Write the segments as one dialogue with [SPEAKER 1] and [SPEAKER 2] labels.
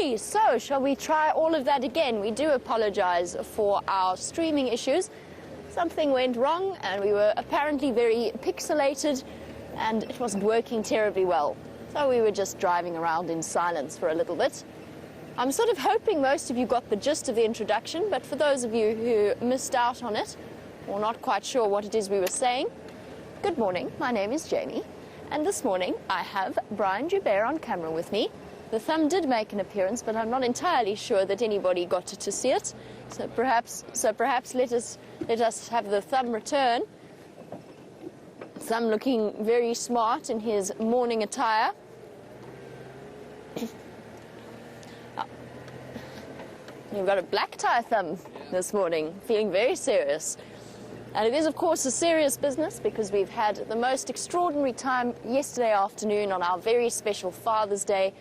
[SPEAKER 1] Okay, so shall we try all of that again? We do apologize for our streaming issues. Something went wrong and we were apparently very pixelated and it wasn't working terribly well. So we were just driving around in silence for a little bit. I'm sort of hoping most of you got the gist of the introduction, but for those of you who missed out on it or not quite sure what it is we were saying, good morning, my name is Jamie, and this morning I have Bryan and Jeandre on camera with me. The thumb did make an appearance, but I'm not entirely sure that anybody got to see it. So perhaps let us have the thumb return. Thumb looking very smart in his morning attire. You've got a black tie thumb this morning, feeling very serious. And it is, of course, a serious business because we've had the most extraordinary time yesterday afternoon on our very special Father's Day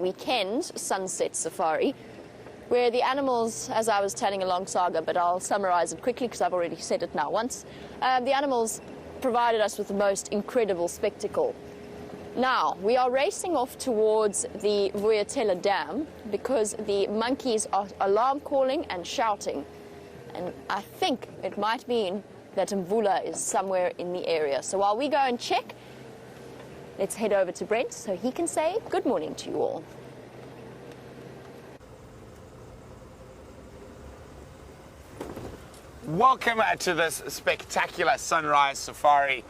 [SPEAKER 1] weekend sunset safari, where the animals, as I was telling a long saga, but I'll summarize it quickly because I've already said it now once, the animals provided us with the most incredible spectacle. Now, we are racing off towards the Waterbuck Dam because the monkeys are alarm calling and shouting. And I think it might mean that Mvula is somewhere in the area. So while we go and check, let's head over to Brent so he can say good morning to you all.
[SPEAKER 2] Welcome to this spectacular sunrise safari.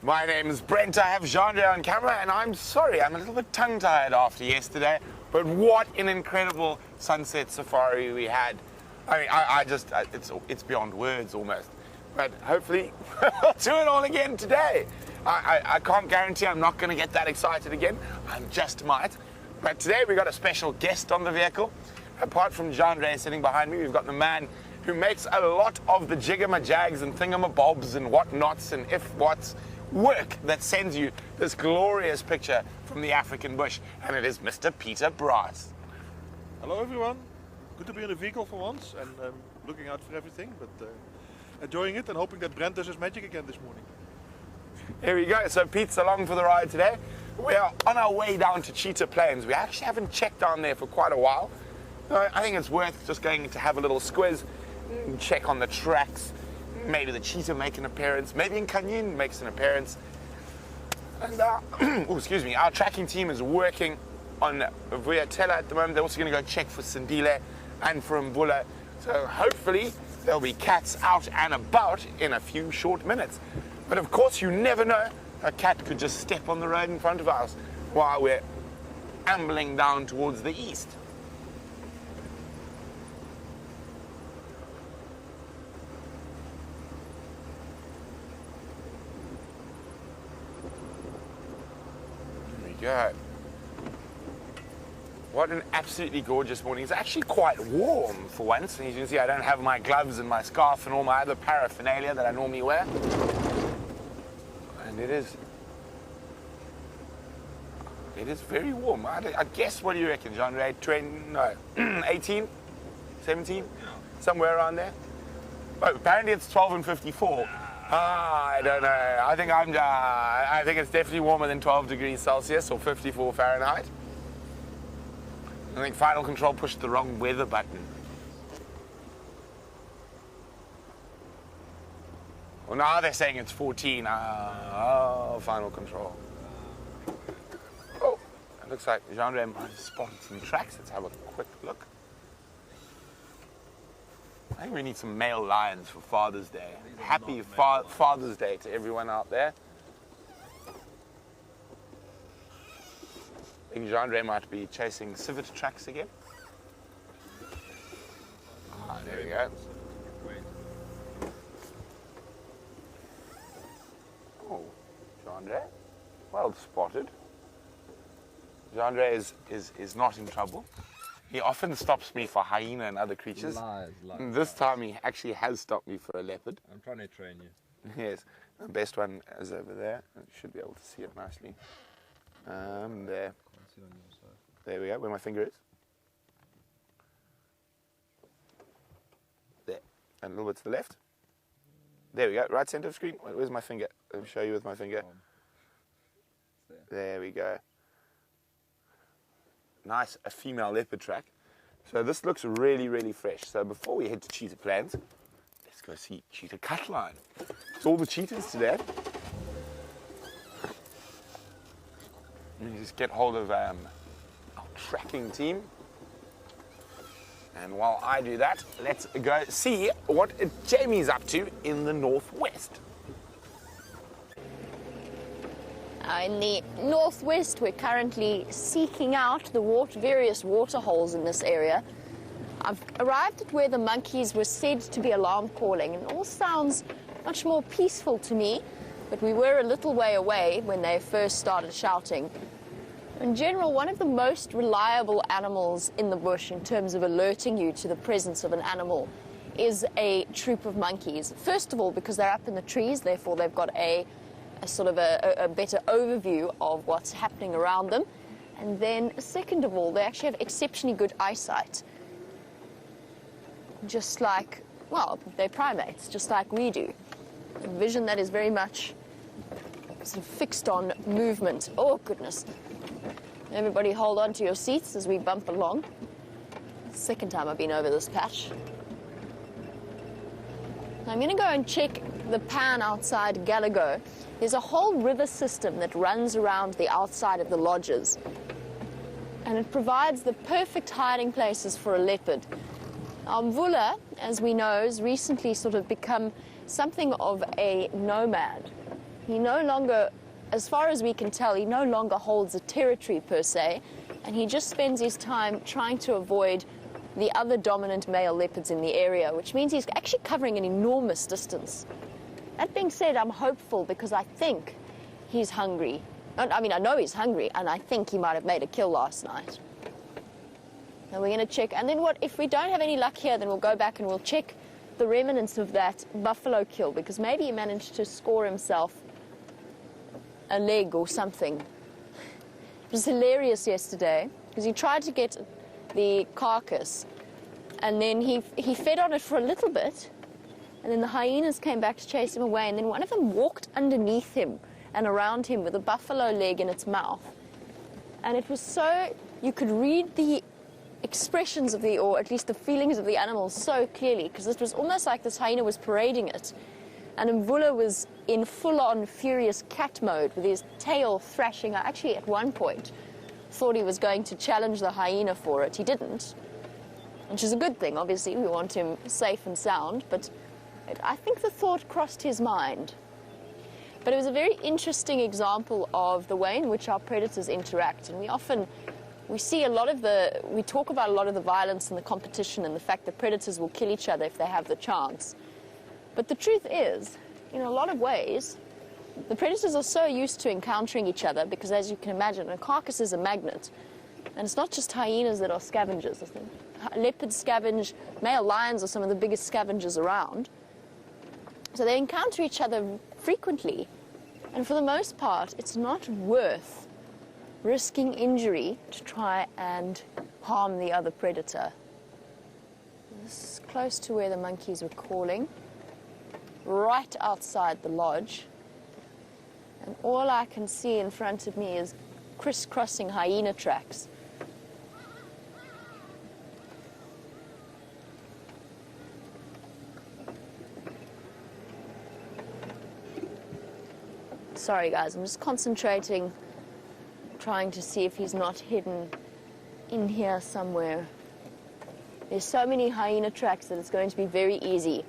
[SPEAKER 2] My name is Brent, I have Jeandre on camera, and I'm sorry, I'm a little bit tongue-tied after yesterday, but what an incredible sunset safari we had. I mean, it's beyond words almost, but hopefully we'll do it all again today. I can't guarantee I'm not going to get that excited again, I just might, but today we got a special guest on the vehicle. Apart from Jeandre sitting behind me, we've got the man who makes a lot of the jigamajags and thingamabobs and whatnots and if-whats work that sends you this glorious picture from the African bush, and it is Mr. Peter Brass.
[SPEAKER 3] Hello everyone, good to be in the vehicle for once and looking out for everything, but enjoying it and hoping that Brent does his magic again this morning.
[SPEAKER 2] Here we go, so Pete's along for the ride today. We are on our way down to Cheetah Plains. We actually haven't checked down there for quite a while. I think it's worth just going to have a little squiz, check on the tracks. Maybe the cheetah make an appearance. Maybe Nkanyini makes an appearance. And oh, excuse me, our tracking team is working on Waterbuck at the moment. They're also going to go check for Sindile and for Mvula. So hopefully there'll be cats out and about in a few short minutes. But of course, you never know. A cat could just step on the road in front of us while we're ambling down towards the east. Go. What an absolutely gorgeous morning. It's actually quite warm for once. And you can see I don't have my gloves and my scarf and all my other paraphernalia that I normally wear. And it is very warm. I guess, what do you reckon, Jeandre? 18? 17? Somewhere around there? Oh, apparently it's 12 and 54. I don't know. I think it's definitely warmer than 12 degrees Celsius or 54 Fahrenheit. I think Final Control pushed the wrong weather button. Well, now they're saying it's 14. Oh, Final Control. Oh, it looks like Jeandre might have spotted some tracks. Let's have a quick look. I think we need some male lions for Father's Day. Happy Father's Day to everyone out there. I think Jeandre might be chasing civet tracks again. Ah, there we go. Oh, Jeandre, well spotted. Jeandre is not in trouble. He often stops me for hyena and other creatures.
[SPEAKER 4] Lies.
[SPEAKER 2] This time he actually has stopped me for a leopard.
[SPEAKER 4] I'm trying to train you.
[SPEAKER 2] Yes, the best one is over there. You should be able to see it nicely. There. There we go, where my finger is. There, and a little bit to the left. There we go, right center of screen. Where's my finger? Let me show you with my finger. There we go. nice a female leopard track. So this looks really, really fresh. So before we head to Cheetah Plains, let's go see Cheetah Cutline. It's all the cheetahs today. Let me just get hold of our tracking team. And while I do that, let's go see what Jamie's up to in the northwest.
[SPEAKER 1] In the northwest, we're currently seeking out the various water holes in this area. I've arrived at where the monkeys were said to be alarm calling, and it all sounds much more peaceful to me, but we were a little way away when they first started shouting. In general, one of the most reliable animals in the bush in terms of alerting you to the presence of an animal is a troop of monkeys. First of all, because they're up in the trees, therefore they've got a sort of a better overview of what's happening around them. And then second of all, they actually have exceptionally good eyesight. Just like, well, they're primates, just like we do. A vision that is very much sort of fixed on movement. Oh, goodness. Everybody hold on to your seats as we bump along. Second time I've been over this patch. I'm going to go and check the pan outside Gallagher. There's a whole river system that runs around the outside of the lodges, and it provides the perfect hiding places for a leopard. Mvula, as we know, has recently sort of become something of a nomad. He no longer, as far as we can tell, he no longer holds a territory per se, and he just spends his time trying to avoid the other dominant male leopards in the area, which means he's actually covering an enormous distance. That being said, I'm hopeful because I think he's hungry. I mean, I know he's hungry, and I think he might have made a kill last night. Now we're going to check, and then what, if we don't have any luck here, then we'll go back and we'll check the remnants of that buffalo kill, because maybe he managed to score himself a leg or something. It was hilarious yesterday, because he tried to get the carcass, and then he fed on it for a little bit, and then the hyenas came back to chase him away, and then one of them walked underneath him and around him with a buffalo leg in its mouth. And it was so, you could read the expressions of or at least the feelings of the animals so clearly, because it was almost like this hyena was parading it. And Mvula was in full-on furious cat mode with his tail thrashing. I actually, at one point, thought he was going to challenge the hyena for it. He didn't, which is a good thing. Obviously, we want him safe and sound, but I think the thought crossed his mind. But it was a very interesting example of the way in which our predators interact. And we talk about a lot of the violence and the competition and the fact that predators will kill each other if they have the chance. But the truth is, in a lot of ways, the predators are so used to encountering each other because, as you can imagine, a carcass is a magnet. And it's not just hyenas that are scavengers. Leopards scavenge, male lions are some of the biggest scavengers around. So they encounter each other frequently. And for the most part, it's not worth risking injury to try and harm the other predator. This is close to where the monkeys were calling, right outside the lodge. And all I can see in front of me is crisscrossing hyena tracks. Sorry guys, I'm just concentrating, trying to see if he's not hidden in here somewhere. There's so many hyena tracks that it's going to be very easy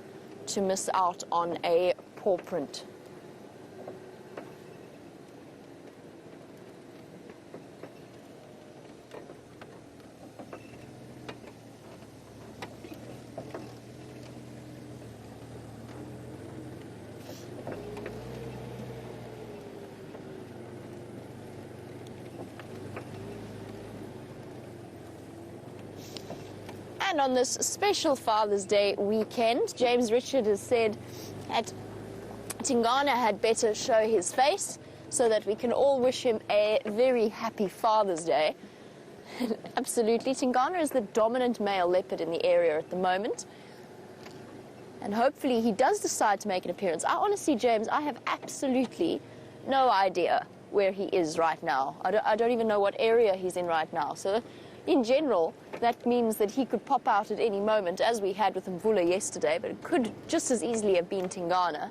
[SPEAKER 1] to miss out on a paw print. And on this special Father's Day weekend, James Richard has said that Tingana had better show his face so that we can all wish him a very happy Father's Day. Absolutely. Tingana is the dominant male leopard in the area at the moment. And hopefully he does decide to make an appearance. I honestly, James, I have absolutely no idea where he is right now. I don't even know what area he's in right now. So in general, that means that he could pop out at any moment, as we had with Mvula yesterday, but it could just as easily have been Tingana.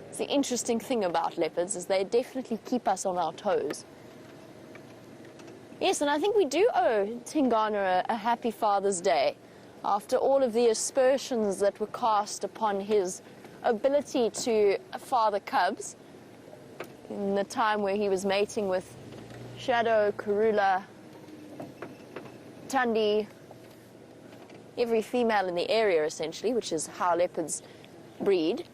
[SPEAKER 1] It's the interesting thing about leopards is they definitely keep us on our toes. Yes, and I think we do owe Tingana a happy Father's Day after all of the aspersions that were cast upon his ability to father cubs in the time where he was mating with Shadow, Karula, Tundi, every female in the area essentially, which is how leopards breed.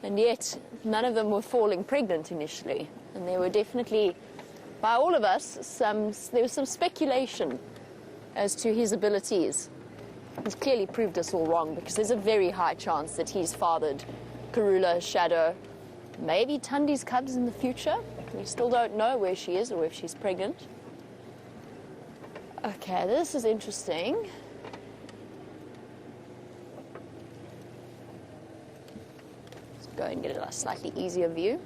[SPEAKER 1] And yet none of them were falling pregnant initially. And there were definitely, by all of us, there was some speculation as to his abilities. He's clearly proved us all wrong, because there's a very high chance that he's fathered Karula, Shadow, maybe Tundi's cubs in the future. We still don't know where she is or if she's pregnant. Okay, this is interesting. Let's go and get a slightly easier view.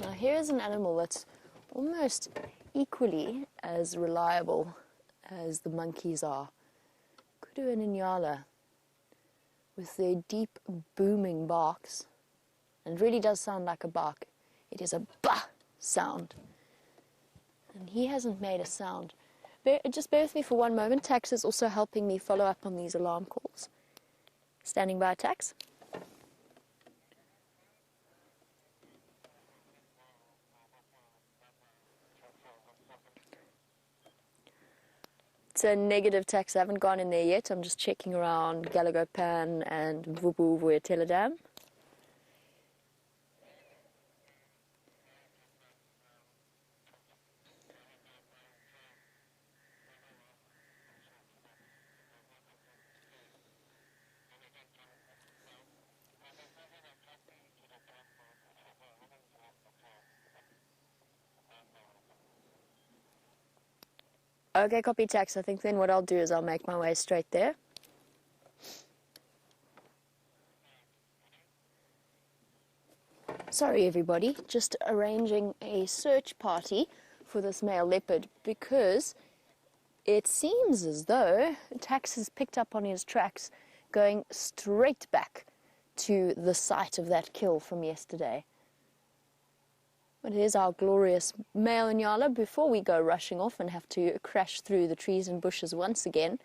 [SPEAKER 1] Now here's an animal that's almost equally as reliable as the monkeys are. Kudu and nyala, with their deep booming barks, and it really does sound like a bark. It is a bah sound. And he hasn't made a sound. Just bear with me for one moment. Tax is also helping me follow up on these alarm calls. Standing by, Tax. It's a negative, Tax. I haven't gone in there yet. I'm just checking around Galagopan and Vubu Vuetela Dam. Okay, copy, Tax. I think then what I'll do is I'll make my way straight there. Sorry, everybody. Just arranging a search party for this male leopard, because it seems as though Tax has picked up on his tracks going straight back to the site of that kill from yesterday. But here's our glorious male nyala. Before we go rushing off and have to crash through the trees and bushes once again,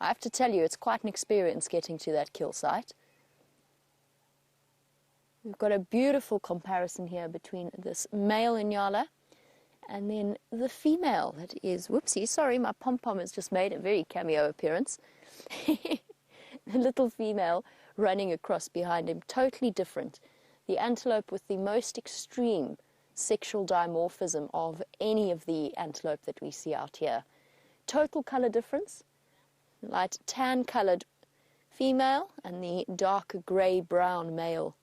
[SPEAKER 1] I have to tell you, it's quite an experience getting to that kill site. We've got a beautiful comparison here between this male nyala and then the female that is, whoopsie, sorry, my pom-pom has just made a very cameo appearance. The little female running across behind him, totally different. The antelope with the most extreme sexual dimorphism of any of the antelope that we see out here. Total color difference, light tan colored female and the dark grey brown male,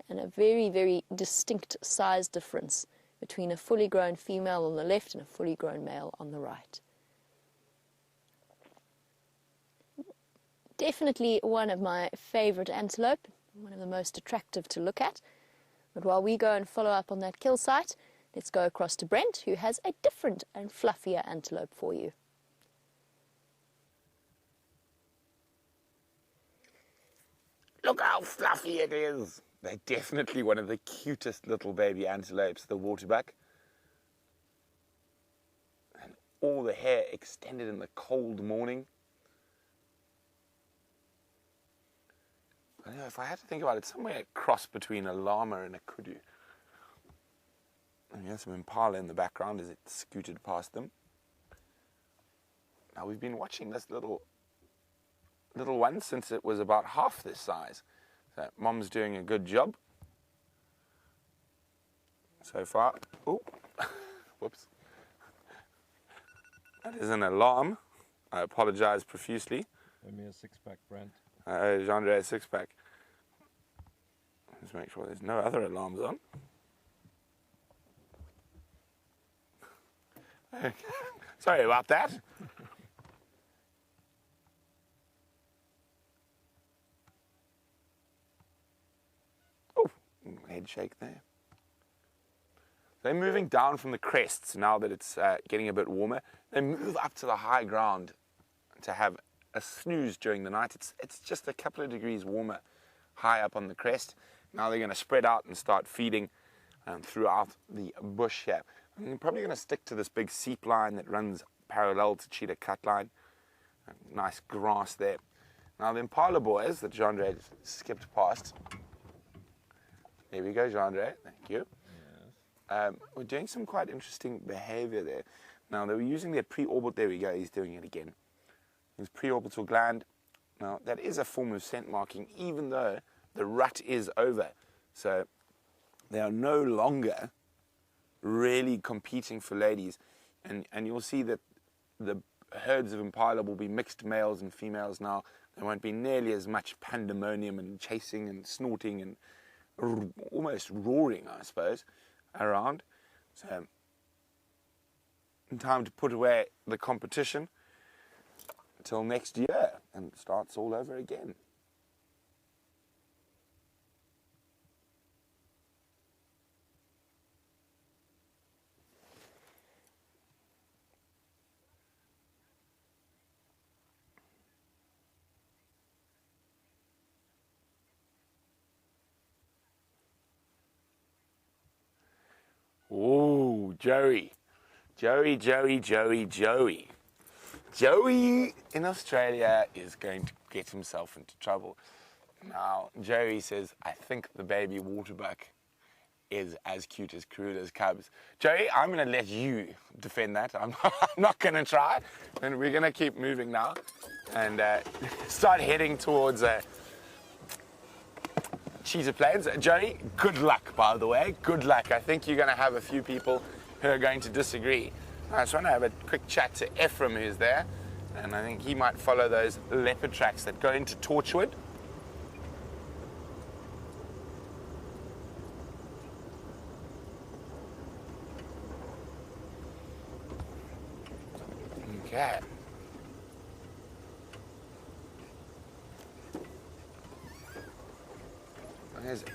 [SPEAKER 1] and a very, very distinct size difference between a fully grown female on the left and a fully grown male on the right. Definitely one of my favorite antelope, one of the most attractive to look at. But while we go and follow up on that kill site, let's go across to Brent, who has a different and fluffier antelope for you.
[SPEAKER 2] Look how fluffy it is. They're definitely one of the cutest little baby antelopes, the Waterbuck. And all the hair extended in the cold morning. I don't know, if I had to think about it, somewhere a cross between a llama and a kudu. And you have some impala in the background as it scooted past them. Now we've been watching this little one since it was about half this size. So Mom's doing a good job so far. Oh, whoops. That is an alarm. I apologize profusely.
[SPEAKER 4] Give me a six-pack, Brent.
[SPEAKER 2] Jeandre, a six-pack. Let's make sure there's no other alarms on. Sorry about that. Oh, head shake there. They're moving down from the crests now that it's getting a bit warmer. They move up to the high ground to have a snooze during the night. It's just a couple of degrees warmer high up on the crest. Now they're going to spread out and start feeding throughout the bush here. I'm probably going to stick to this big seep line that runs parallel to Cheetah Cutline. Nice grass there. Now the impala boys that Jeandre skipped past. There we go, Jeandre. Thank you. We're doing some quite interesting behavior there. Now they were using their pre-orbital, there we go, he's doing it again. His pre-orbital gland. Now that is a form of scent marking, even though the rut is over. So they are no longer really competing for ladies. And you'll see that the herds of impala will be mixed males and females now. There won't be nearly as much pandemonium and chasing and snorting and almost roaring, I suppose, around. So time to put away the competition until next year, and it starts all over again. Oh, Joey. Joey in Australia is going to get himself into trouble. Now, Joey says, I think the baby Waterbuck is as cute as Karula's cubs. Joey, I'm going to let you defend that. I'm not going to try. And we're going to keep moving now and start heading towards Cheetah Plains. Joey, good luck, by the way. Good luck. I think you're going to have a few people who are going to disagree. I just want to have a quick chat to Ephraim, who's there, and I think he might follow those leopard tracks that go into Torchwood. Okay. Where's it?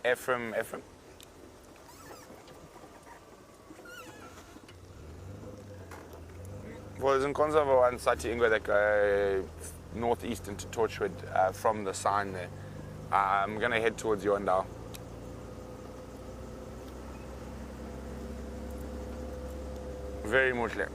[SPEAKER 2] Ephraim. Well, there's one site that go northeast into Torchwood from the sign there. I'm going to head towards Yondal. Very much left.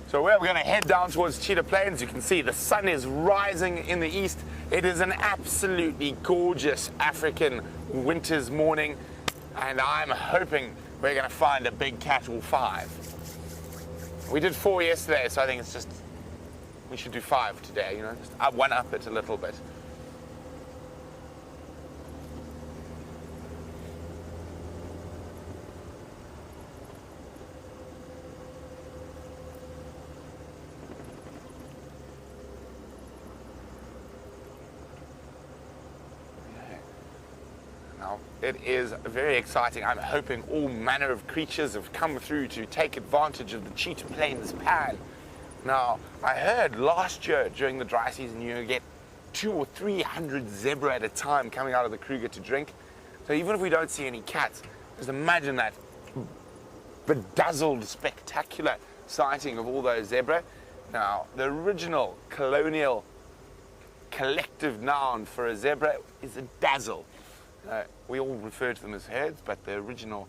[SPEAKER 2] So we're going to head down towards Cheetah Plains. You can see the sun is rising in the east. It is an absolutely gorgeous African winter's morning, and I'm hoping we're going to find a big cat or 5. We did 4 yesterday, so I think it's just, we should do 5 today, you know, just one up it a little bit. It is very exciting. I'm hoping all manner of creatures have come through to take advantage of the Cheetah Plains pan. Now, I heard last year during the dry season you get 200 or 300 zebra at a time coming out of the Kruger to drink. So even if we don't see any cats, just imagine that bedazzled, spectacular sighting of all those zebra. Now, the original colonial collective noun for a zebra is a dazzle. We all refer to them as herds, but the original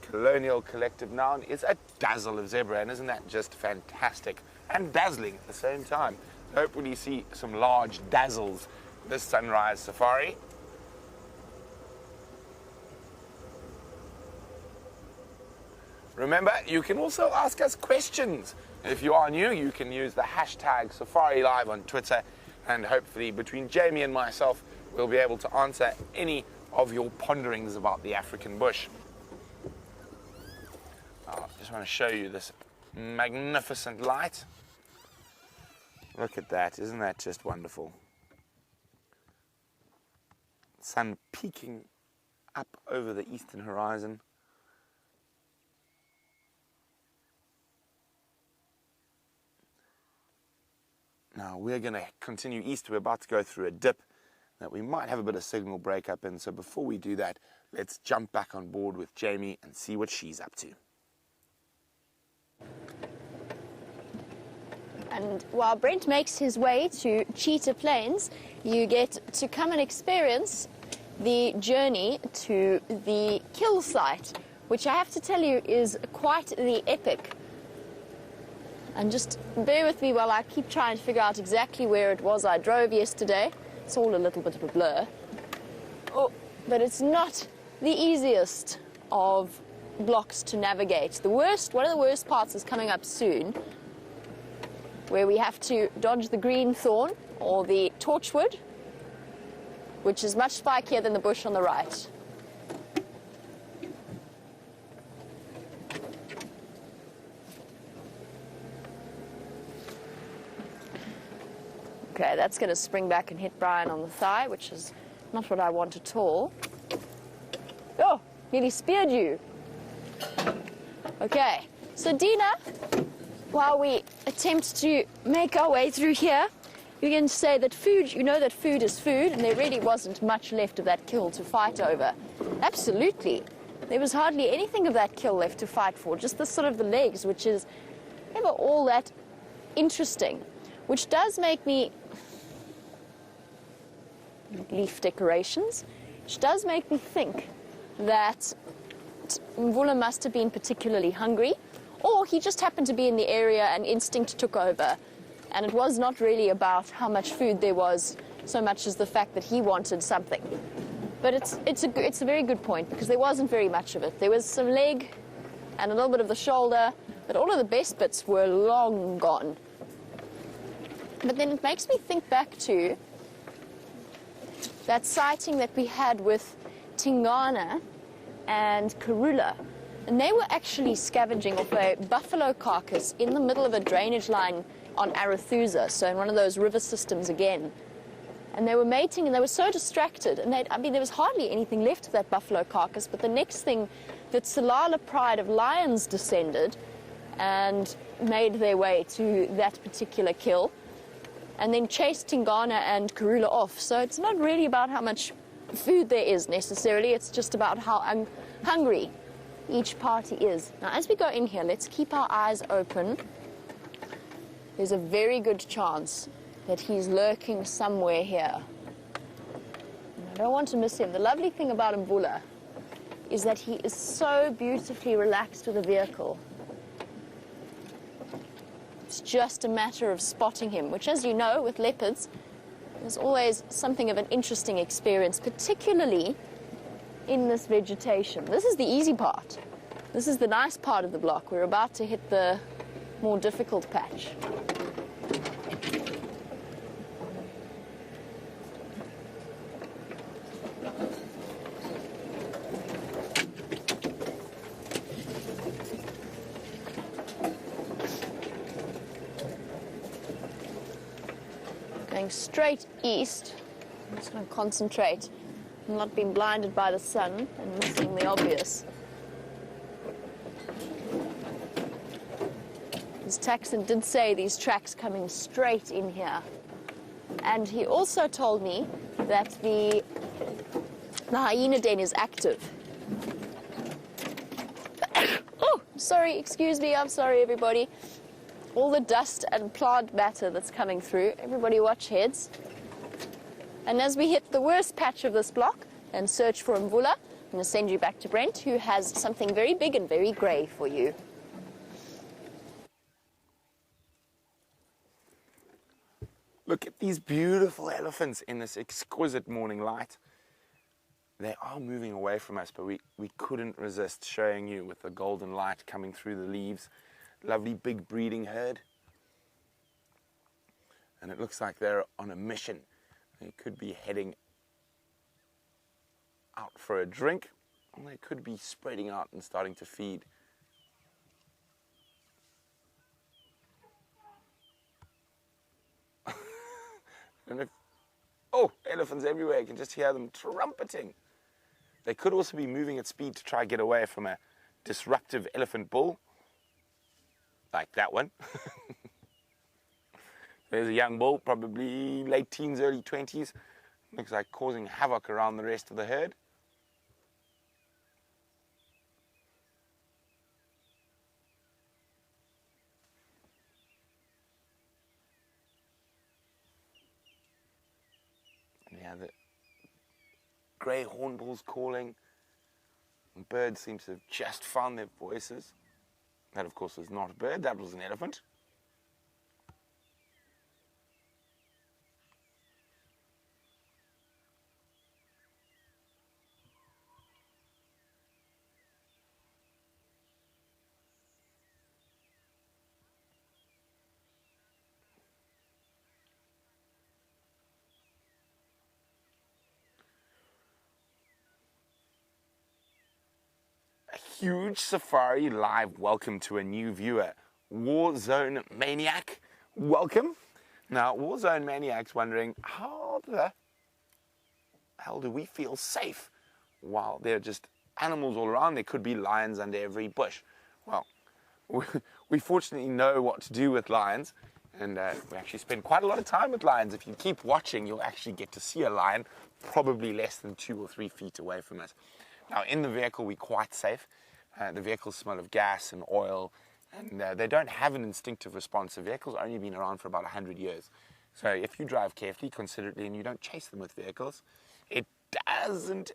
[SPEAKER 2] colonial collective noun is a dazzle of zebra, and isn't that just fantastic and dazzling at the same time? Hopefully you see some large dazzles this sunrise safari. Remember, you can also ask us questions. If you are new, you can use the hashtag SafariLIVE on Twitter, and hopefully between Jamie and myself, we'll be able to answer any of your ponderings about the African bush. I just want to show you this magnificent light. Look at that, isn't that just wonderful? sun peeking up over the eastern horizon. Now we're going to continue east. We're about to go through a dip that we might have a bit of signal breakup in. So before we do that, let's jump back on board with Jamie and see what she's up to.
[SPEAKER 1] And while Brent makes his way to Cheetah Plains, you get to come and experience the journey to the kill site, which I have to tell you is quite the epic. And just bear with me while I keep trying to figure out exactly where it was I drove yesterday. It's all a little bit of a blur. Oh, but it's not the easiest of blocks to navigate. One of the worst parts is coming up soon, where we have to dodge the green thorn or the torchwood, which is much spikier than the bush on the right. Okay, that's going to spring back and hit Bryan on the thigh, which is not what I want at all. Oh, nearly speared you. Okay, so Dina, while we attempt to make our way through here, you're going to say that food, you know that food is food, and there really wasn't much left of that kill to fight over. Absolutely. There was hardly anything of that kill left to fight for, just the sort of the legs, which is never all that interesting, which does make me leaf decorations, which does make me think that Mvula must have been particularly hungry, or he just happened to be in the area and instinct took over, and it was not really about how much food there was so much as the fact that he wanted something. But it's a very good point, because there wasn't very much of it. There was some leg and a little bit of the shoulder, but all of the best bits were long gone. But then it makes me think back to that sighting that we had with Tingana and Karula. And they were actually scavenging off a buffalo carcass in the middle of a drainage line on Arathusa, so in one of those river systems again. And they were mating, and they were so distracted. And there was hardly anything left of that buffalo carcass, but the next thing, that Salala pride of lions descended and made their way to that particular kill, and then chased Tingana and Karula off. So it's not really about how much food there is necessarily, it's just about how hungry each party is. Now as we go in here, let's keep our eyes open. There's a very good chance that he's lurking somewhere here. And I don't want to miss him. The lovely thing about Mvula is that he is so beautifully relaxed with the vehicle. It's just a matter of spotting him, which, as you know, with leopards, is always something of an interesting experience, particularly in this vegetation. This is the easy part. This is the nice part of the block. We're about to hit the more difficult patch. Going straight east. I'm just going to concentrate on not being blinded by the sun and missing the obvious. As Taxon did say, these tracks coming straight in here. And he also told me that the hyena den is active. Oh, sorry, excuse me, I'm sorry everybody. All the dust and plant matter that's coming through. Everybody watch heads. And as we hit the worst patch of this block and search for Mvula, I'm going to send you back to Brent, who has something very big and very grey for you.
[SPEAKER 2] Look at these beautiful elephants in this exquisite morning light. They are moving away from us, but we couldn't resist showing you with the golden light coming through the leaves. Lovely big breeding herd. And it looks like they're on a mission. They could be heading out for a drink, or they could be spreading out and starting to feed. And if, Oh, elephants everywhere. You can just hear them trumpeting. They could also be moving at speed to try and get away from a disruptive elephant bull. Like that one. There's a young bull, probably late teens, early 20s. Looks like causing havoc around the rest of the herd. Yeah, the grey hornbills calling. And birds seem to have just found their voices. That, of course, was not a bird. That was an elephant. Huge SafariLIVE welcome to a new viewer, Warzone Maniac. Welcome. Now, Warzone Maniac's wondering, how the hell do we feel safe while there are just animals all around? There could be lions under every bush. Well, we fortunately know what to do with lions, and we actually spend quite a lot of time with lions. If you keep watching, you'll actually get to see a lion probably less than 2 or 3 feet away from us. Now, in the vehicle, we're quite safe. The vehicles smell of gas and oil, and they don't have an instinctive response. The vehicle's only been around for about 100 years. So if you drive carefully, considerately, and you don't chase them with vehicles, it doesn't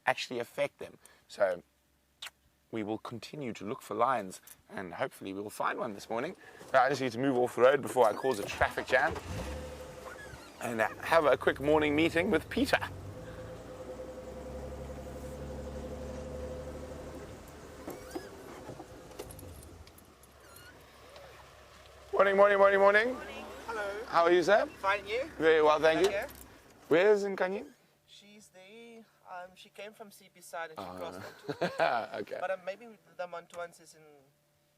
[SPEAKER 2] actually affect them. So we will continue to look for lions, and hopefully we will find one this morning. But I just need to move off the road before I cause a traffic jam and have a quick morning meeting with Peter. Morning, morning, morning, morning.
[SPEAKER 4] Morning. Hello.
[SPEAKER 2] How are you, sir?
[SPEAKER 4] Fine, you?
[SPEAKER 2] Very well, thank you.
[SPEAKER 4] Okay.
[SPEAKER 2] Where is Nkanyi?
[SPEAKER 4] She's there. She came from CP side and she crossed onto.
[SPEAKER 2] Okay.
[SPEAKER 4] But maybe the Montuans is in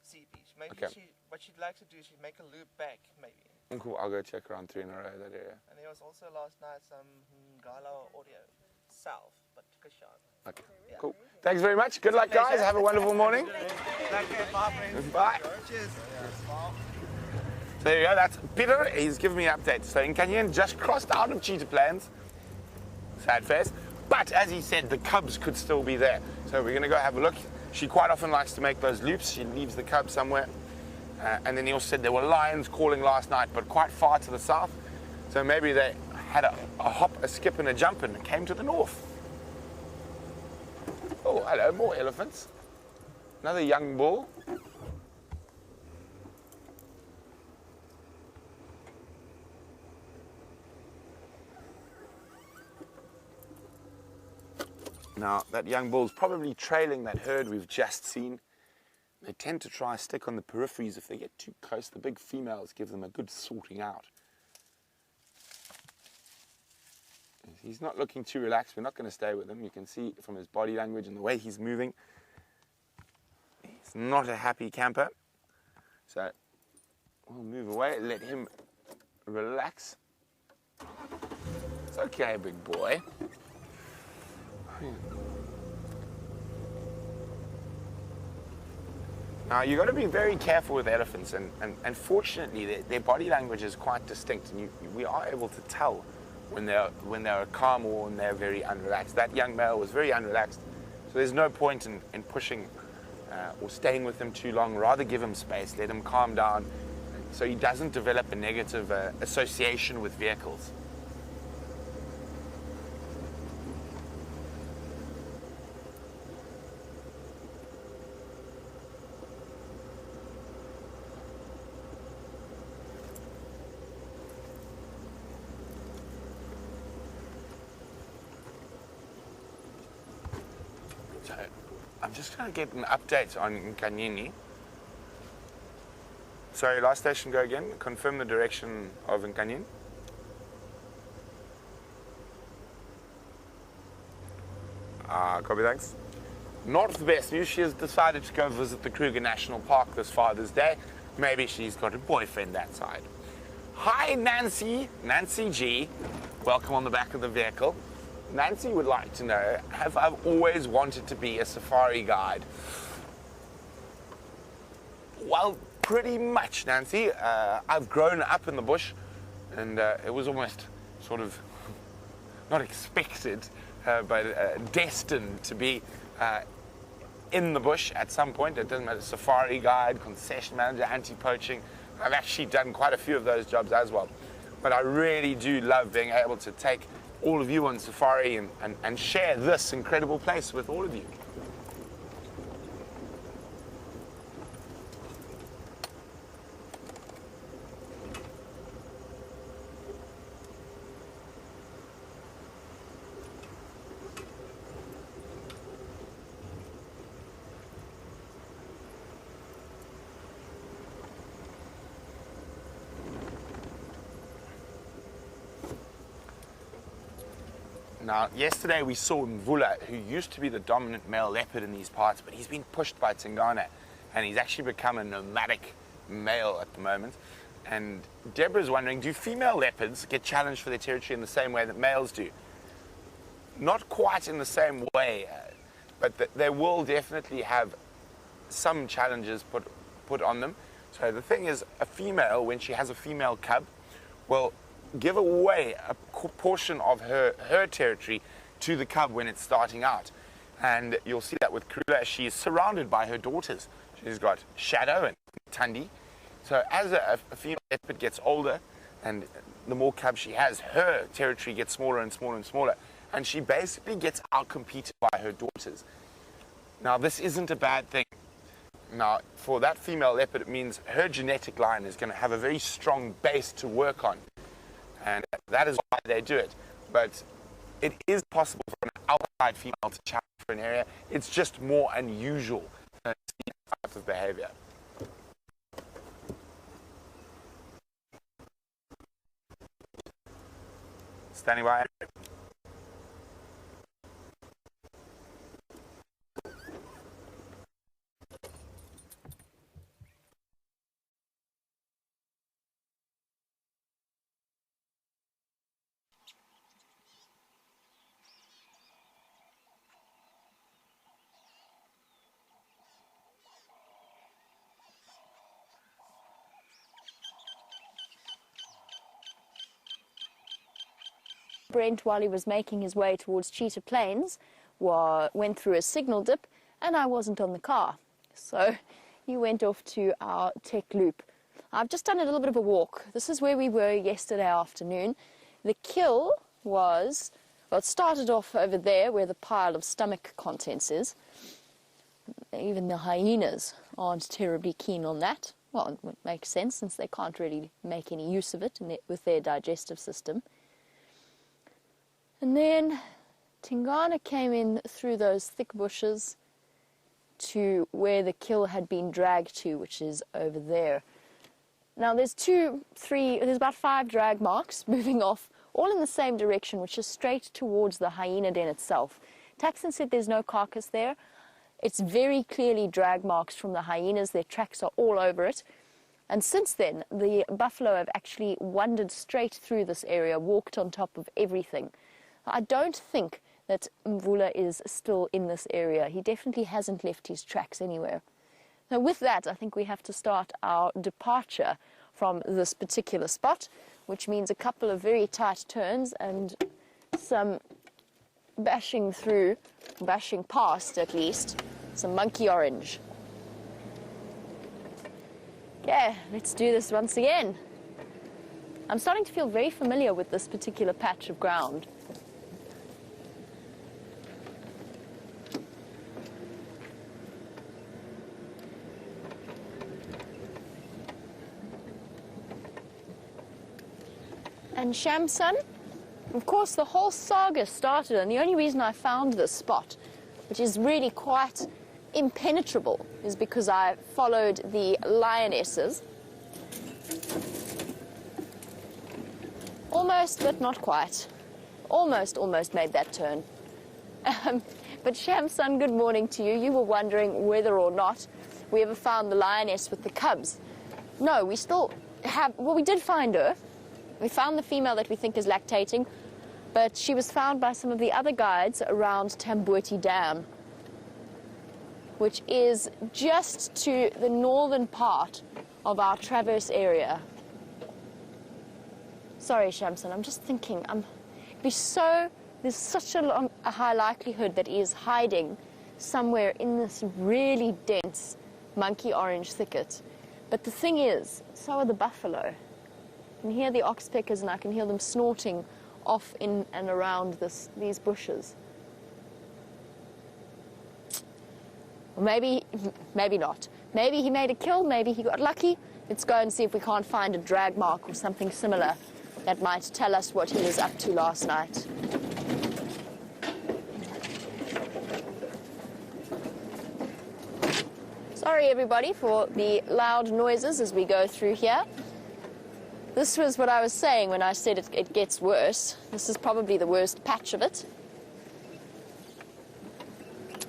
[SPEAKER 4] CP. Maybe
[SPEAKER 2] Okay.
[SPEAKER 4] what she'd like to do is she'd make a loop back, maybe.
[SPEAKER 2] Cool. I'll go check around 3 in a row, that area.
[SPEAKER 4] And there was also last night some nyala audio south, but Kashan.
[SPEAKER 2] Okay.
[SPEAKER 4] Yeah.
[SPEAKER 2] Cool. Thanks very much. Good luck, guys. Have a wonderful morning.
[SPEAKER 4] Thank you. Bye, friends.
[SPEAKER 2] Bye.
[SPEAKER 4] Cheers.
[SPEAKER 2] So there you go. That's Peter. He's giving me an update. So Nkanyi just crossed out of cheetah plains. Sad face. But as he said, the cubs could still be there. So we're going to go have a look. She quite often likes to make those loops. She leaves the cubs somewhere. And then he also said there were lions calling last night, but quite far to the south. So maybe they had a hop, a skip, and a jump and came to the north. Oh, hello, more elephants. Another young bull. Now, that young bull's probably trailing that herd we've just seen. They tend to try to stick on the peripheries. If they get too close, the big females give them a good sorting out. He's not looking too relaxed. We're not going to stay with him. You can see from his body language and the way he's moving. He's not a happy camper. So we'll move away, let him relax. It's okay, big boy. Now, you've got to be very careful with elephants, and fortunately, their body language is quite distinct, and we are able to tell when they're calm or when they're very unrelaxed. That young male was very unrelaxed, so there's no point in pushing or staying with him too long. Rather give him space, let him calm down, so he doesn't develop a negative association with vehicles. I'm just going to get an update on Nkanyi. Sorry, last station, go again. Confirm the direction of Nkanyi. Copy, thanks. Not the best news. She has decided to go visit the Kruger National Park this Father's Day. Maybe she's got a boyfriend that side. Hi, Nancy G. Welcome on the back of the vehicle. Nancy would like to know, have I always wanted to be a safari guide? Well, pretty much, Nancy. I've grown up in the bush, and it was almost sort of not expected, but destined to be in the bush at some point. It doesn't matter, safari guide, concession manager, anti-poaching. I've actually done quite a few of those jobs as well. But I really do love being able to take all of you on safari and share this incredible place with all of you. Now, yesterday we saw Mvula, who used to be the dominant male leopard in these parts, but he's been pushed by Tingana, and he's actually become a nomadic male at the moment. And Deborah's wondering, do female leopards get challenged for their territory in the same way that males do? Not quite in the same way, but they will definitely have some challenges put on them. So the thing is, a female, when she has a female cub, will give away a portion of her territory to the cub when it's starting out. And you'll see that with Karula. She is surrounded by her daughters. She's got Shadow and Tundi. So as a female leopard gets older, and the more cubs she has, her territory gets smaller and smaller and smaller. And she basically gets outcompeted by her daughters. Now, this isn't a bad thing. Now, for that female leopard, it means her genetic line is going to have a very strong base to work on. And that is why they do it. But it is possible for an outside female to challenge for an area. It's just more unusual to see that type of behavior. Standing by.
[SPEAKER 1] Brent, while he was making his way towards Cheetah Plains, went through a signal dip, and I wasn't on the car. So he went off to our tech loop. I've just done a little bit of a walk. This is where we were yesterday afternoon. The kill was, well, it started off over there where the pile of stomach contents is. Even the hyenas aren't terribly keen on that. Well, it would make sense since they can't really make any use of it with their digestive system. And then Tingana came in through those thick bushes to where the kill had been dragged to, which is over there. Now there's there's about 5 drag marks moving off, all in the same direction, which is straight towards the hyena den itself. Taxon said there's no carcass there. It's very clearly drag marks from the hyenas. Their tracks are all over it. And since then, the buffalo have actually wandered straight through this area, walked on top of everything. I don't think that Mvula is still in this area. He definitely hasn't left his tracks anywhere. Now with that, I think we have to start our departure from this particular spot, which means a couple of very tight turns and some bashing past at least, some monkey orange. Okay, let's do this once again. I'm starting to feel very familiar with this particular patch of ground. And Shamsun, of course, the whole saga started, and the only reason I found this spot, which is really quite impenetrable, is because I followed the lionesses. Almost, but not quite. Almost made that turn. But Shamsun, good morning to you. You were wondering whether or not we ever found the lioness with the cubs. No, we still well, we did find her. We found the female that we think is lactating, but she was found by some of the other guides around Tambuti Dam, which is just to the northern part of our traverse area. Sorry, Shamson, I'm just thinking, there's such a high likelihood that he is hiding somewhere in this really dense monkey orange thicket. But the thing is, so are the buffalo. I can hear the oxpeckers and I can hear them snorting off in and around these bushes. Or maybe not. Maybe he made a kill, maybe he got lucky. Let's go and see if we can't find a drag mark or something similar that might tell us what he was up to last night. Sorry everybody for the loud noises as we go through here. This was what I was saying when I said it gets worse. This is probably the worst patch of it.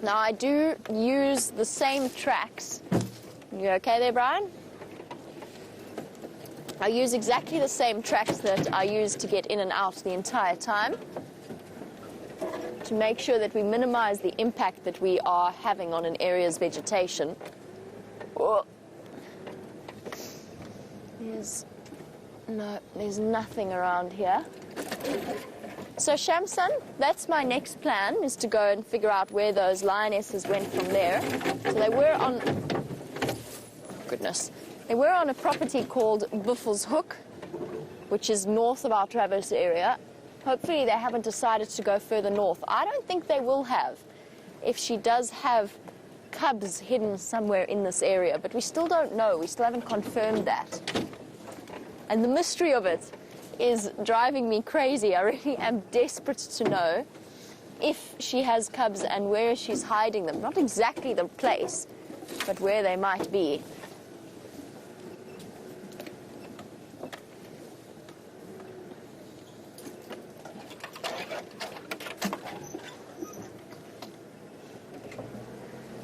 [SPEAKER 1] Now I do use the same tracks. You okay there, Bryan? I use exactly the same tracks that I use to get in and out the entire time, to make sure that we minimize the impact that we are having on an area's vegetation. Oh. There's nothing around here. So Shamson, that's my next plan, is to go and figure out where those lionesses went from there. So they were on, they were on a property called Buffelshoek, which is north of our traverse area. Hopefully they haven't decided to go further north. I don't think they will have, if she does have cubs hidden somewhere in this area, but we still don't know. We still haven't confirmed that. And the mystery of it is driving me crazy. I really am desperate to know if she has cubs and where she's hiding them. Not exactly the place, but where they might be.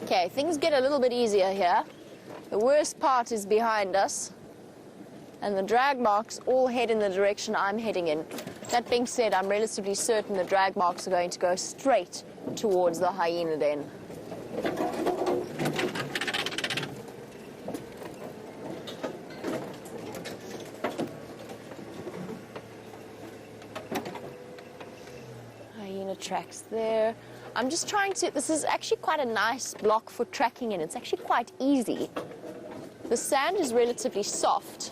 [SPEAKER 1] Okay, things get a little bit easier here. The worst part is behind us, and the drag marks all head in the direction I'm heading in. That being said, I'm relatively certain the drag marks are going to go straight towards the hyena den. Hyena tracks there. I'm just trying to, this is actually quite a nice block for tracking in. It's actually quite easy. The sand is relatively soft.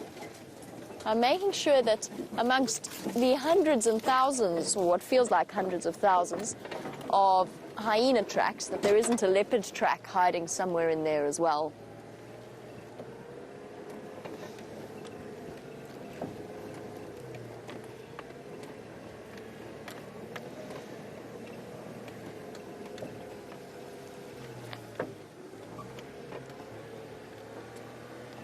[SPEAKER 1] I'm making sure that amongst the hundreds and thousands, or what feels like hundreds of thousands, of hyena tracks, that there isn't a leopard track hiding somewhere in there as well.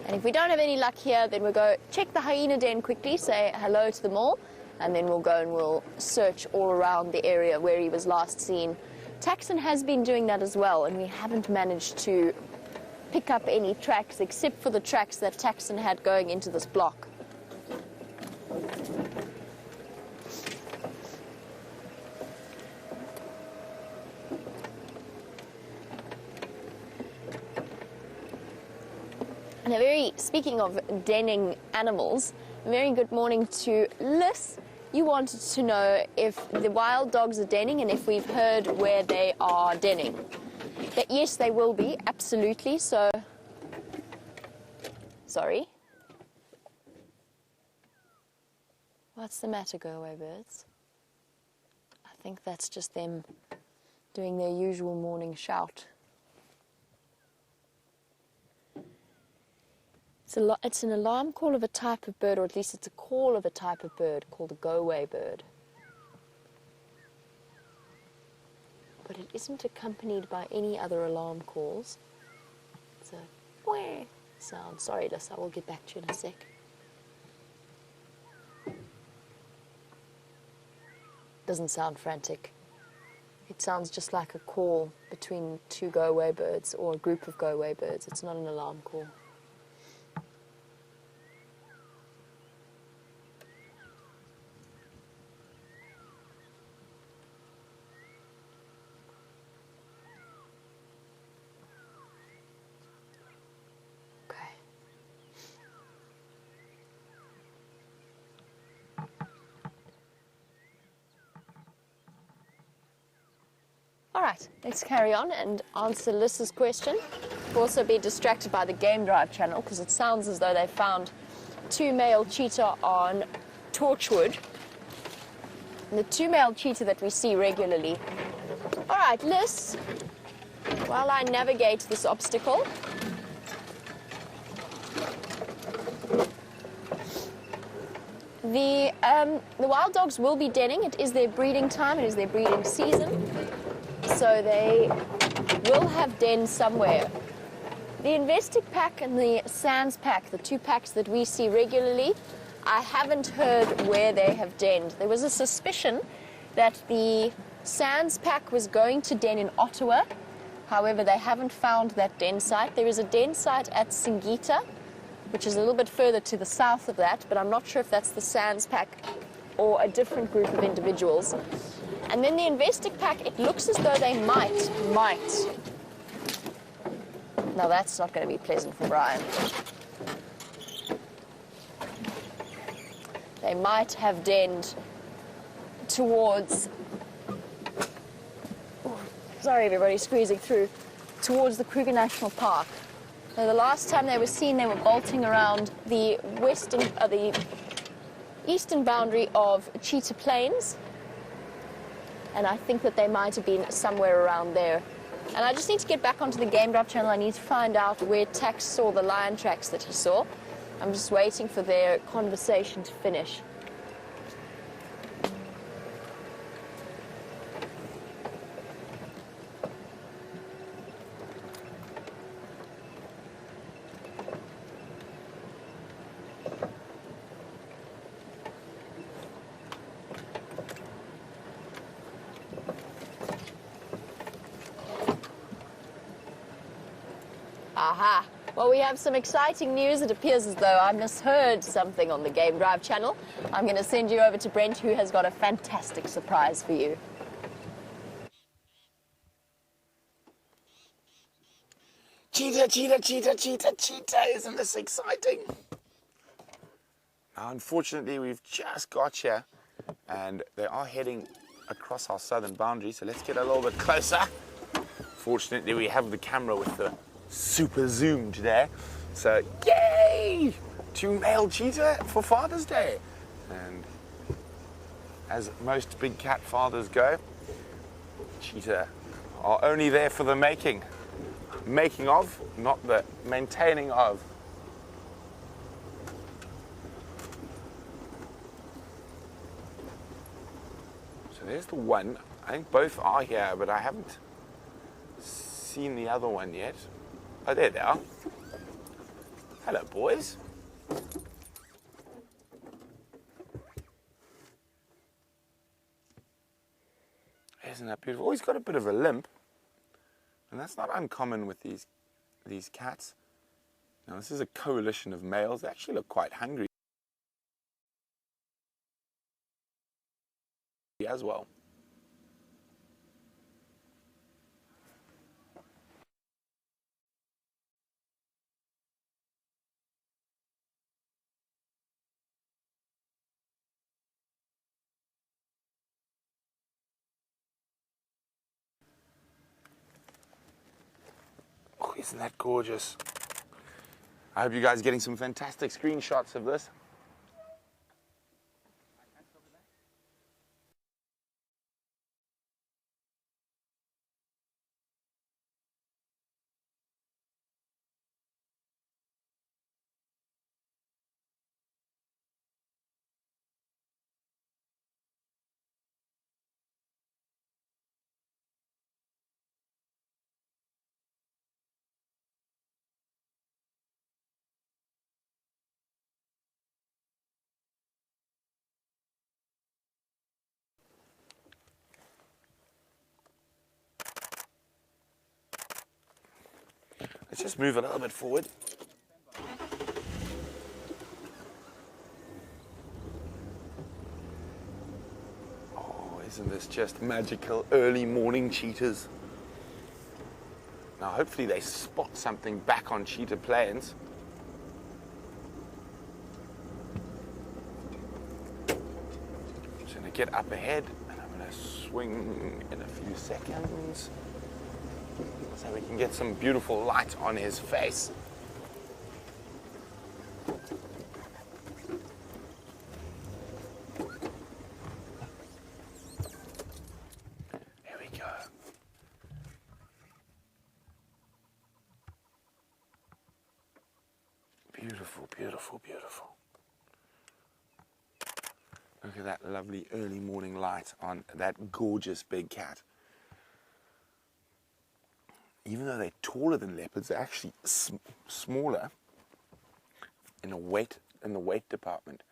[SPEAKER 1] And if we don't have any luck here, then we'll go check the hyena den quickly, say hello to them all, and then we'll go and we'll search all around the area where he was last seen. Taxon has been doing that as well, and we haven't managed to pick up any tracks except for the tracks that Taxon had going into this block. And speaking of denning animals, a very good morning to Liz. You wanted to know if the wild dogs are denning and if we've heard where they are denning. That, yes, they will be, absolutely. So, sorry. What's the matter, go away birds? I think that's just them doing their usual morning shout. It's an alarm call of a type of bird, or at least it's a call of a type of bird called a go-away bird. But it isn't accompanied by any other alarm calls. It's a wah sound. Sorry, Liz, I will get back to you in a sec. Doesn't sound frantic. It sounds just like a call between two go-away birds or a group of go-away birds. It's not an alarm call. All right, let's carry on and answer Lys's question. We've also been distracted by the Game Drive channel because it sounds as though they found 2 male cheetah on Torchwood. And the 2 male cheetah that we see regularly. All right, Lys, while I navigate this obstacle, the wild dogs will be denning. It is their breeding time. It is their breeding season. So they will have dens somewhere. The Investic pack and the Sands pack, the 2 packs that we see regularly, I haven't heard where they have denned. There was a suspicion that the Sands pack was going to den in Ottawa. However, they haven't found that den site. There is a den site at Singita, which is a little bit further to the south of that, but I'm not sure if that's the Sands pack or a different group of individuals. And then the Investic pack, it looks as though they might. Now that's not going to be pleasant for Bryan. They might have denned towards, sorry everybody, squeezing through, towards the Kruger National Park. Now, the last time they were seen, they were bolting around the eastern boundary of Cheetah Plains. And I think that they might have been somewhere around there. And I just need to get back onto the Game Drive channel. I need to find out where Tax saw the lion tracks that he saw. I'm just waiting for their conversation to finish. Aha. Well, we have some exciting news. It appears as though I misheard something on the Game Drive channel. I'm going to send you over to Brent, who has got a fantastic surprise for you.
[SPEAKER 2] Cheetah, cheetah, cheetah, cheetah, cheetah. Isn't this exciting? Now, unfortunately, we've just got here, and they are heading across our southern boundary, so let's get a little bit closer. Fortunately, we have the camera with the super zoom today, so yay! 2 male cheetah for Father's Day. And as most big cat fathers go, cheetah are only there for the making of, not the maintaining of. So there's the one. I think both are here, but I haven't seen the other one yet. Oh, there they are. Hello, boys. Isn't that beautiful? Oh, he's got a bit of a limp. And that's not uncommon with these cats. Now, this is a coalition of males. They actually look quite hungry as well. Isn't that gorgeous? I hope you guys are getting some fantastic screenshots of this. Let's just move a little bit forward. Oh, isn't this just magical? Early morning cheetahs. Now, hopefully they spot something back on Cheetah Plains. I'm just going to get up ahead and I'm going to swing in a few seconds so we can get some beautiful light on his face. Here we go. Beautiful, beautiful, beautiful. Look at that lovely early morning light on that gorgeous big cat. Even though they're taller than leopards, they're actually smaller in the weight department.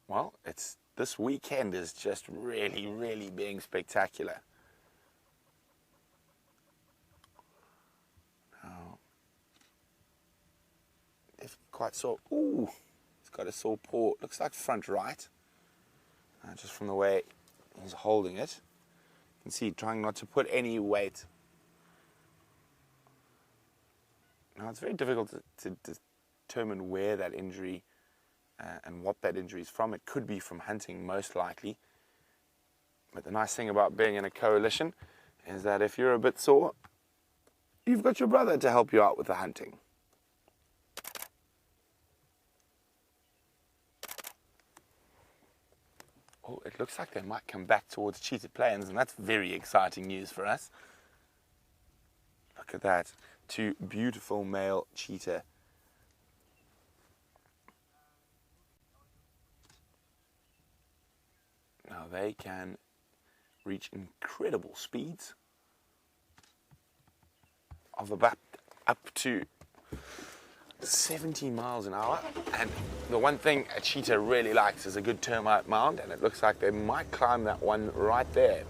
[SPEAKER 2] Well, this weekend is just really, really being spectacular. Now, they've quite sore. Ooh, he's got a sore paw. Looks like front right. Just from the way he's holding it, you can see trying not to put any weight. Now it's very difficult to determine where that injury and what that injury is from. It could be from hunting, most likely. But the nice thing about being in a coalition is that if you're a bit sore, you've got your brother to help you out with the hunting. Oh, it looks like they might come back towards Cheetah Plains, and that's very exciting news for us. Look at that. Two beautiful male cheetah. Now they can reach incredible speeds of about up to 70 miles an hour. And the one thing a cheetah really likes is a good termite mound, and it looks like they might climb that one right there.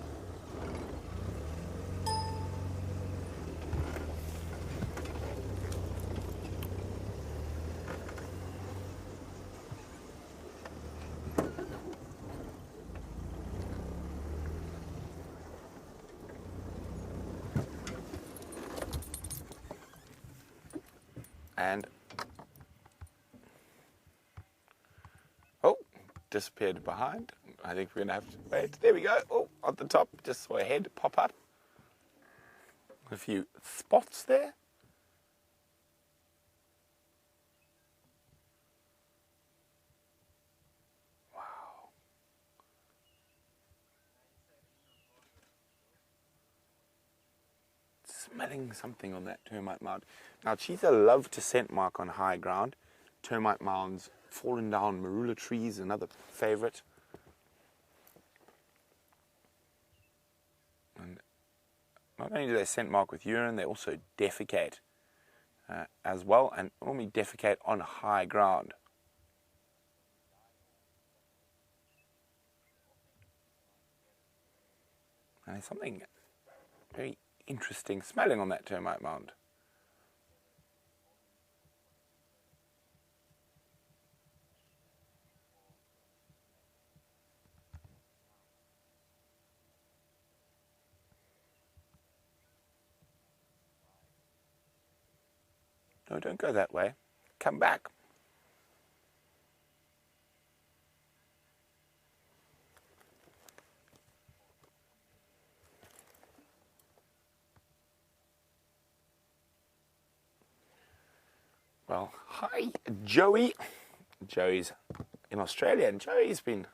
[SPEAKER 2] And oh, disappeared behind. I think we're gonna have to wait. There we go. Oh, at the top, just saw a head pop up. A few spots there. Wow. Smelling something on that termite mound. Now, cheetah love to scent mark on high ground. Termite mounds, fallen down marula trees, another favorite. And not only do they scent mark with urine, they also defecate as well, and normally defecate on high ground. And there's something very interesting smelling on that termite mound. No, don't go that way. Come back. Well, hi, Joey. Joey's in Australia, and Joey's been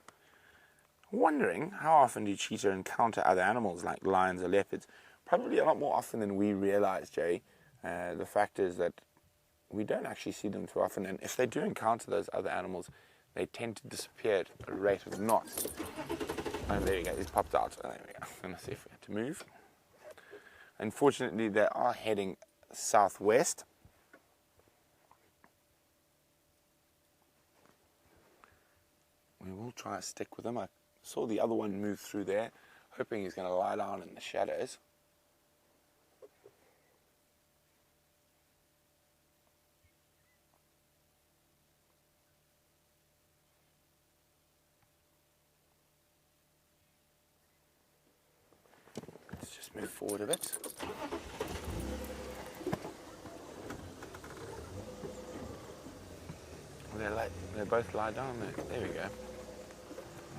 [SPEAKER 2] wondering how often do cheetah encounter other animals like lions or leopards. Probably a lot more often than we realize, Joey. The fact is that we don't actually see them too often, and if they do encounter those other animals, they tend to disappear at a rate of knots. Oh, there we go, he's popped out. Oh, there we go. I'm going to see if we have to move. Unfortunately, they are heading southwest. We will try to stick with him. I saw the other one move through there, hoping he's going to lie down in the shadows. Let's move forward a bit. They both lie down there. There we go.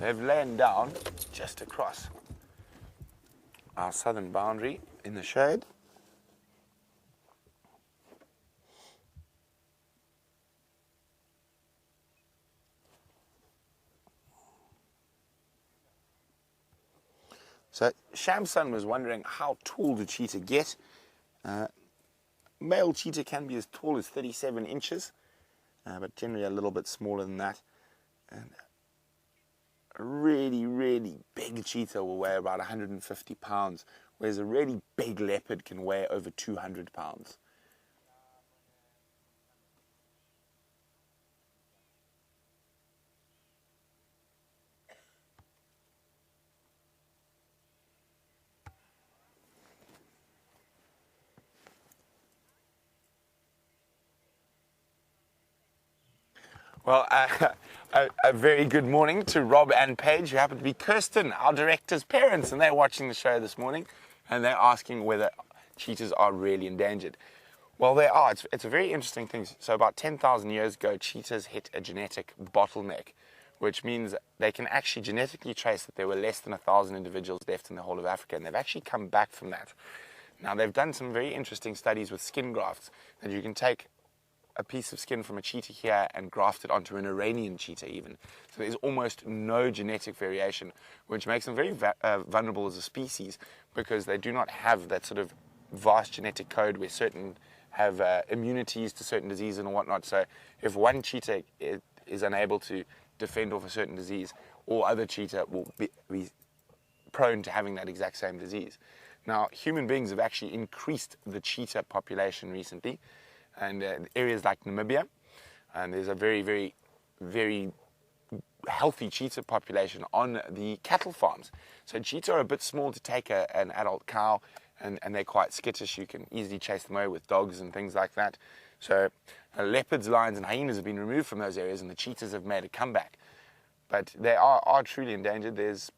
[SPEAKER 2] They've lain down just across our southern boundary in the shade. So Shamsun was wondering, how tall do cheetah get? Male cheetah can be as tall as 37 inches, but generally a little bit smaller than that. And a really, really big cheetah will weigh about 150 pounds, whereas a really big leopard can weigh over 200 pounds. Well, a very good morning to Rob and Paige, who happen to be Kirsten, our director's parents, and they're watching the show this morning, and they're asking whether cheetahs are really endangered. Well, they are. It's a very interesting thing. So about 10,000 years ago, cheetahs hit a genetic bottleneck, which means they can actually genetically trace that there were less than 1,000 individuals left in the whole of Africa, and they've actually come back from that. Now, they've done some very interesting studies with skin grafts, that you can take a piece of skin from a cheetah here and graft it onto an Iranian cheetah even. So there's almost no genetic variation, which makes them very vulnerable as a species, because they do not have that sort of vast genetic code where certain have immunities to certain diseases and whatnot. So if one cheetah is unable to defend off a certain disease, all other cheetah will be prone to having that exact same disease. Now, human beings have actually increased the cheetah population recently, and areas like Namibia, and there's a very, very, very healthy cheetah population on the cattle farms. So cheetah are a bit small to take an adult cow, and they're quite skittish. You can easily chase them away with dogs and things like that. So leopards, lions, and hyenas have been removed from those areas, and the cheetahs have made a comeback. But they are truly endangered. There's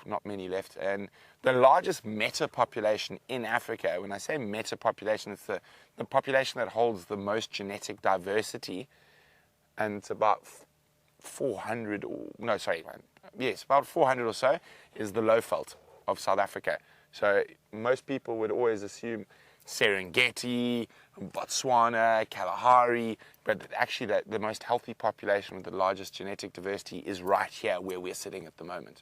[SPEAKER 2] not many left. And the largest meta population in Africa, when I say meta population, it's the population that holds the most genetic diversity, and it's about 400, about 400 or so, is the Lowveld of South Africa. So most people would always assume Serengeti, Botswana, Kalahari, but actually the most healthy population with the largest genetic diversity is right here where we're sitting at the moment.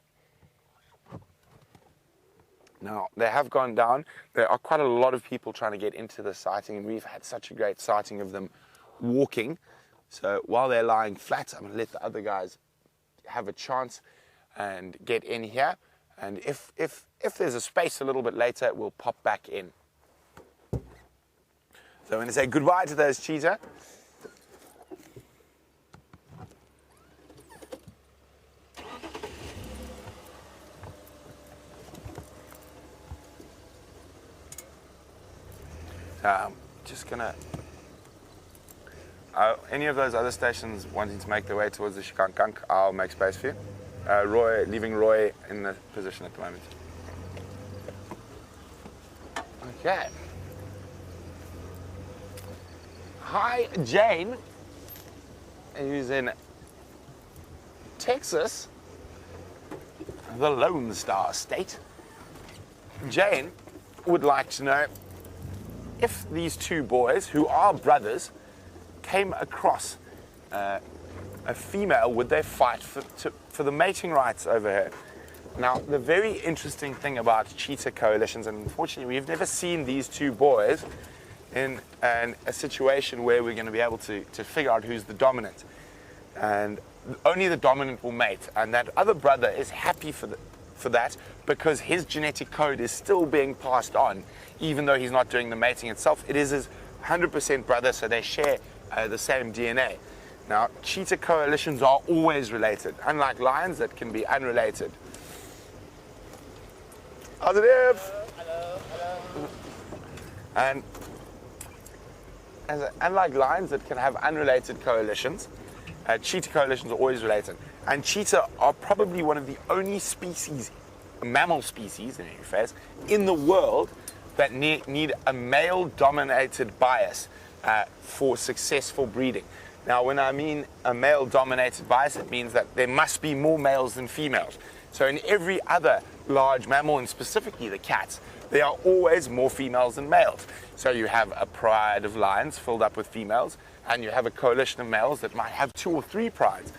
[SPEAKER 2] Now, they have gone down. There are quite a lot of people trying to get into the sighting, and we've had such a great sighting of them walking. So while they're lying flat, I'm going to let the other guys have a chance and get in here. And if there's a space a little bit later, we'll pop back in. So I'm going to say goodbye to those cheetah. Just gonna, any of those other stations wanting to make their way towards the Shikankank, I'll make space for you. Leaving Roy in the position at the moment. Okay. Hi, Jane, who's in Texas, the Lone Star State. Jane would like to know if these two boys, who are brothers, came across a female, would they fight for the mating rights over her? Now, the very interesting thing about cheetah coalitions, and unfortunately we've never seen these two boys in a situation where we're going to be able to figure out who's the dominant. And only the dominant will mate, and that other brother is happy for that, because his genetic code is still being passed on, even though he's not doing the mating itself. It is his 100% brother, so they share the same DNA. Now, cheetah coalitions are always related, unlike lions that can be unrelated. How's it, Eve? Hello. And unlike lions that can have unrelated coalitions, cheetah coalitions are always related. And cheetah are probably one of the only species mammal species, in any case, in the world that need a male-dominated bias for successful breeding. Now, when I mean a male-dominated bias, it means that there must be more males than females. So in every other large mammal, and specifically the cats, there are always more females than males. So you have a pride of lions filled up with females, and you have a coalition of males that might have 2 or 3 prides.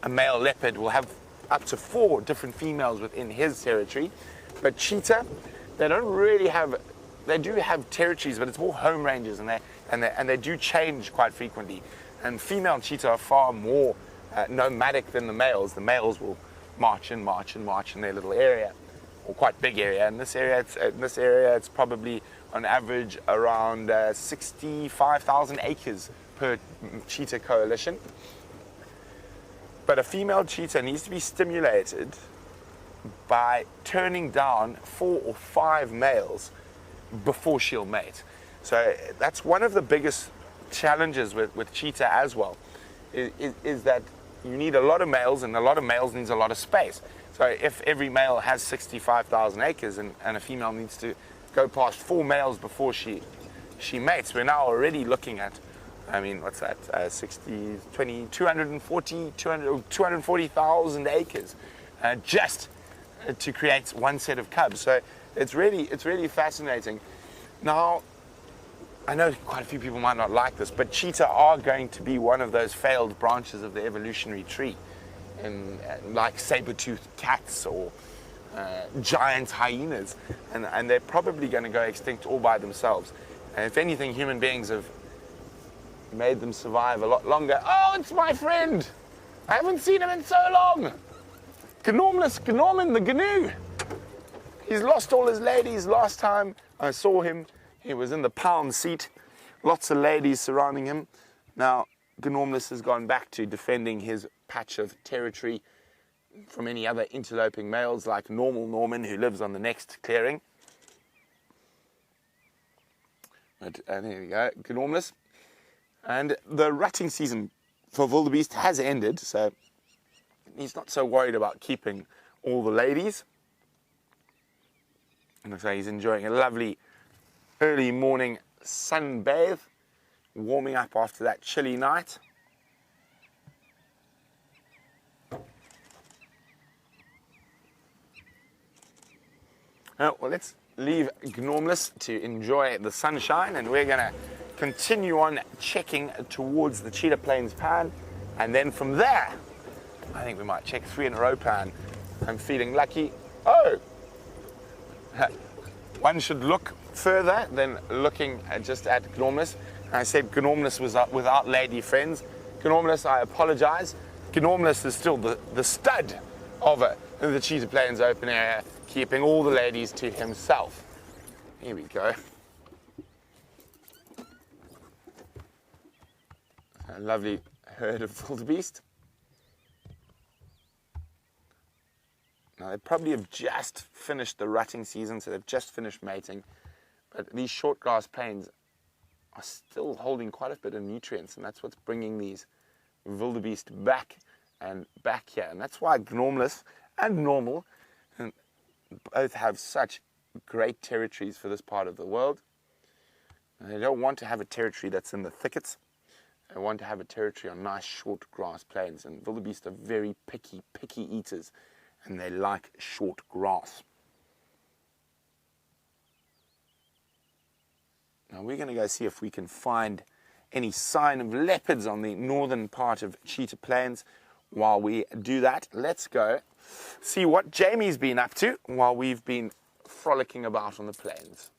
[SPEAKER 2] A male leopard will have up to 4 different females within his territory. But cheetah, they don't really have, they do have territories, but it's more home ranges, and they do change quite frequently. And female cheetah are far more nomadic than the males. The males will march in their little area, or quite big area. In this area, it's probably on average around 65,000 acres per cheetah coalition. But a female cheetah needs to be stimulated by turning down 4 or 5 males before she'll mate. So that's one of the biggest challenges with cheetah as well, is that you need a lot of males, and a lot of males needs a lot of space. So if every male has 65,000 acres and a female needs to go past 4 males before she mates, we're now already looking at, I mean, what's that, 240,000 acres just to create one set of cubs. So it's really fascinating. Now, I know quite a few people might not like this, but cheetah are going to be one of those failed branches of the evolutionary tree, like saber-toothed cats or giant hyenas, and they're probably going to go extinct all by themselves. And if anything, human beings have made them survive a lot longer. Oh, it's my friend! I haven't seen him in so long! Gnorman, the GNU! He's lost all his ladies. Last time I saw him, he was in the pound seat. Lots of ladies surrounding him. Now, Gnormous has gone back to defending his patch of territory from any other interloping males like normal Gnorman, who lives on the next clearing. But there we go, Gnormous. And the rutting season for wildebeest has ended, so he's not so worried about keeping all the ladies. And so he's enjoying a lovely early morning sunbathe, warming up after that chilly night. Well, let's leave Gnormous to enjoy the sunshine, and we're going to continue on checking towards the Cheetah Plains pan, and then from there, I think we might check 3 in a row pan. I'm feeling lucky. Oh! One should look further than looking just at Gnormous. I said Gnormous was without lady friends. Gnormous, I apologize. Gnormous is still the stud of the Cheetah Plains open area, keeping all the ladies to himself. Here we go. A lovely herd of wildebeest. Now, they probably have just finished the rutting season, so they've just finished mating. But these short grass plains are still holding quite a bit of nutrients, and that's what's bringing these wildebeest back and back here. And that's why Gnormous and Normal both have such great territories for this part of the world. And they don't want to have a territory that's in the thickets. They want to have a territory on nice short grass plains. And wildebeest are very picky eaters, and they like short grass. Now we're going to go see if we can find any sign of leopards on the northern part of Cheetah Plains. While we do that, let's go see what Jamie's been up to while we've been frolicking about on the plains.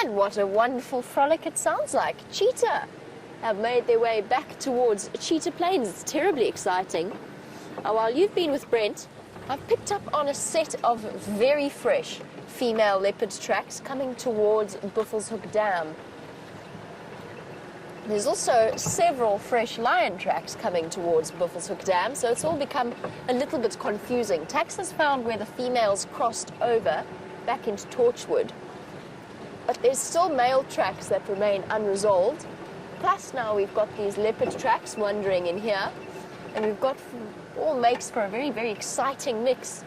[SPEAKER 1] And what a wonderful frolic it sounds like. Cheetah have made their way back towards Cheetah Plains. It's terribly exciting. While you've been with Brent, I've picked up on a set of very fresh female leopard tracks coming towards Buffelshoek Dam. There's also several fresh lion tracks coming towards Buffelshoek Dam, so it's all become a little bit confusing. Tax has found where the females crossed over back into Torchwood, but there's still male tracks that remain unresolved. Plus now we've got these leopard tracks wandering in here, and we've got all makes for a very, very exciting mix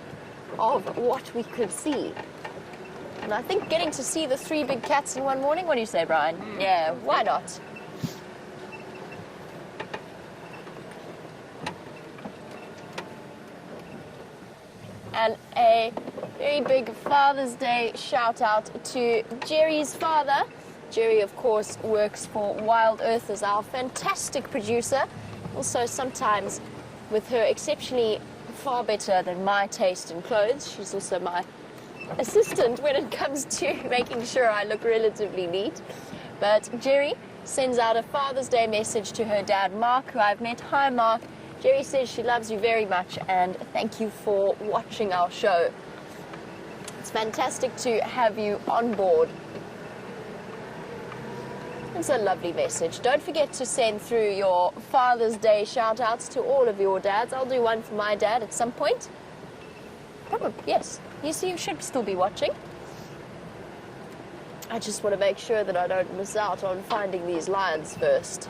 [SPEAKER 1] of what we could see. And I think getting to see the 3 big cats in one morning, what do you say, Bryan? Yeah, why not? And a very big Father's Day shout out to Jerry's father. Jerry, of course, works for WildEarth as our fantastic producer. Also, sometimes with her exceptionally far better than my taste in clothes. She's also my assistant when it comes to making sure I look relatively neat. But Jerry sends out a Father's Day message to her dad, Mark, who I've met. Hi, Mark. Jerry says she loves you very much and thank you for watching our show. It's fantastic to have you on board. It's a lovely message. Don't forget to send through your Father's Day shout-outs to all of your dads. I'll do one for my dad at some point. Probably, yes. You see, you should still be watching. I just want to make sure that I don't miss out on finding these lions first.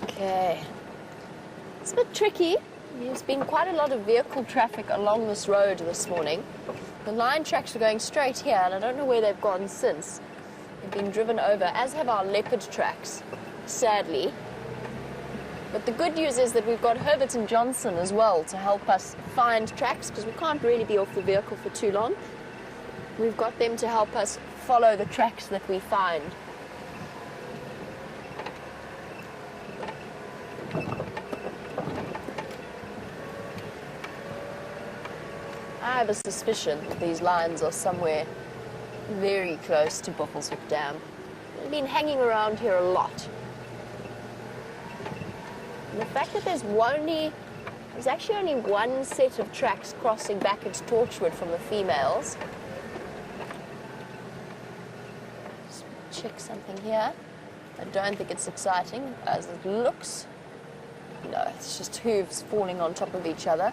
[SPEAKER 1] Okay. It's a bit tricky. There's been quite a lot of vehicle traffic along this road this morning. The lion tracks were going straight here, and I don't know where they've gone since. They've been driven over, as have our leopard tracks, sadly. But the good news is that we've got Herbert and Johnson as well to help us find tracks, because we can't really be off the vehicle for too long. We've got them to help us follow the tracks that we find. I have a suspicion that these lions are somewhere very close to Buffelshoek Dam. They've been hanging around here a lot. And the fact that there's actually only one set of tracks crossing back into Torchwood from the females. Just check something here. I don't think it's exciting as it looks. No, it's just hooves falling on top of each other.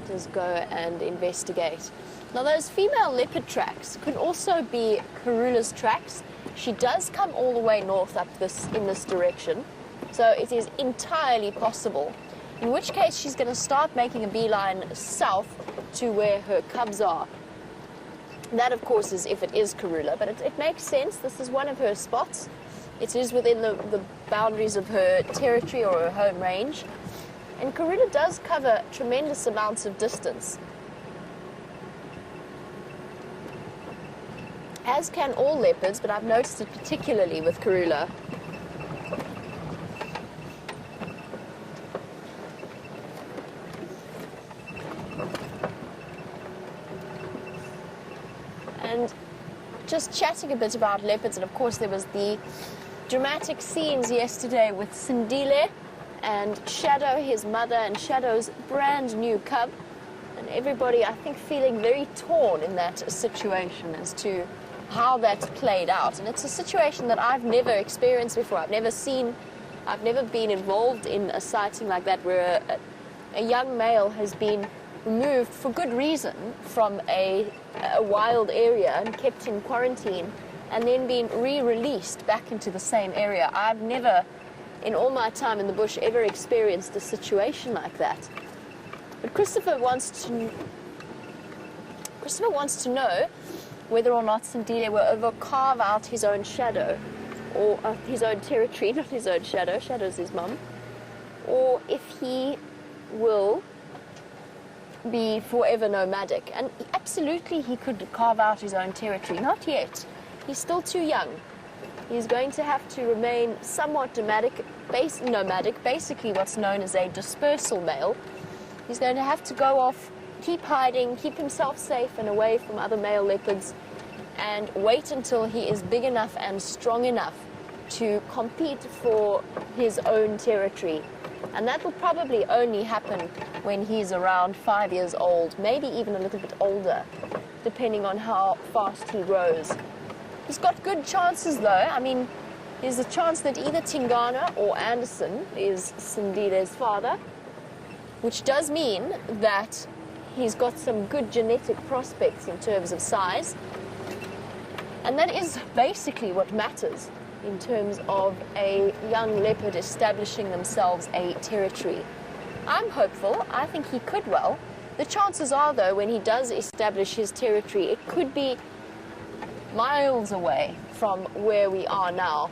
[SPEAKER 1] Just go and investigate. Now those female leopard tracks could also be Karula's tracks. She does come all the way north up in this direction, so it is entirely possible. In which case she's going to start making a beeline south to where her cubs are. That, of course, is if it is Karula, but it makes sense. This is one of her spots. It is within the boundaries of her territory or her home range. And Karula does cover tremendous amounts of distance, as can all leopards, but I've noticed it particularly with Karula. And just chatting a bit about leopards, and of course there was the dramatic scenes yesterday with Sindile and Shadow, his mother, and Shadow's brand new cub. And everybody, I think, feeling very torn in that situation as to how that's played out. And it's a situation that I've never experienced before. I've never been involved in a sighting like that where a young male has been removed for good reason from a wild area and kept in quarantine and then been re-released back into the same area. I've never, in all my time in the bush, ever experienced a situation like that. But Christopher wants to know whether or not Sindile will ever carve out his own shadow, or his own territory, not his own shadow, Shadow's his mum, or if he will be forever nomadic. And absolutely he could carve out his own territory. Not yet. He's still too young. He's going to have to remain somewhat nomadic, basically what's known as a dispersal male. He's going to have to go off, keep hiding, keep himself safe and away from other male leopards, and wait until he is big enough and strong enough to compete for his own territory. And that will probably only happen when he's around 5 years old, maybe even a little bit older, depending on how fast he grows. He's got good chances though. I mean, there's a chance that either Tingana or Anderson is Sindile's father, which does mean that he's got some good genetic prospects in terms of size. And that is basically what matters in terms of a young leopard establishing themselves a territory. I'm hopeful. I think he could well. The chances are, though, when he does establish his territory, it could be miles away from where we are now.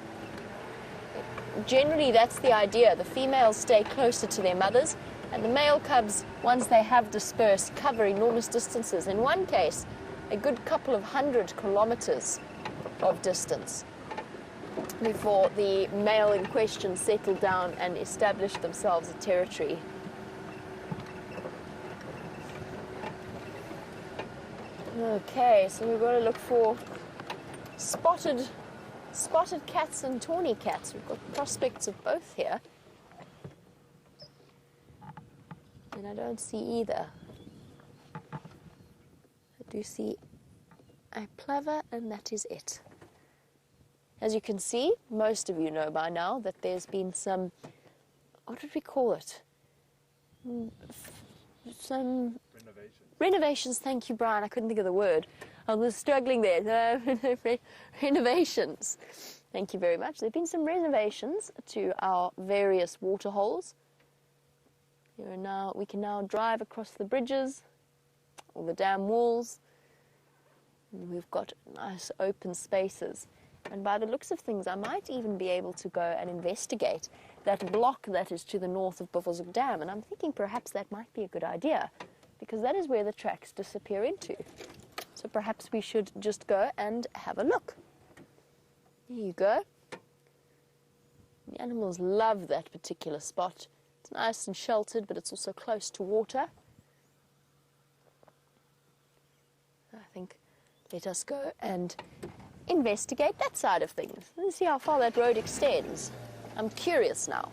[SPEAKER 1] Generally, that's the idea. The females stay closer to their mothers, and the male cubs, once they have dispersed, cover enormous distances. In one case, a good couple of 100 kilometers of distance before the male in question settled down and established themselves a territory. Okay, so we've got to look for spotted cats and tawny cats. We've got prospects of both here. And I don't see either. I do see a plover, and that is it. As you can see, most of you know by now that there's been some, what did we call it? Some renovations. Thank you, Bryan. I couldn't think of the word. I was struggling there. Renovations. Thank you very much. There have been some renovations to our various water holes. We can now drive across the bridges or the dam walls. And we've got nice open spaces. And by the looks of things, I might even be able to go and investigate that block that is to the north of buffelshoek Dam. And I'm thinking perhaps that might be a good idea, because that is where the tracks disappear into. So perhaps we should just go and have a look. There you go. The animals love that particular spot. It's nice and sheltered, but it's also close to water. I think let us go and investigate that side of things. Let's see how far that road extends. I'm curious now.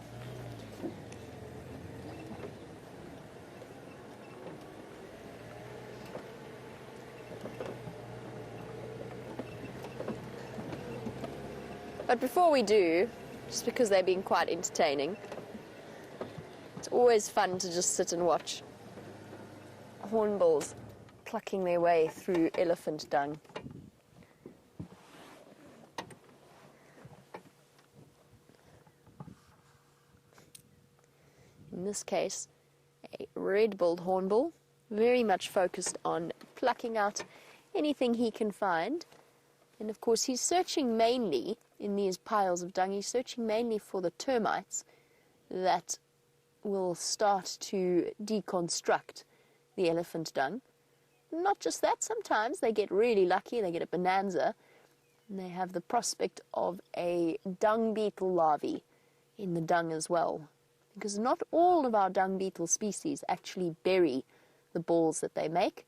[SPEAKER 1] But before we do, just because they're being quite entertaining, it's always fun to just sit and watch hornbills plucking their way through elephant dung. In this case, a red-billed hornbill, very much focused on plucking out anything he can find. And of course, he's searching mainly in these piles of dung, he's searching mainly for the termites that will start to deconstruct the elephant dung. Not just that, sometimes they get really lucky, they get a bonanza, and they have the prospect of a dung beetle larvae in the dung as well. Because not all of our dung beetle species actually bury the balls that they make.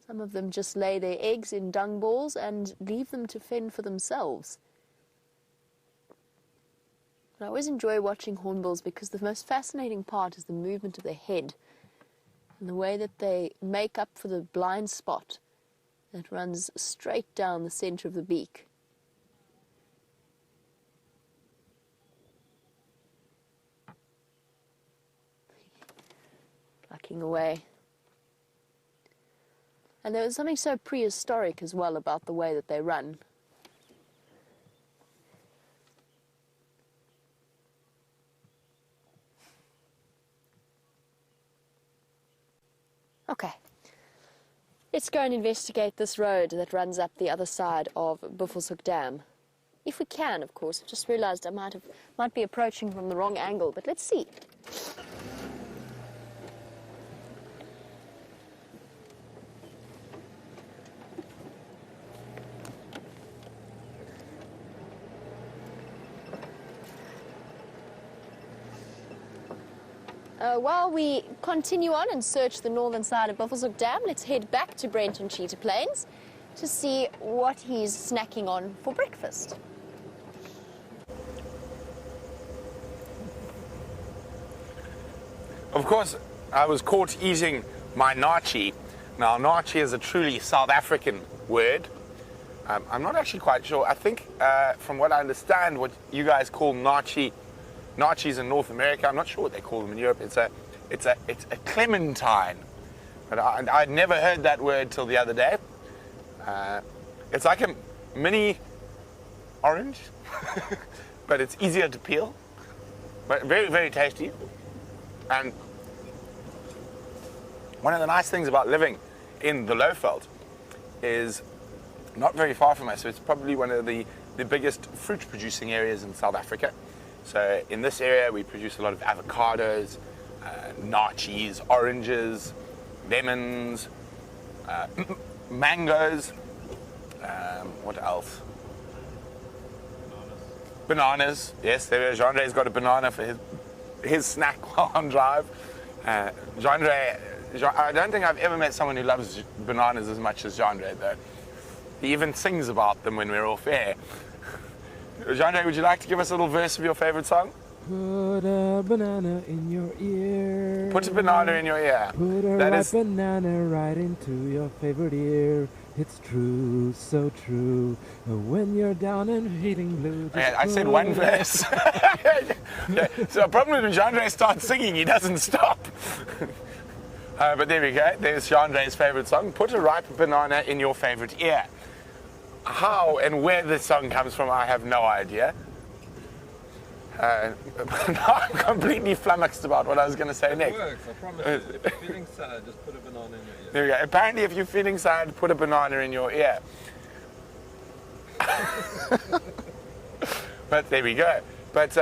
[SPEAKER 1] Some of them just lay their eggs in dung balls and leave them to fend for themselves. I always enjoy watching hornbills because the most fascinating part is the movement of their head and the way that they make up for the blind spot that runs straight down the center of the beak. Plucking away. And there was something so prehistoric as well about the way that they run. Okay, let's go and investigate this road that runs up the other side of buffelshoek Dam. If we can, of course. I just realized I might be approaching from the wrong angle, but let's see. While we continue on and search the northern side of buffelshoek Dam, let's head back to Brent and Cheetah Plains to see what he's snacking on for breakfast.
[SPEAKER 2] Of course, I was caught eating my nachi. Now, nachi is a truly South African word. I'm not actually quite sure. I think, from what I understand, what you guys call nachis in North America, I'm not sure what they call them in Europe. It's a clementine. But I'd never heard that word till the other day. It's like a mini orange, but it's easier to peel. But very, very tasty. And one of the nice things about living in the Lowveld is not very far from us. So it's probably one of the biggest fruit producing areas in South Africa. So in this area we produce a lot of avocados, naartjies, oranges, lemons, mangoes, what else? Bananas. Yes, there is. Jeandre's got a banana for his snack while on drive. Jeandre, I don't think I've ever met someone who loves bananas as much as Jeandre, though. He even sings about them when we're off air. Jeandre, would you like to give us a little verse of your favorite song?
[SPEAKER 5] Put a banana in your ear.
[SPEAKER 2] Put a banana in your ear.
[SPEAKER 5] Put a ripe banana right into your favorite ear. It's true, so true. When you're down and feeling blue.
[SPEAKER 2] Yeah, I said one verse. Yeah, so the problem is when Jeandre starts singing, he doesn't stop. But there we go. There's Jeandre's favorite song. Put a ripe banana in your favorite ear. How and where this song comes from, I have no idea. Now I'm completely flummoxed about what I was going to say next.
[SPEAKER 5] It works, I promise you. If you're feeling sad, just put a banana in your ear.
[SPEAKER 2] There we go. Apparently, if you're feeling sad, put a banana in your ear. But there we go. But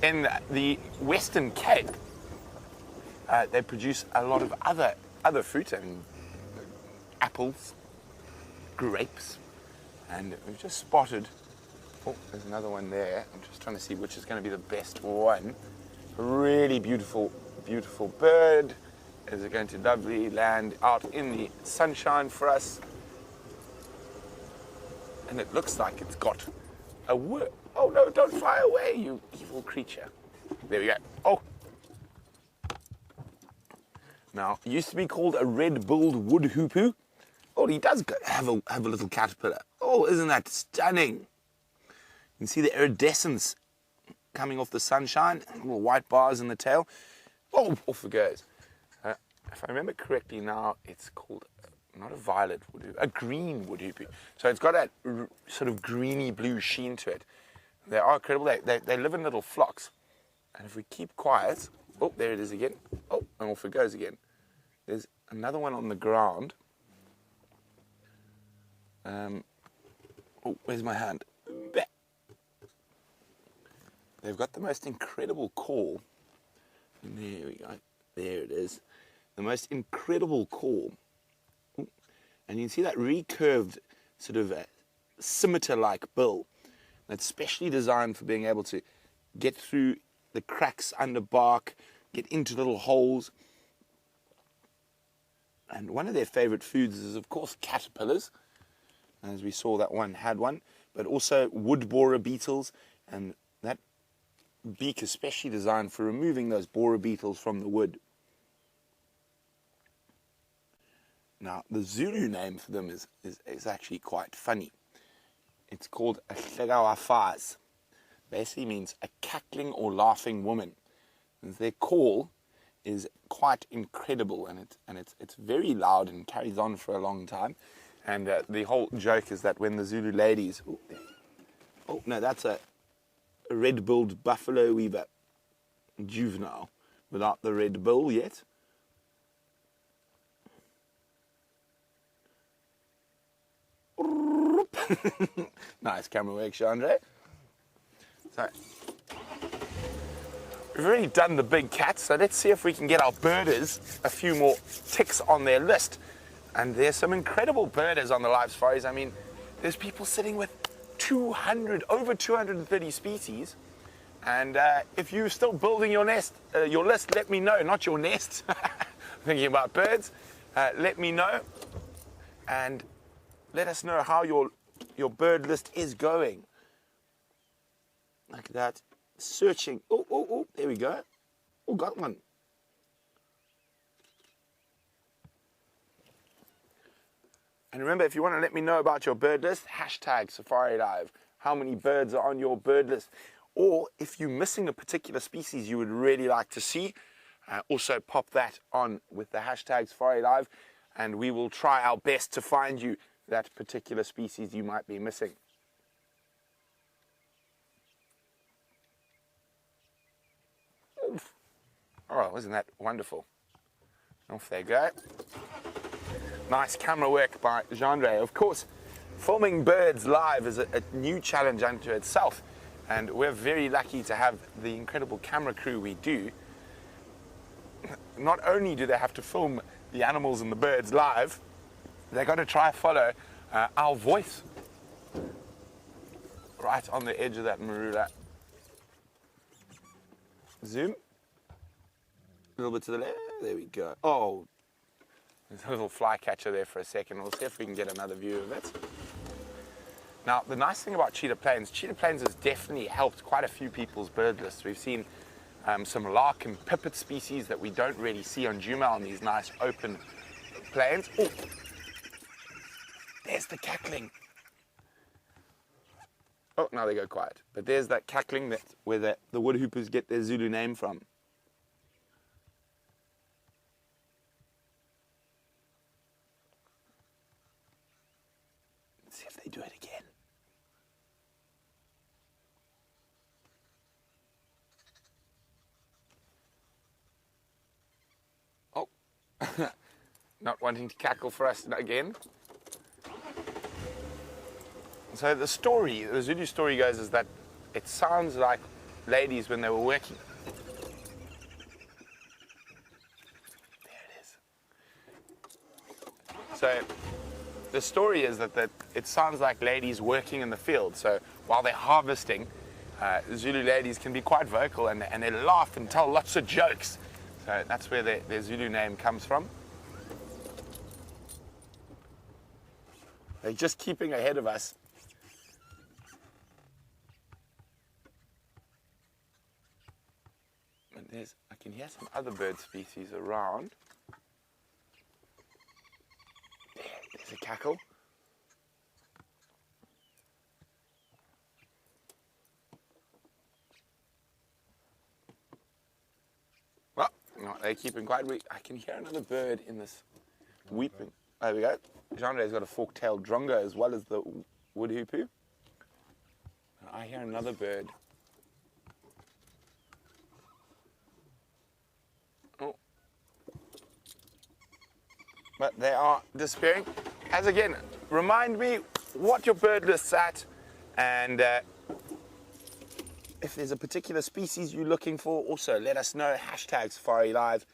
[SPEAKER 2] in the Western Cape, they produce a lot of other fruit, and apples, grapes, and we've just spotted. Oh, there's another one there. I'm just trying to see which is going to be the best one. A really beautiful, beautiful bird. Is it going to lovely land out in the sunshine for us? And it looks like it's got a worm. Oh no, don't fly away, you evil creature. There we go. Oh. Now, it used to be called a red-billed wood hoopoe. Oh, he does have a little caterpillar. Oh, isn't that stunning? You can see the iridescence coming off the sunshine, little white bars in the tail. Oh, off it goes. If I remember correctly now, it's called, not a violet wood hoopoe, a green wood hoopoe. So it's got that sort of greeny blue sheen to it. They are incredible. They live in little flocks. And if we keep quiet, oh, there it is again. Oh, and off it goes again. There's another one on the ground. Oh, where's my hand? They've got the most incredible call. And there we go. There it is. The most incredible call. Ooh. And you can see that recurved sort of scimitar-like bill. That's specially designed for being able to get through the cracks under bark, get into little holes. And one of their favorite foods is, of course, caterpillars. As we saw, that one had one. But also wood borer beetles, and that beak is specially designed for removing those borer beetles from the wood. Now, the Zulu name for them is actually quite funny. It's called a hlekawafaz. Basically means a cackling or laughing woman. And their call is quite incredible, and it's very loud and carries on for a long time. And the whole joke is that when the Zulu ladies... Oh, no, that's a red-billed buffalo weaver juvenile without the red bill yet. Nice camera work, Jeandre. So, we've already done the big cats, so let's see if we can get our birders a few more ticks on their list. And there's some incredible birders on the live safaris. I mean, there's people sitting with over 230 species. And if you're still building your list, let me know. Not your nest. Thinking about birds. Let me know. And let us know how your bird list is going. Like that. Searching. Oh, there we go. Oh, got one. And remember, if you want to let me know about your bird list, hashtag SafariLIVE. How many birds are on your bird list? Or if you're missing a particular species you would really like to see, Also pop that on with the hashtag SafariLIVE, and we will try our best to find you that particular species you might be missing. Oof. Oh, wasn't that wonderful? Off they go. Nice camera work by Jeandre. Of course, filming birds live is a new challenge unto itself, and we're very lucky to have the incredible camera crew we do. Not only do they have to film the animals and the birds live, they've got to try and follow our voice right on the edge of that marula. Zoom. A little bit to the left. There we go. Oh, there's a little flycatcher there for a second. We'll see if we can get another view of it. Now, the nice thing about Cheetah Plains has definitely helped quite a few people's bird lists. We've seen some lark and pipit species that we don't really see on Juma on these nice open plains. Oh, there's the cackling. Oh, now they go quiet. But there's that cackling where the wood hoopers get their Zulu name from. Let's see if they do it again. Oh, not wanting to cackle for us again. So the Zulu story goes is that it sounds like ladies when they were working. There it is. So the story is that it sounds like ladies working in the field. So while they're harvesting, Zulu ladies can be quite vocal and they laugh and tell lots of jokes. So that's where their Zulu name comes from. They're just keeping ahead of us. I can hear some other bird species around. There's a cackle. Well, no, they're keeping quite weak. I can hear another bird in this weeping. There we go. Jeandre's got a fork-tailed drongo as well as the wood hoopoe. I hear another bird. But they are despairing. As again, remind me what your bird list's at, and if there's a particular species you're looking for, also let us know, hashtag SafariLIVE.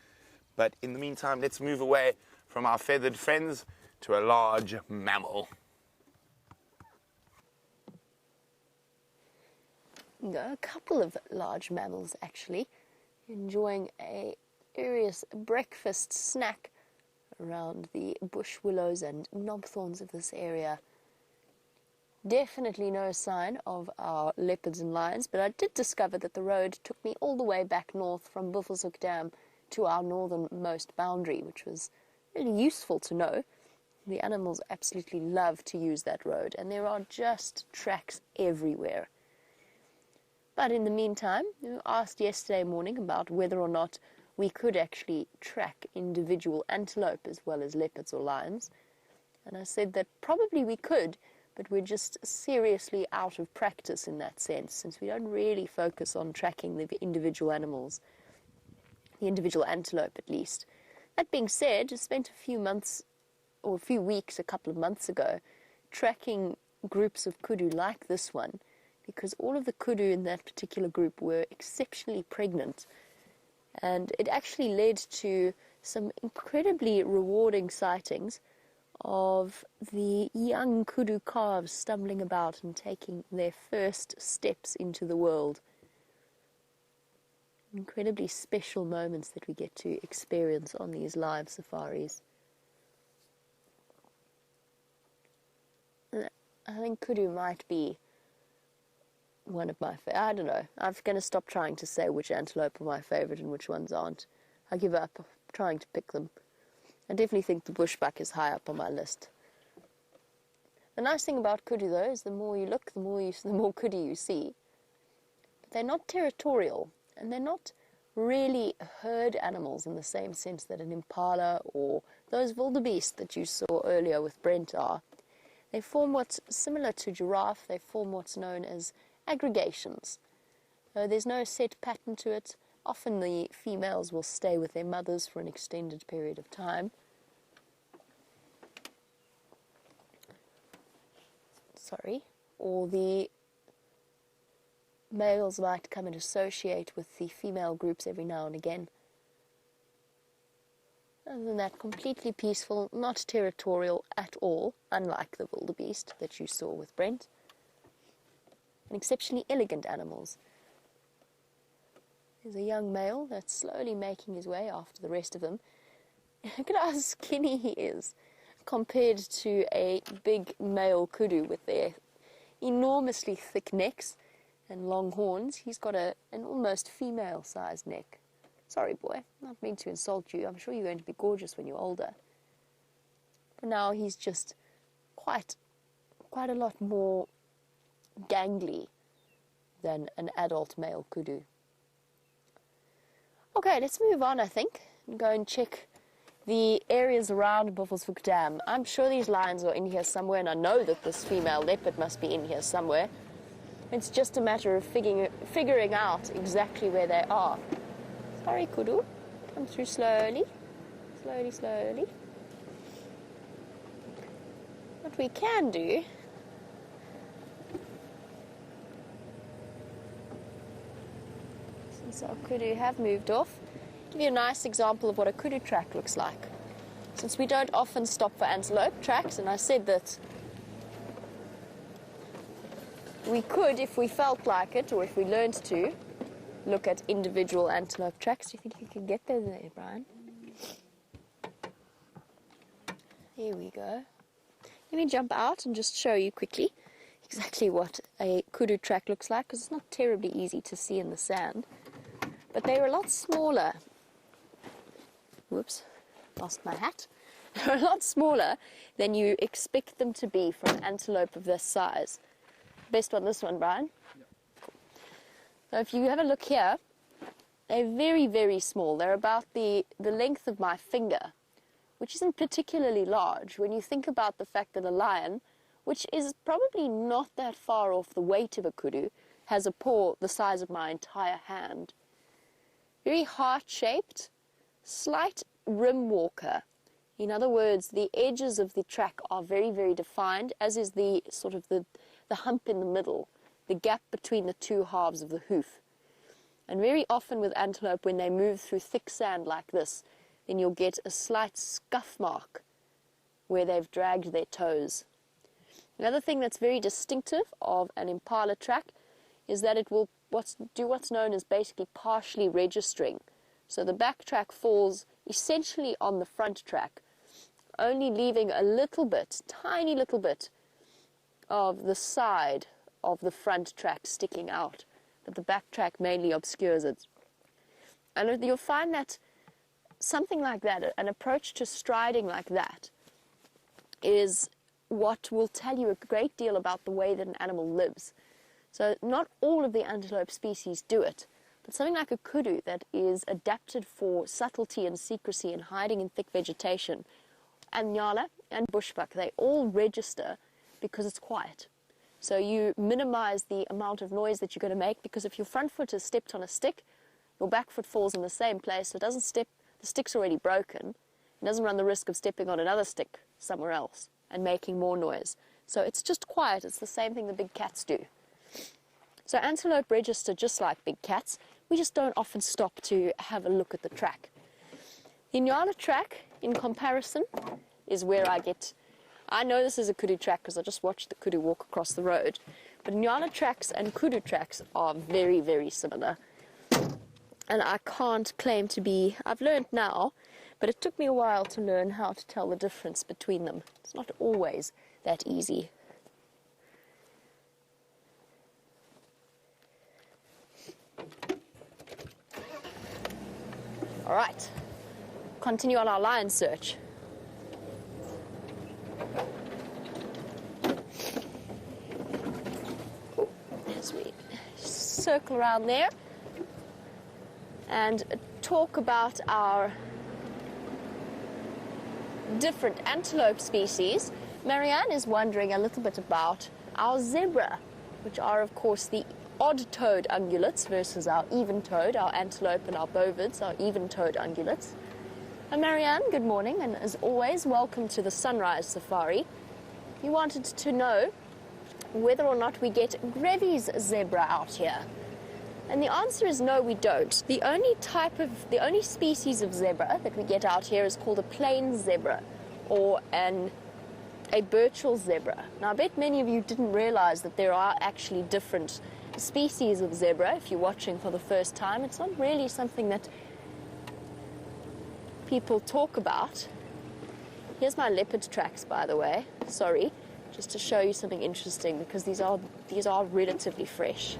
[SPEAKER 2] But in the meantime, let's move away from our feathered friends to a large mammal.
[SPEAKER 1] A couple of large mammals actually, enjoying a curious breakfast snack around the bush willows and knobthorns of this area. Definitely no sign of our leopards and lions, but I did discover that the road took me all the way back north from Buffelshoek Dam to our northernmost boundary, which was really useful to know. The animals absolutely love to use that road, and there are just tracks everywhere. But in the meantime, you asked yesterday morning about whether or not we could actually track individual antelope as well as leopards or lions. And I said that probably we could, but we're just seriously out of practice in that sense, since we don't really focus on tracking the individual animals, the individual antelope at least. That being said, I spent a few months, or a few weeks, a couple of months ago, tracking groups of kudu like this one, because all of the kudu in that particular group were exceptionally pregnant. And it actually led to some incredibly rewarding sightings of the young kudu calves stumbling about and taking their first steps into the world. Incredibly special moments that we get to experience on these live safaris. I think kudu might be one of my I don't know. I'm going to stop trying to say which antelope are my favourite and which ones aren't. I give up trying to pick them. I definitely think the bushbuck is high up on my list. The nice thing about kudu, though, is the more you look, the more kudu you see. But they're not territorial, and they're not really herd animals in the same sense that an impala or those wildebeest that you saw earlier with Brent are. They form what's similar to giraffe. They form what's known as aggregations. There's no set pattern to it. Often the females will stay with their mothers for an extended period of time. Or the males might come and associate with the female groups every now and again. Other than that, completely peaceful, not territorial at all, unlike the wildebeest that you saw with Brent. And exceptionally elegant animals. There's a young male that's slowly making his way after the rest of them. Look at how skinny he is compared to a big male kudu with their enormously thick necks and long horns. He's got an almost female-sized neck. Sorry, boy, not mean to insult you. I'm sure you're going to be gorgeous when you're older. But now he's just quite a lot more gangly than an adult male kudu. Okay, let's move on, I think, and go and check the areas around Buffelshoek Dam. I'm sure these lions are in here somewhere, and I know that this female leopard must be in here somewhere. It's just a matter of figuring out exactly where they are. Sorry, kudu. Come through slowly. Slowly, slowly. What we can do since our kudu have moved off, give you a nice example of what a kudu track looks like. Since we don't often stop for antelope tracks, and I said that we could, if we felt like it, or if we learned to, look at individual antelope tracks. Do you think you can get there, Bryan? Here we go. Let me jump out and just show you quickly exactly what a kudu track looks like, because it's not terribly easy to see in the sand. But they're a lot smaller. Whoops, lost my hat. They're a lot smaller than you expect them to be for an antelope of this size. Best on this one, Bryan? Yep. Cool. So if you have a look here, they're very, very small. They're about the length of my finger, which isn't particularly large when you think about the fact that a lion, which is probably not that far off the weight of a kudu, has a paw the size of my entire hand. Very heart-shaped, slight rim walker. In other words, the edges of the track are very, very defined, as is the sort of the hump in the middle, the gap between the two halves of the hoof. And very often with antelope, when they move through thick sand like this, then you'll get a slight scuff mark where they've dragged their toes. Another thing that's very distinctive of an impala track is that it will do what's known as basically partially registering. So the back track falls essentially on the front track, only leaving a little bit, tiny little bit, of the side of the front track sticking out, but the back track mainly obscures it. And you'll find that something like that, an approach to striding like that, is what will tell you a great deal about the way that an animal lives. So not all of the antelope species do it, but something like a kudu that is adapted for subtlety and secrecy and hiding in thick vegetation, and nyala and bushbuck, they all register because it's quiet. So you minimize the amount of noise that you're going to make, because if your front foot has stepped on a stick, your back foot falls in the same place, so it doesn't step, the stick's already broken, it doesn't run the risk of stepping on another stick somewhere else and making more noise. So it's just quiet. It's the same thing the big cats do. So antelope register just like big cats. We just don't often stop to have a look at the track. The nyala track, in comparison, is where I know this is a kudu track because I just watched the kudu walk across the road. But nyala tracks and kudu tracks are very, very similar. And I can't claim to be, I've learned now, but it took me a while to learn how to tell the difference between them. It's not always that easy. All right, continue on our lion search. As we circle around there, and talk about our different antelope species, Marianne is wondering a little bit about our zebra, which are of course the odd-toed ungulates versus our even-toed, our antelope and our bovids, our even-toed ungulates. And Marianne, good morning, and as always, welcome to the Sunrise Safari. You wanted to know whether or not we get Grevy's zebra out here. And the answer is no, we don't. The only species of zebra that we get out here is called a plain zebra, or a Burchell zebra. Now, I bet many of you didn't realize that there are actually different species of zebra. If you're watching for the first time, it's not really something that people talk about. Here's my leopard tracks, by the way. Sorry, just to show you something interesting, because these are relatively fresh.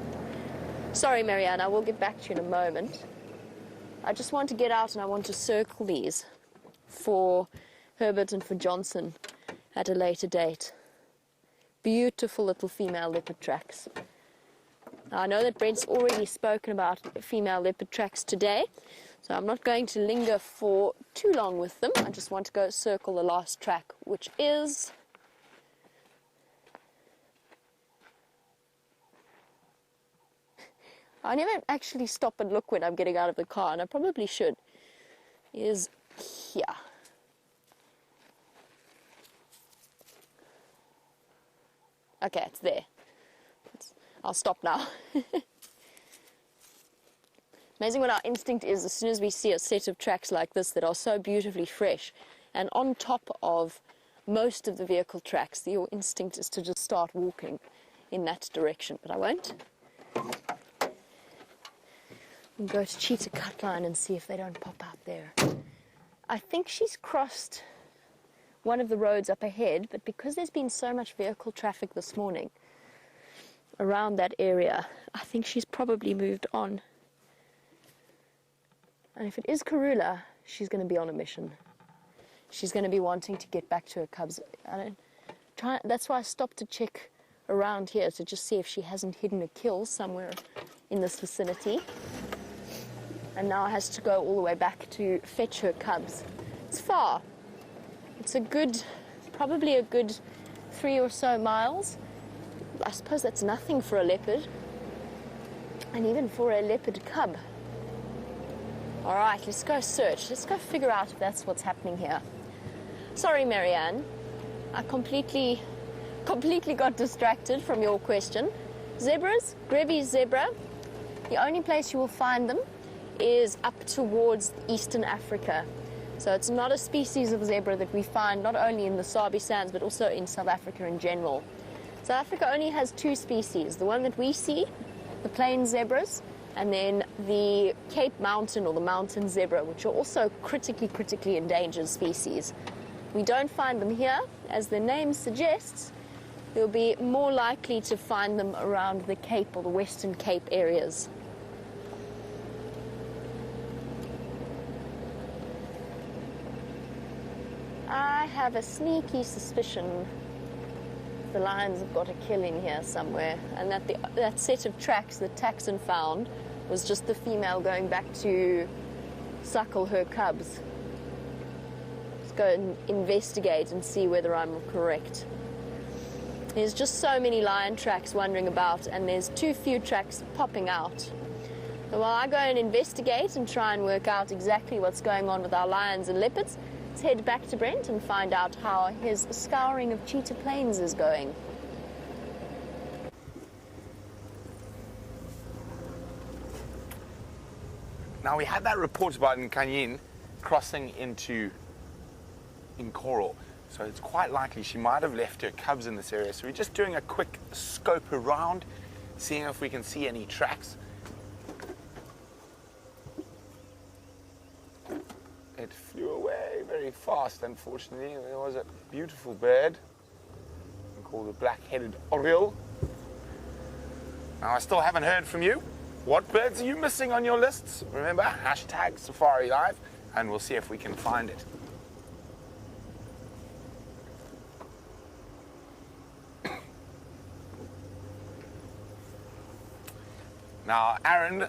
[SPEAKER 1] Sorry, Marianne, I will get back to you in a moment. I just want to get out and I want to circle these for Herbert and for Johnson at a later date. Beautiful little female leopard tracks. Now, I know that Brent's already spoken about female leopard tracks today, so I'm not going to linger for too long with them. I just want to go circle the last track, which is I never actually stop and look when I'm getting out of the car, and I probably should, is here. Okay, it's there. I'll stop now. Amazing what our instinct is as soon as we see a set of tracks like this that are so beautifully fresh and on top of most of the vehicle tracks, your instinct is to just start walking in that direction, but I won't. We'll go to Cheetah Cutline and see if they don't pop out there. I think she's crossed one of the roads up ahead, but because there's been so much vehicle traffic this morning around that area, I think she's probably moved on. And if it is Karula, she's going to be on a mission. She's going to be wanting to get back to her cubs. That's why I stopped to check around here to just see if she hasn't hidden a kill somewhere in this vicinity. And now has to go all the way back to fetch her cubs. It's far. It's probably a good 3 or so miles. I suppose that's nothing for a leopard, and even for a leopard cub. All right, let's go search. Let's go figure out if that's what's happening here. Sorry, Marianne. I completely got distracted from your question. Zebras, Grevy's zebra, the only place you will find them is up towards Eastern Africa. So it's not a species of zebra that we find not only in the Sabi Sands but also in South Africa in general. South Africa only has 2 species, the one that we see, the plain zebras, and then the Cape Mountain or the mountain zebra, which are also critically endangered species. We don't find them here. As the name suggests, you'll be more likely to find them around the Cape or the Western Cape areas. I have a sneaky suspicion the lions have got a kill in here somewhere, and that set of tracks that Taxon found was just the female going back to suckle her cubs. Let's go and investigate and see whether I'm correct. There's just so many lion tracks wandering about, and there's too few tracks popping out. So while I go and investigate and try and work out exactly what's going on with our lions and leopards, let's head back to Brent and find out how his scouring of Cheetah Plains is going.
[SPEAKER 2] Now, we had that report about Nkanyin crossing into Nkoro, so it's quite likely she might have left her cubs in this area. So we're just doing a quick scope around, seeing if we can see any tracks. It flew away very fast, unfortunately. There was a beautiful bird called the black-headed oriole. Now, I still haven't heard from you. What birds are you missing on your lists? Remember, hashtag SafariLIVE, and we'll see if we can find it. Now, Aaron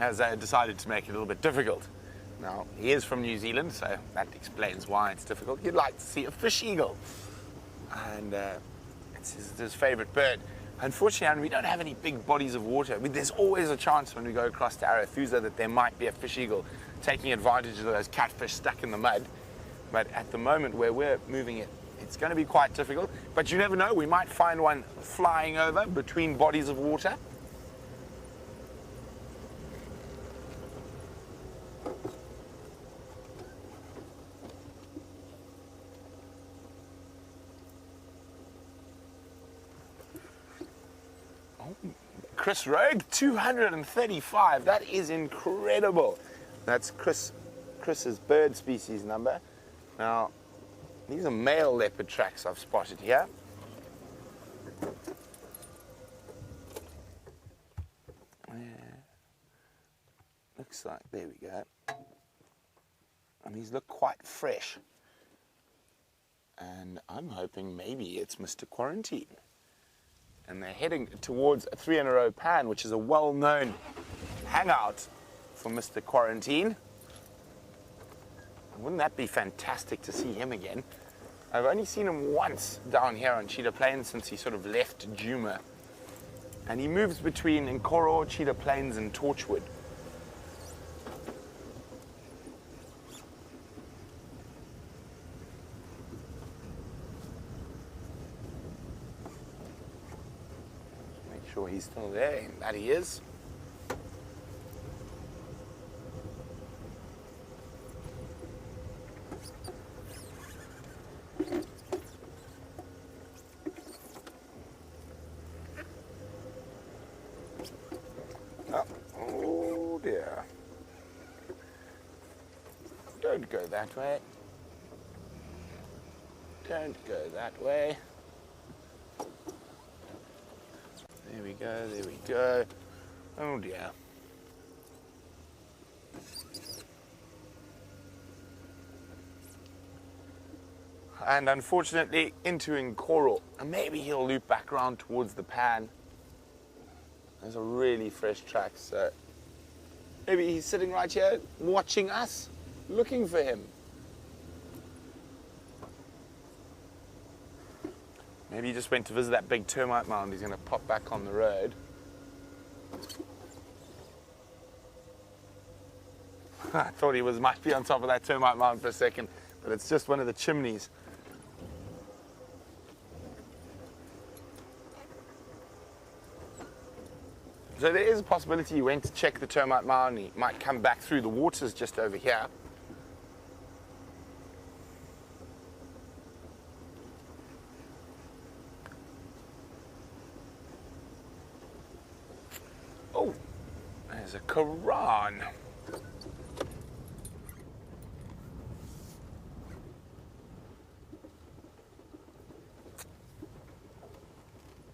[SPEAKER 2] has decided to make it a little bit difficult. Now, he is from New Zealand, so that explains why it's difficult. He'd like to see a fish eagle, and it's his favorite bird. Unfortunately, we don't have any big bodies of water. I mean, there's always a chance when we go across to Arathusa that there might be a fish eagle taking advantage of those catfish stuck in the mud. But at the moment where we're moving it, it's going to be quite difficult. But you never know, we might find one flying over between bodies of water. Chris Rogue, 235. That is incredible. That's Chris's bird species number. Now, these are male leopard tracks I've spotted here. Yeah. Looks like, there we go. And these look quite fresh. And I'm hoping maybe it's Mr. Quarantine. And they're heading towards a 3 in a row pan, which is a well-known hangout for Mr. Quarantine. Wouldn't that be fantastic to see him again? I've only seen him once down here on Cheetah Plains since he sort of left Djuma. And he moves between Nkoro, Cheetah Plains, and Torchwood. Sure he's still there, and that he is. Oh dear. Don't go that way. Don't go that way. There we go, there we go. Oh dear. And unfortunately into Nkoro. And maybe he'll loop back around towards the pan. There's a really fresh track, so maybe he's sitting right here watching us, looking for him. Maybe he just went to visit that big termite mound. He's going to pop back on the road. I thought he might be on top of that termite mound for a second, but it's just one of the chimneys. So there is a possibility he went to check the termite mound. He might come back through the waters just over here. Oh, there's a Quran.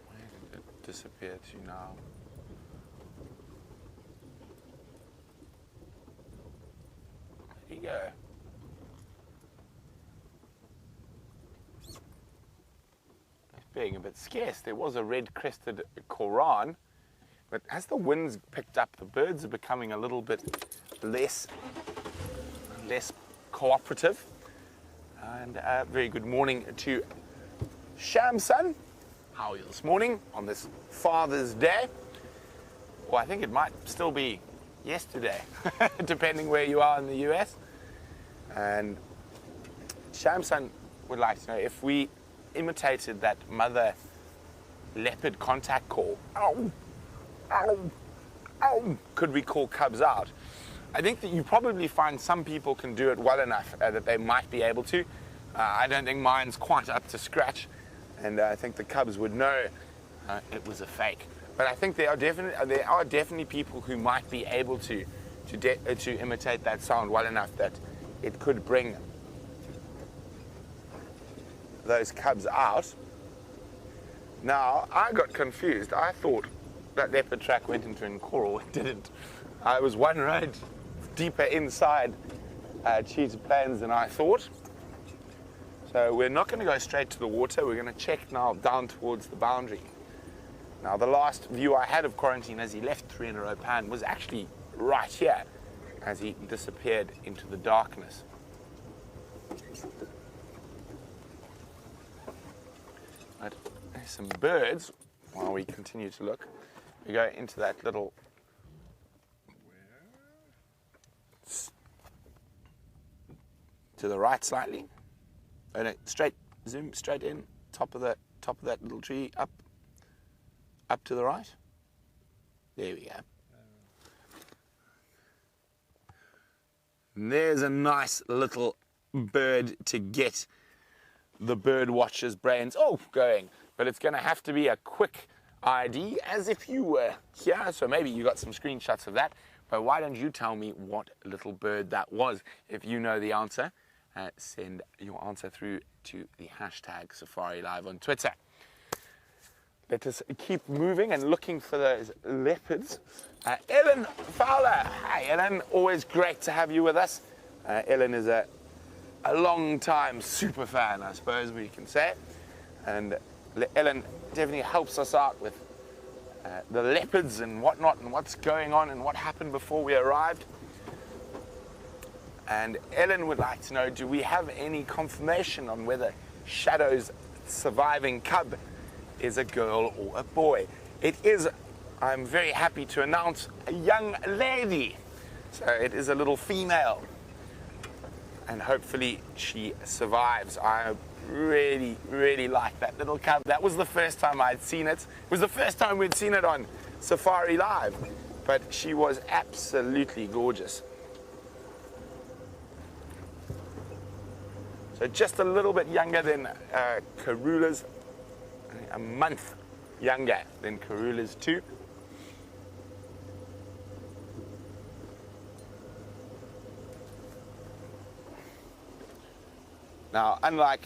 [SPEAKER 2] Where did it disappear to now? There you go. It's being a bit scarce. There was a red-crested Quran. But as the winds picked up, the birds are becoming a little bit less cooperative. And very good morning to Shamsun. How are you this morning on this Father's Day? Well, I think it might still be yesterday, depending where you are in the US. And Shamsun would like to know if we imitated that mother leopard contact call. Ow! Ow, ow, could we call cubs out? I think that you probably find some people can do it well enough that they might be able to. I don't think mine's quite up to scratch, and I think the cubs would know it was a fake. But I think there are definitely people who might be able to imitate that sound well enough that it could bring those cubs out. Now, I got confused. I thought that leopard track went into Nkoro. It didn't. It was one road deeper inside Cheetah Plains than I thought. So we're not going to go straight to the water. We're going to check now down towards the boundary. Now, the last view I had of Quarantine as he left 3 in a row pan was actually right here as he disappeared into the darkness. But there's some birds while we continue to look. We go into that little to the right slightly. Oh, no, straight, zoom straight in, top of that little tree, up to the right. There we go. And there's a nice little bird to get the bird watcher's brains going. But it's going to have to be a quick ID, as if you were here. So maybe you got some screenshots of that. But why don't you tell me what little bird that was? If you know the answer, send your answer through to the hashtag SafariLIVE on Twitter. Let us keep moving and looking for those leopards. Ellen Fowler. Hi, Ellen. Always great to have you with us. Ellen is a long-time super fan, I suppose we can say. And Ellen definitely helps us out with the leopards and whatnot and what's going on and what happened before we arrived. And Ellen would like to know, do we have any confirmation on whether Shadow's surviving cub is a girl or a boy? It is, I'm very happy to announce, a young lady. So it is a little female. And hopefully she survives. I really, really like that little cub. That was the first time I'd seen it. It was the first time we'd seen it on SafariLIVE. But she was absolutely gorgeous. So just a little bit younger than Karula's, a month younger than Karula's too. Now, unlike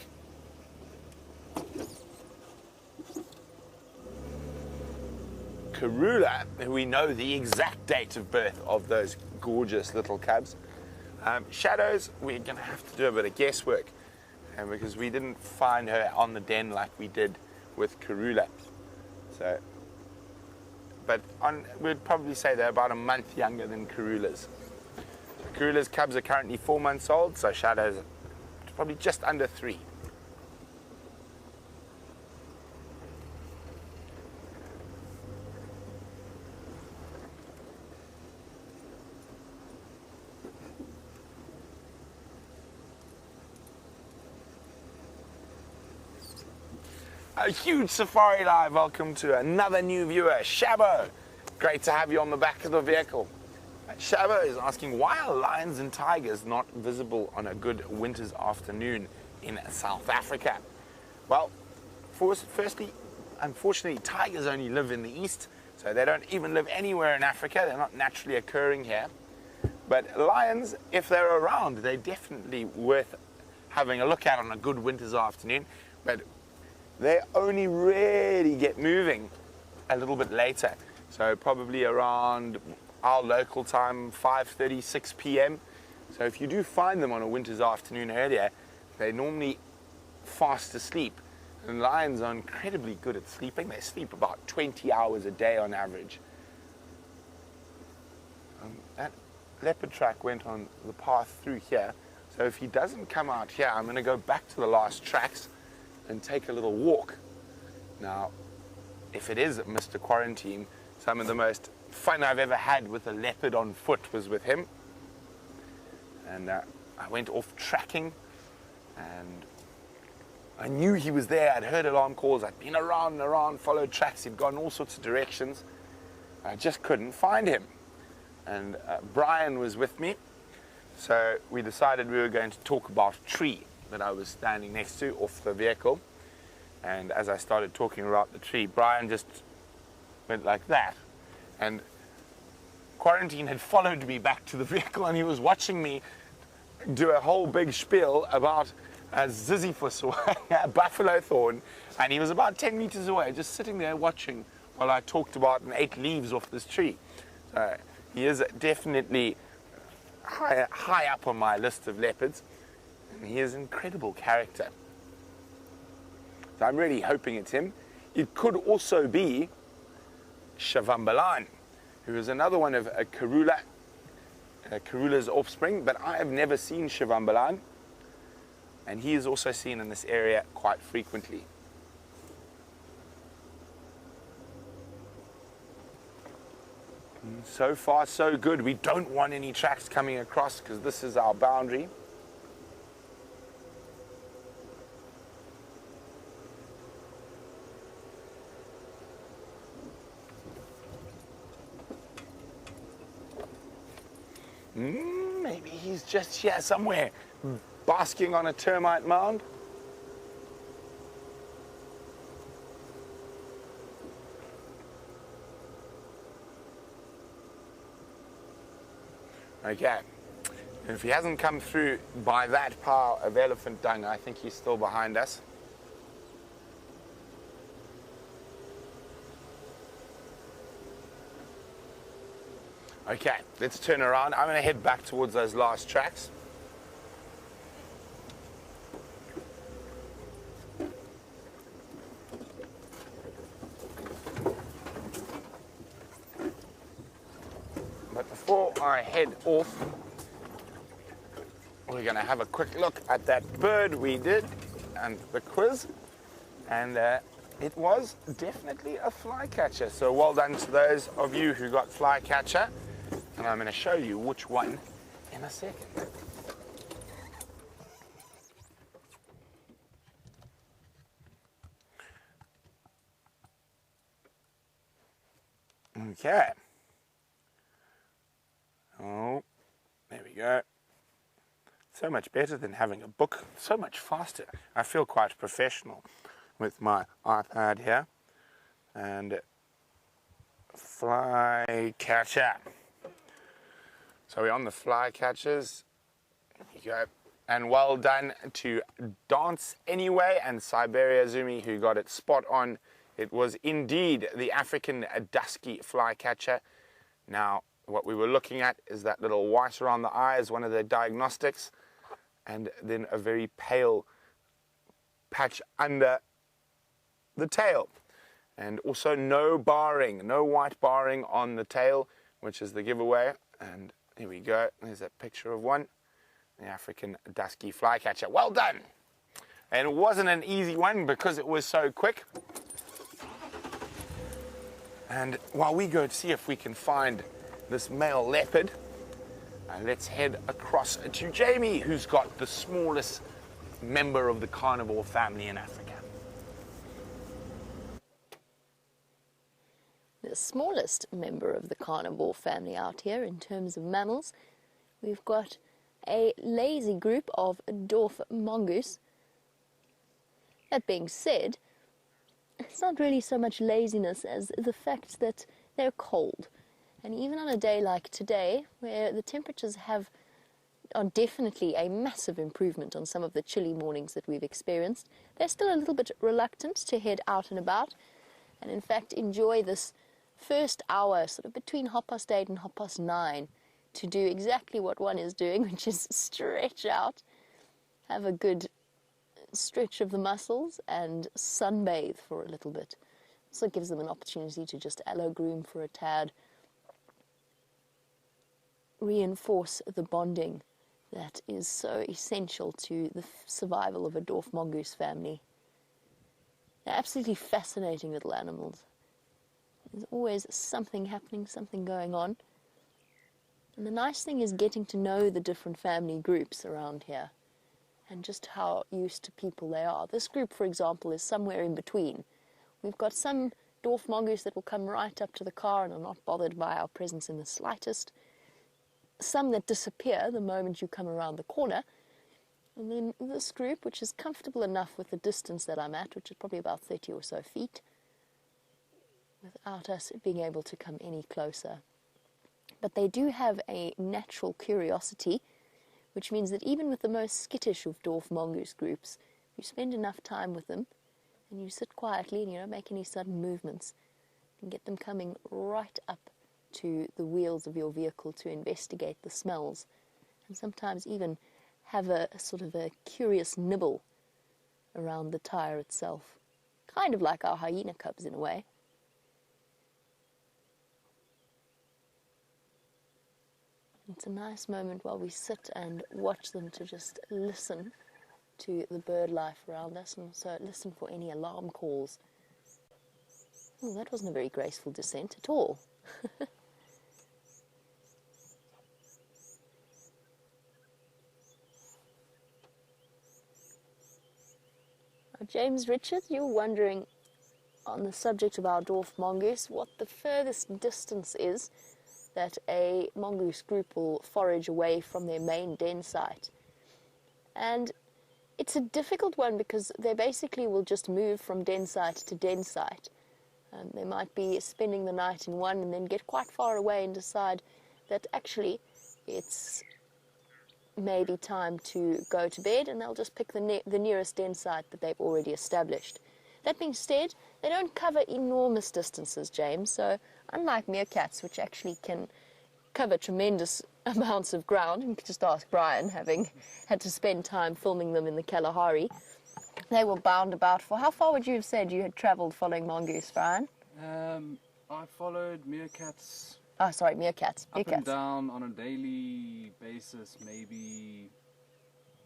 [SPEAKER 2] Karula, we know the exact date of birth of those gorgeous little cubs. Shadows, we're going to have to do a bit of guesswork because we didn't find her on the den like we did with Karula. So, but we'd probably say they're about a month younger than Karula's. Karula's cubs are currently 4 months old, so Shadow's probably just under 3. A huge SafariLIVE welcome to another new viewer, Shabo. Great to have you on the back of the vehicle. Shabo is asking, why are lions and tigers not visible on a good winter's afternoon in South Africa? Well, firstly, unfortunately, tigers only live in the east, so they don't even live anywhere in Africa. They're not naturally occurring here. But lions, if they're around, they're definitely worth having a look at on a good winter's afternoon. But they only really get moving a little bit later. So probably around our local time, 5:30, 6 p.m. So if you do find them on a winter's afternoon earlier, they're normally fast asleep. And lions are incredibly good at sleeping. They sleep about 20 hours a day on average. That leopard track went on the path through here. So if he doesn't come out here, I'm going to go back to the last tracks and take a little walk. Now, if it is Mr. Quarantine, some of the most fun I've ever had with a leopard on foot was with him. And I went off tracking and I knew he was there. I'd heard alarm calls. I'd been around and around, followed tracks. He'd gone all sorts of directions. I just couldn't find him. And Bryan was with me. So we decided we were going to talk about a tree that I was standing next to off the vehicle. And as I started talking about the tree, Bryan just went like that. And Quarantine had followed me back to the vehicle and he was watching me do a whole big spiel about a ziziphus or a buffalo thorn. And he was about 10 meters away, just sitting there watching while I talked about and ate leaves off this tree. So he is definitely high up on my list of leopards. And he is an incredible character. So I'm really hoping it's him. It could also be Shavambalan, who is another one of Karula Karula's offspring, but I have never seen Shivambalan, and he is also seen in this area quite frequently. So far, so good. We don't want any tracks coming across because this is our boundary. Maybe he's just here somewhere, basking on a termite mound. Okay, and if he hasn't come through by that pile of elephant dung, I think he's still behind us. Okay, let's turn around. I'm going to head back towards those last tracks. But before I head off, we're going to have a quick look at that bird we did and the quiz. And it was definitely a flycatcher. So well done to those of you who got flycatcher. And I'm going to show you which one in a second. Okay. Oh, there we go. So much better than having a book, so much faster. I feel quite professional with my iPad here. And flycatcher. So we're on the flycatchers. There you go. And well done to Dance Anyway and Siberia Zumi, who got it spot on. It was indeed the African dusky flycatcher. Now, what we were looking at is that little white around the eye as one of the diagnostics, and then a very pale patch under the tail. And also no barring, no white barring on the tail, which is the giveaway. And here we go, there's a picture of one, the African dusky flycatcher. Well done! And it wasn't an easy one because it was so quick. And while we go to see if we can find this male leopard, let's head across to Jamie, who's got the smallest member of the carnivore family in Africa.
[SPEAKER 1] The smallest member of the carnivore family out here in terms of mammals, we've got a lazy group of dwarf mongoose. That being said, it's not really so much laziness as the fact that they're cold. And even on a day like today, where the temperatures are definitely a massive improvement on some of the chilly mornings that we've experienced, they're still a little bit reluctant to head out and about, and in fact enjoy this first hour, sort of between 8:30 and 9:30, to do exactly what one is doing, which is stretch out, have a good stretch of the muscles, and sunbathe for a little bit. So it gives them an opportunity to just aloe groom for a tad, reinforce the bonding that is so essential to the survival of a dwarf mongoose family. They're absolutely fascinating little animals. There's always something happening, something going on. And the nice thing is getting to know the different family groups around here and just how used to people they are. This group, for example, is somewhere in between. We've got some dwarf mongoose that will come right up to the car and are not bothered by our presence in the slightest. Some that disappear the moment you come around the corner. And then this group, which is comfortable enough with the distance that I'm at, which is probably about 30 or so feet, without us being able to come any closer. But they do have a natural curiosity, which means that even with the most skittish of dwarf mongoose groups, you spend enough time with them and you sit quietly and you don't make any sudden movements, and get them coming right up to the wheels of your vehicle to investigate the smells, and sometimes even have a sort of a curious nibble around the tire itself. Kind of like our hyena cubs in a way. It's a nice moment while we sit and watch them to just listen to the bird life around us and also listen for any alarm calls. Oh, that wasn't a very graceful descent at all. James Richard, you're wondering on the subject of our dwarf mongoose what the furthest distance is that a mongoose group will forage away from their main den site. And it's a difficult one because they basically will just move from den site to den site. They might be spending the night in one and then get quite far away and decide that actually it's maybe time to go to bed, and they'll just pick the nearest den site that they've already established. That being said, they don't cover enormous distances, James, so unlike meerkats, which actually can cover tremendous amounts of ground, you could just ask Bryan, having had to spend time filming them in the Kalahari, they were bound about for... How far would you have said you had travelled following mongoose, Bryan?
[SPEAKER 5] I followed meerkats...
[SPEAKER 1] Oh, sorry, meerkats.
[SPEAKER 5] Up and down on a daily basis, maybe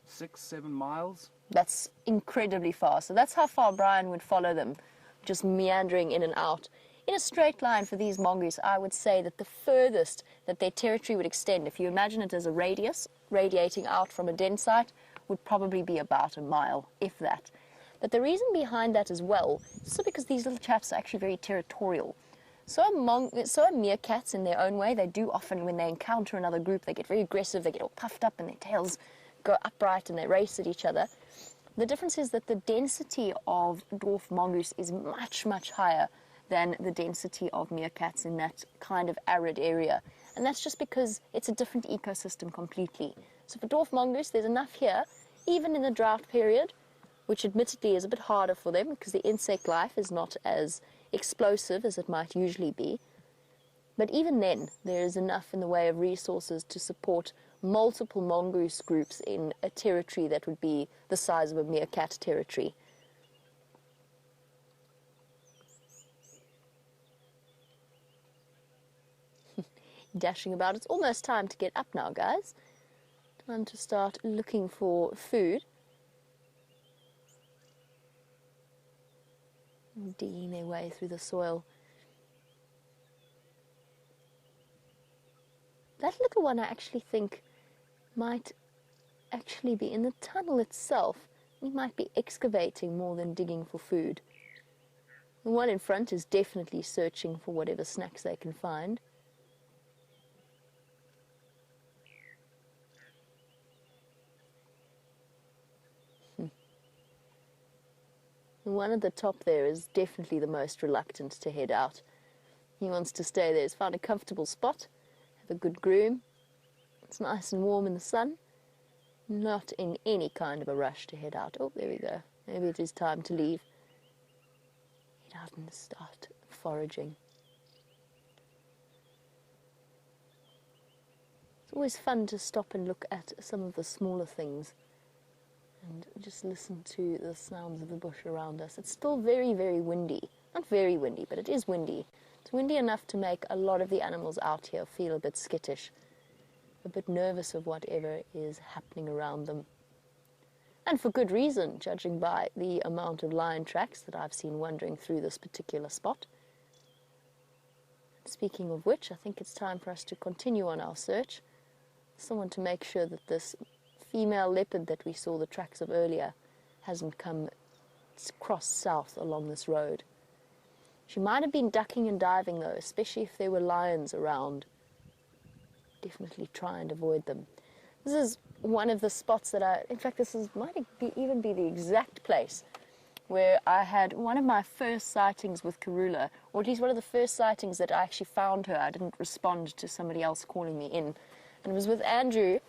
[SPEAKER 5] 6-7 miles.
[SPEAKER 1] That's incredibly far. So that's how far Bryan would follow them, just meandering in and out. In a straight line for these mongoose, I would say that the furthest that their territory would extend, if you imagine it as a radius radiating out from a den site, would probably be about a mile, if that. But the reason behind that as well is also because these little chaps are actually very territorial. So are meerkats in their own way. They do often, when they encounter another group, they get very aggressive, they get all puffed up and their tails go upright and they race at each other. The difference is that the density of dwarf mongoose is much, much higher than the density of meerkats in that kind of arid area. And that's just because it's a different ecosystem completely. So for dwarf mongoose, there's enough here, even in the drought period, which admittedly is a bit harder for them because the insect life is not as explosive as it might usually be. But even then, there is enough in the way of resources to support multiple mongoose groups in a territory that would be the size of a meerkat territory. Dashing about. It's almost time to get up now, guys. Time to start looking for food. Digging their way through the soil. That little one I actually think might actually be in the tunnel itself. He might be excavating more than digging for food. The one in front is definitely searching for whatever snacks they can find. The one at the top there is definitely the most reluctant to head out. He wants to stay there. He's found a comfortable spot, have a good groom. It's nice and warm in the sun. Not in any kind of a rush to head out. Oh, there we go. Maybe it is time to leave. Head out and start foraging. It's always fun to stop and look at some of the smaller things and just listen to the sounds of the bush around us. It's still very, very windy. Not very windy, but it is windy. It's windy enough to make a lot of the animals out here feel a bit skittish, a bit nervous of whatever is happening around them. And for good reason, judging by the amount of lion tracks that I've seen wandering through this particular spot. Speaking of which, I think it's time for us to continue on our search. Someone to make sure that this female leopard that we saw the tracks of earlier hasn't come crossed south along this road. She might have been ducking and diving though, especially if there were lions around. Definitely try and avoid them. This is one of the spots that in fact this might even be the exact place where I had one of my first sightings with Karula, or at least one of the first sightings that I actually found her. I didn't respond to somebody else calling me in. And it was with Andrew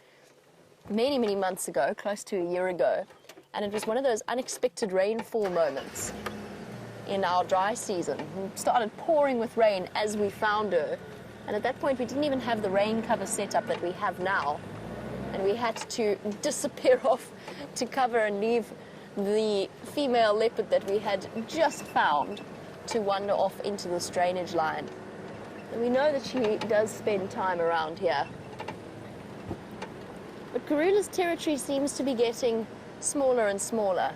[SPEAKER 1] many, many months ago, close to a year ago, and it was one of those unexpected rainfall moments in our dry season. It started pouring with rain as we found her, and at that point we didn't even have the rain cover set up that we have now, and we had to disappear off to cover and leave the female leopard that we had just found to wander off into this drainage line. And we know that she does spend time around here. But Karula's territory seems to be getting smaller and smaller.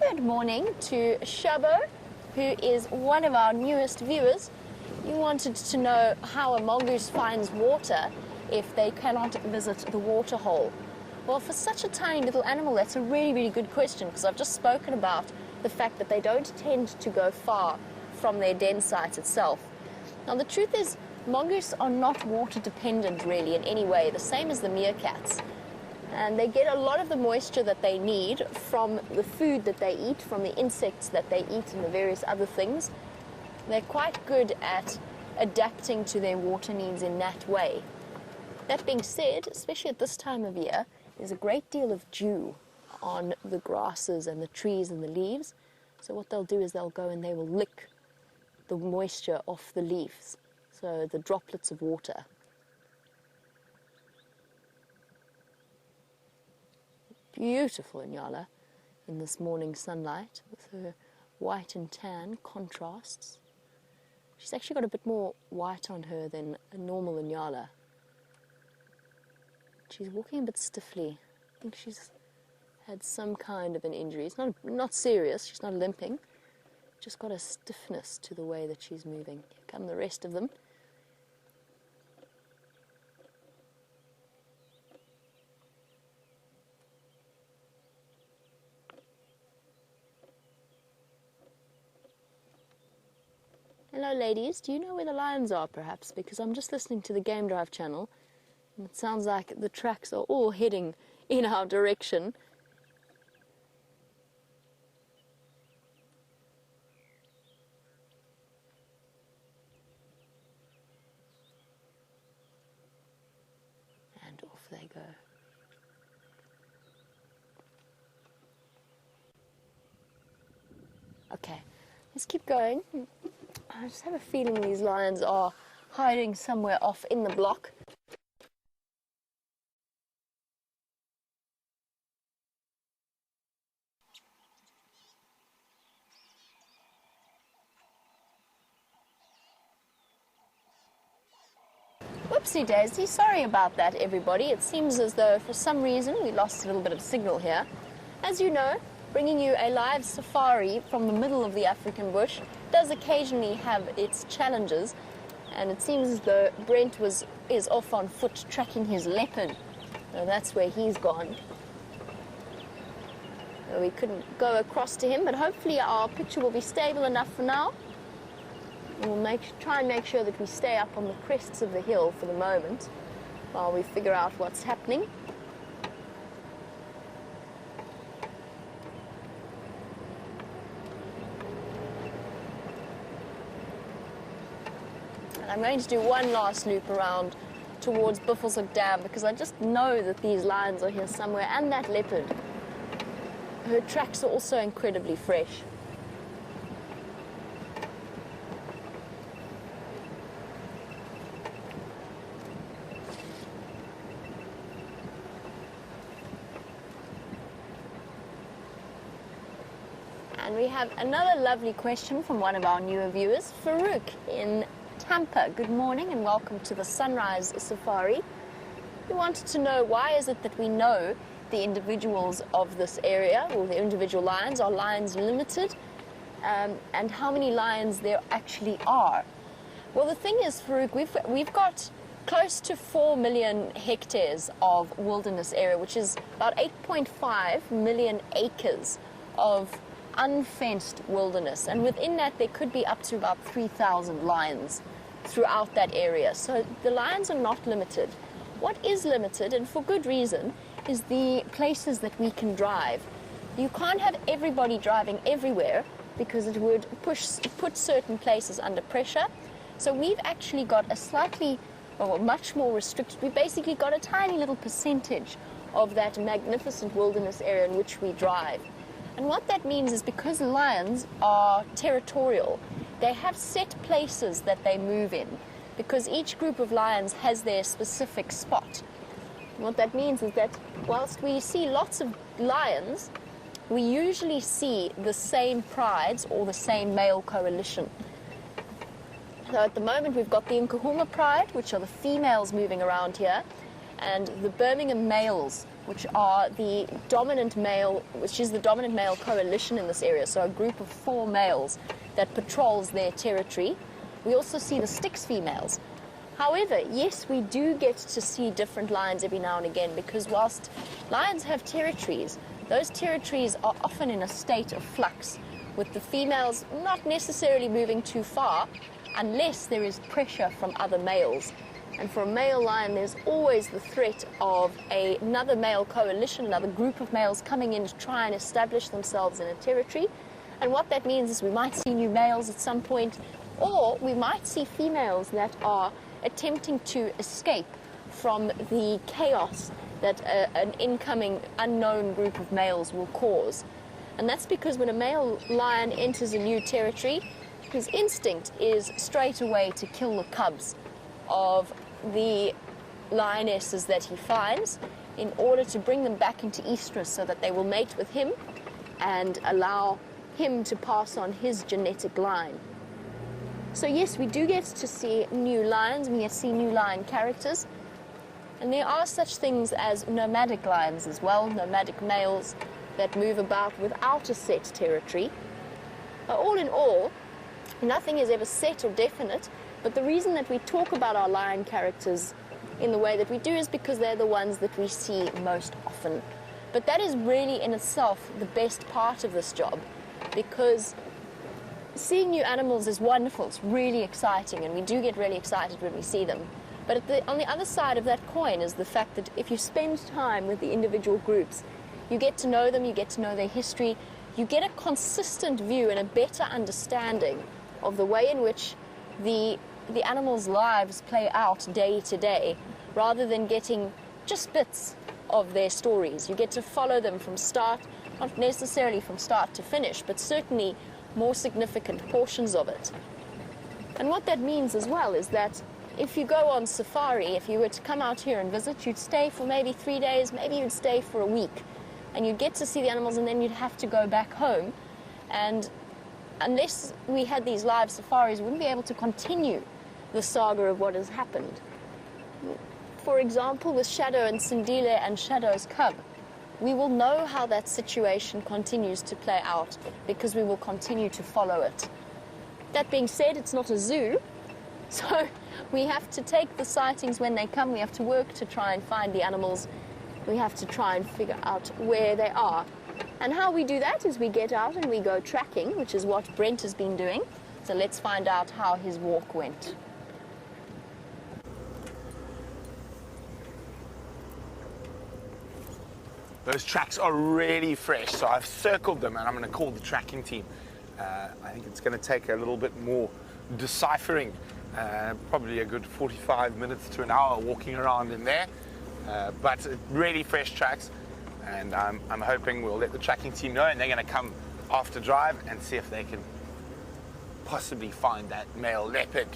[SPEAKER 1] Good morning to Shabo, who is one of our newest viewers. You wanted to know how a mongoose finds water if they cannot visit the water hole. Well, for such a tiny little animal, that's a really, really good question, because I've just spoken about the fact that they don't tend to go far from their den site itself. Now, the truth is, mongoose are not water dependent really in any way, the same as the meerkats. And they get a lot of the moisture that they need from the food that they eat, from the insects that they eat and the various other things. They're quite good at adapting to their water needs in that way. That being said, especially at this time of year, there's a great deal of dew on the grasses and the trees and the leaves. So what they'll do is they'll go and they will lick the moisture off the leaves, so the droplets of water. Beautiful nyala in this morning sunlight with her white and tan contrasts. She's actually got a bit more white on her than a normal nyala. She's walking a bit stiffly. I think she's had some kind of an injury. It's not serious, she's not limping. Just got a stiffness to the way that she's moving. Here come the rest of them. Hello ladies, do you know where the lions are perhaps? Because I'm just listening to the Game Drive channel and it sounds like the tracks are all heading in our direction. And off they go. Okay, let's keep going. I just have a feeling these lions are hiding somewhere off in the block. Whoopsie daisy, sorry about that everybody. It seems as though for some reason we lost a little bit of signal here. As you know, bringing you a live safari from the middle of the African bush does occasionally have its challenges, and it seems as though Brent is off on foot tracking his leopard. So that's where he's gone. So we couldn't go across to him, but hopefully our picture will be stable enough for now. We'll try and make sure that we stay up on the crests of the hill for the moment while we figure out what's happening. I'm going to do one last loop around towards Buffelshoek Dam because I just know that these lions are here somewhere, and that leopard. Her tracks are also incredibly fresh. And we have another lovely question from one of our newer viewers, Farouk in Tampa. Good morning and welcome to the Sunrise Safari. We wanted to know, why is it that we know the individuals of this area, or the individual lions? Are lions limited? And how many lions there actually are? Well, the thing is, Farouk, we've got close to 4 million hectares of wilderness area, which is about 8.5 million acres of unfenced wilderness, and within that there could be up to about 3,000 lions throughout that area. So the lions are not limited. What is limited, and for good reason, is the places that we can drive. You can't have everybody driving everywhere because it would put certain places under pressure. So we've actually got a slightly, or much more restricted, we've basically got a tiny little percentage of that magnificent wilderness area in which we drive. And what that means is, because lions are territorial, they have set places that they move in, because each group of lions has their specific spot. And what that means is that whilst we see lots of lions, we usually see the same prides or the same male coalition. So at the moment we've got the Nkahuma pride, which are the females moving around here, and the Birmingham males, which are the dominant male, which is the dominant male coalition in this area, so a group of 4 males that patrols their territory. We also see the Styx females. However, yes, we do get to see different lions every now and again, because whilst lions have territories, those territories are often in a state of flux, with the females not necessarily moving too far unless there is pressure from other males. And for a male lion, there's always the threat of another male coalition, another group of males coming in to try and establish themselves in a territory. And what that means is we might see new males at some point, or we might see females that are attempting to escape from the chaos that an incoming unknown group of males will cause. And that's because when a male lion enters a new territory, his instinct is straight away to kill the cubs of the lionesses that he finds in order to bring them back into estrus so that they will mate with him and allow him to pass on his genetic line. So yes, we do get to see new lions, we get to see new lion characters, and there are such things as nomadic lions as well, nomadic males that move about without a set territory. All in all, nothing is ever set or definite, but the reason that we talk about our lion characters in the way that we do is because they're the ones that we see most often. But that is really in itself the best part of this job, because seeing new animals is wonderful, it's really exciting, and we do get really excited when we see them. But on the other side of that coin is the fact that if you spend time with the individual groups, you get to know them, you get to know their history, you get a consistent view and a better understanding of the way in which the animals' lives play out day to day, rather than getting just bits of their stories. You get to follow them from start, not necessarily from start to finish, but certainly more significant portions of it. And what that means as well is that if you go on safari, if you were to come out here and visit, you'd stay for maybe 3 days, maybe you'd stay for a week, and you'd get to see the animals, and then you'd have to go back home. And unless we had these live safaris, we wouldn't be able to continue the saga of what has happened. For example, with Shadow and Sindile and Shadow's cub, we will know how that situation continues to play out because we will continue to follow it. That being said, it's not a zoo, so we have to take the sightings when they come. We have to work to try and find the animals. We have to try and figure out where they are. And how we do that is we get out and we go tracking, which is what Brent has been doing. So let's find out how his walk went.
[SPEAKER 2] Those tracks are really fresh, so I've circled them and I'm going to call the tracking team. I think it's going to take a little bit more deciphering, probably a good 45 minutes to an hour walking around in there, but really fresh tracks, and I'm hoping we'll let the tracking team know, and they're going to come after drive and see if they can possibly find that male leopard.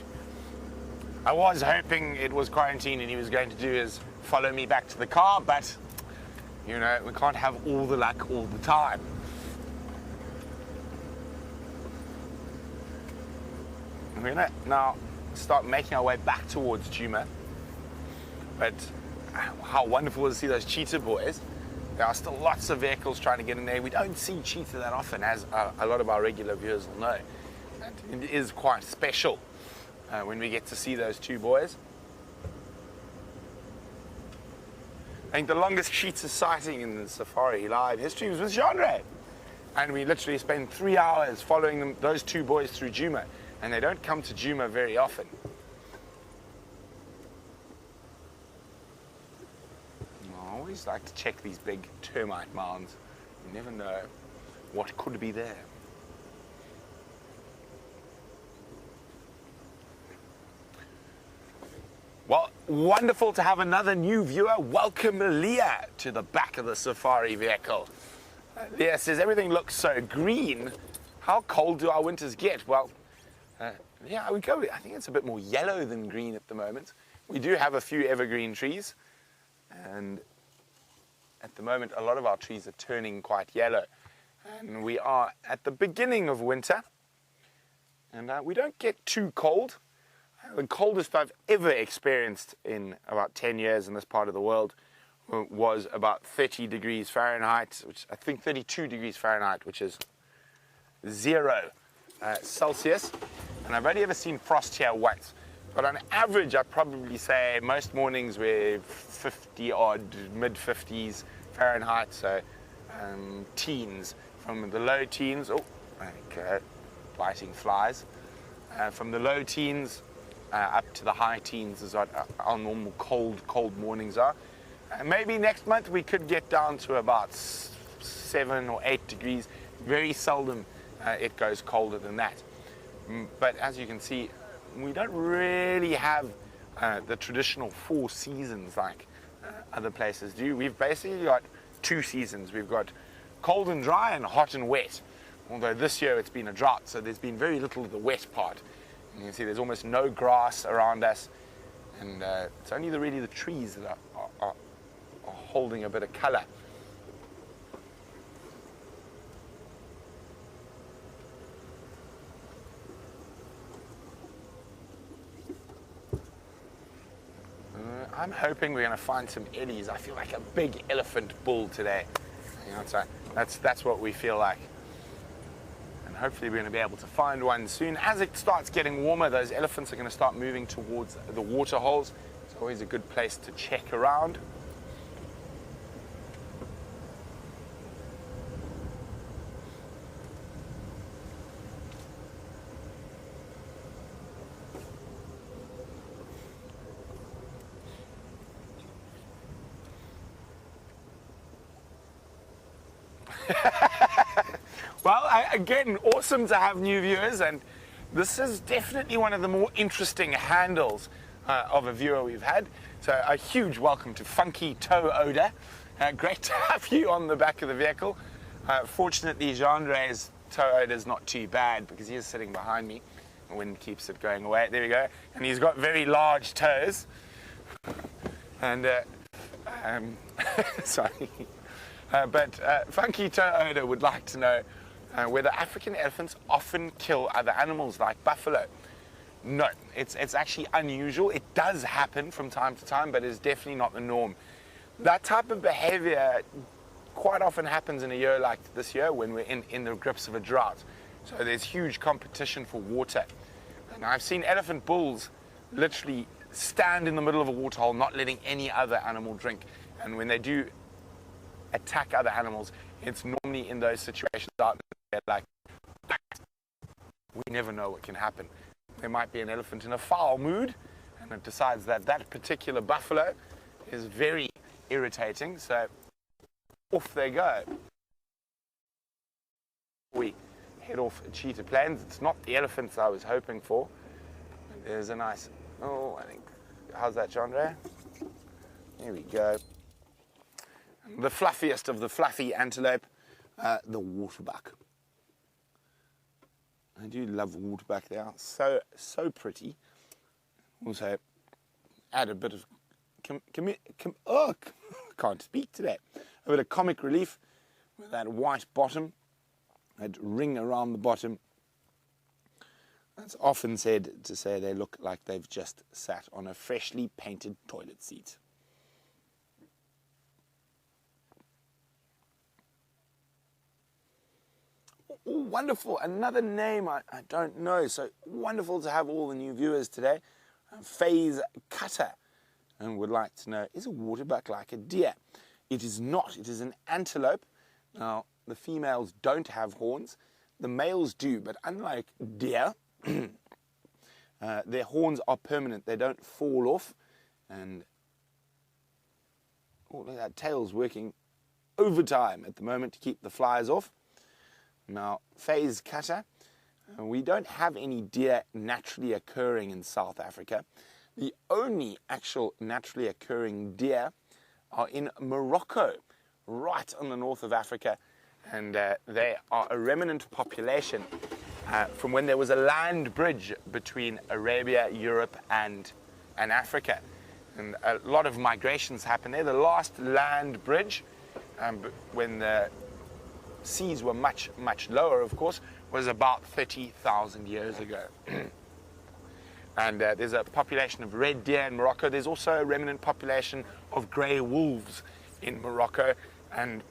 [SPEAKER 2] I was hoping it was quarantine and he was going to do is follow me back to the car, but you know, we can't have all the luck all the time. We're going to now start making our way back towards Djuma. But how wonderful to see those cheetah boys. There are still lots of vehicles trying to get in there. We don't see cheetah that often, as a lot of our regular viewers will know. And it is quite special when we get to see those two boys. I think the longest cheetah sighting in the SafariLIVE history was with Jeandre. And we literally spent 3 hours following them, those two boys through Djuma. And they don't come to Djuma very often. I always like to check these big termite mounds. You never know what could be there. Well, wonderful to have another new viewer. Welcome, Leah, to the back of the safari vehicle. Leah says, everything looks so green. How cold do our winters get? Well, yeah, I think it's a bit more yellow than green at the moment. We do have a few evergreen trees, and at the moment a lot of our trees are turning quite yellow. And we are at the beginning of winter, and we don't get too cold. The coldest I've ever experienced in about 10 years in this part of the world was about 30 degrees Fahrenheit, which I think 32 degrees Fahrenheit, which is 0 Celsius. And I've only ever seen frost here once. But on average, I'd probably say most mornings we're 50 odd, mid 50s Fahrenheit, so teens, from the low teens, biting flies, from the low teens up to the high teens is what our normal cold mornings are. Maybe next month we could get down to about 7 or 8 degrees. Very seldom it goes colder than that. But as you can see, we don't really have the traditional 4 seasons like other places do. We've basically got 2 seasons. We've got cold and dry and hot and wet. Although this year it's been a drought, so there's been very little of the wet part. And you can see there's almost no grass around us, and it's only really the trees that are holding a bit of colour. I'm hoping we're going to find some Ellies. I feel like a big elephant bull today. You know, so that's what we feel like. And hopefully we're going to be able to find one soon. As it starts getting warmer, those elephants are going to start moving towards the water holes. It's always a good place to check around. Well, again, awesome to have new viewers, and this is definitely one of the more interesting handles of a viewer we've had. So a huge welcome to Funky Toe Odor. Great to have you on the back of the vehicle. Fortunately, Jeandre's toe odor is not too bad because he is sitting behind me. The wind keeps it going away. There we go. And he's got very large toes. And, sorry. But Funky Toe Odor would like to know whether African elephants often kill other animals like buffalo. No, it's actually unusual. It does happen from time to time, but it's definitely not the norm. That type of behavior quite often happens in a year like this year when we're in the grips of a drought. So there's huge competition for water. And I've seen elephant bulls literally stand in the middle of a waterhole, not letting any other animal drink. And when they do attack other animals, it's normally in those situations out there like, we never know what can happen. There might be an elephant in a foul mood, and it decides that that particular buffalo is very irritating, so off they go. We head off Cheetah Plains. It's not the elephants I was hoping for. There's a nice, I think, how's that, Jeandre? There we go. The fluffiest of the fluffy antelope, the Waterbuck. I do love Waterbuck. They are so pretty. Also, add a bit of can't speak today. A bit of comic relief with that white bottom, that ring around the bottom. That's often said to say they look like they've just sat on a freshly painted toilet seat. Oh, wonderful. Another name I don't know. So wonderful to have all the new viewers today. Phase Cutter. And would like to know, is a waterbuck like a deer? It is not. It is an antelope. Now, the females don't have horns. The males do. But unlike deer, their horns are permanent. They don't fall off. And look at that tail's working overtime at the moment to keep the flies off. Now, phase cutter, we don't have any deer naturally occurring in South Africa. The only actual naturally occurring deer are in Morocco, right on the north of Africa, and they are a remnant population from when there was a land bridge between Arabia, Europe, and Africa. And a lot of migrations happened there. The last land bridge, when the seas were much lower, of course, was about 30,000 years ago. And there's a population of red deer in Morocco. There's also a remnant population of grey wolves in Morocco. And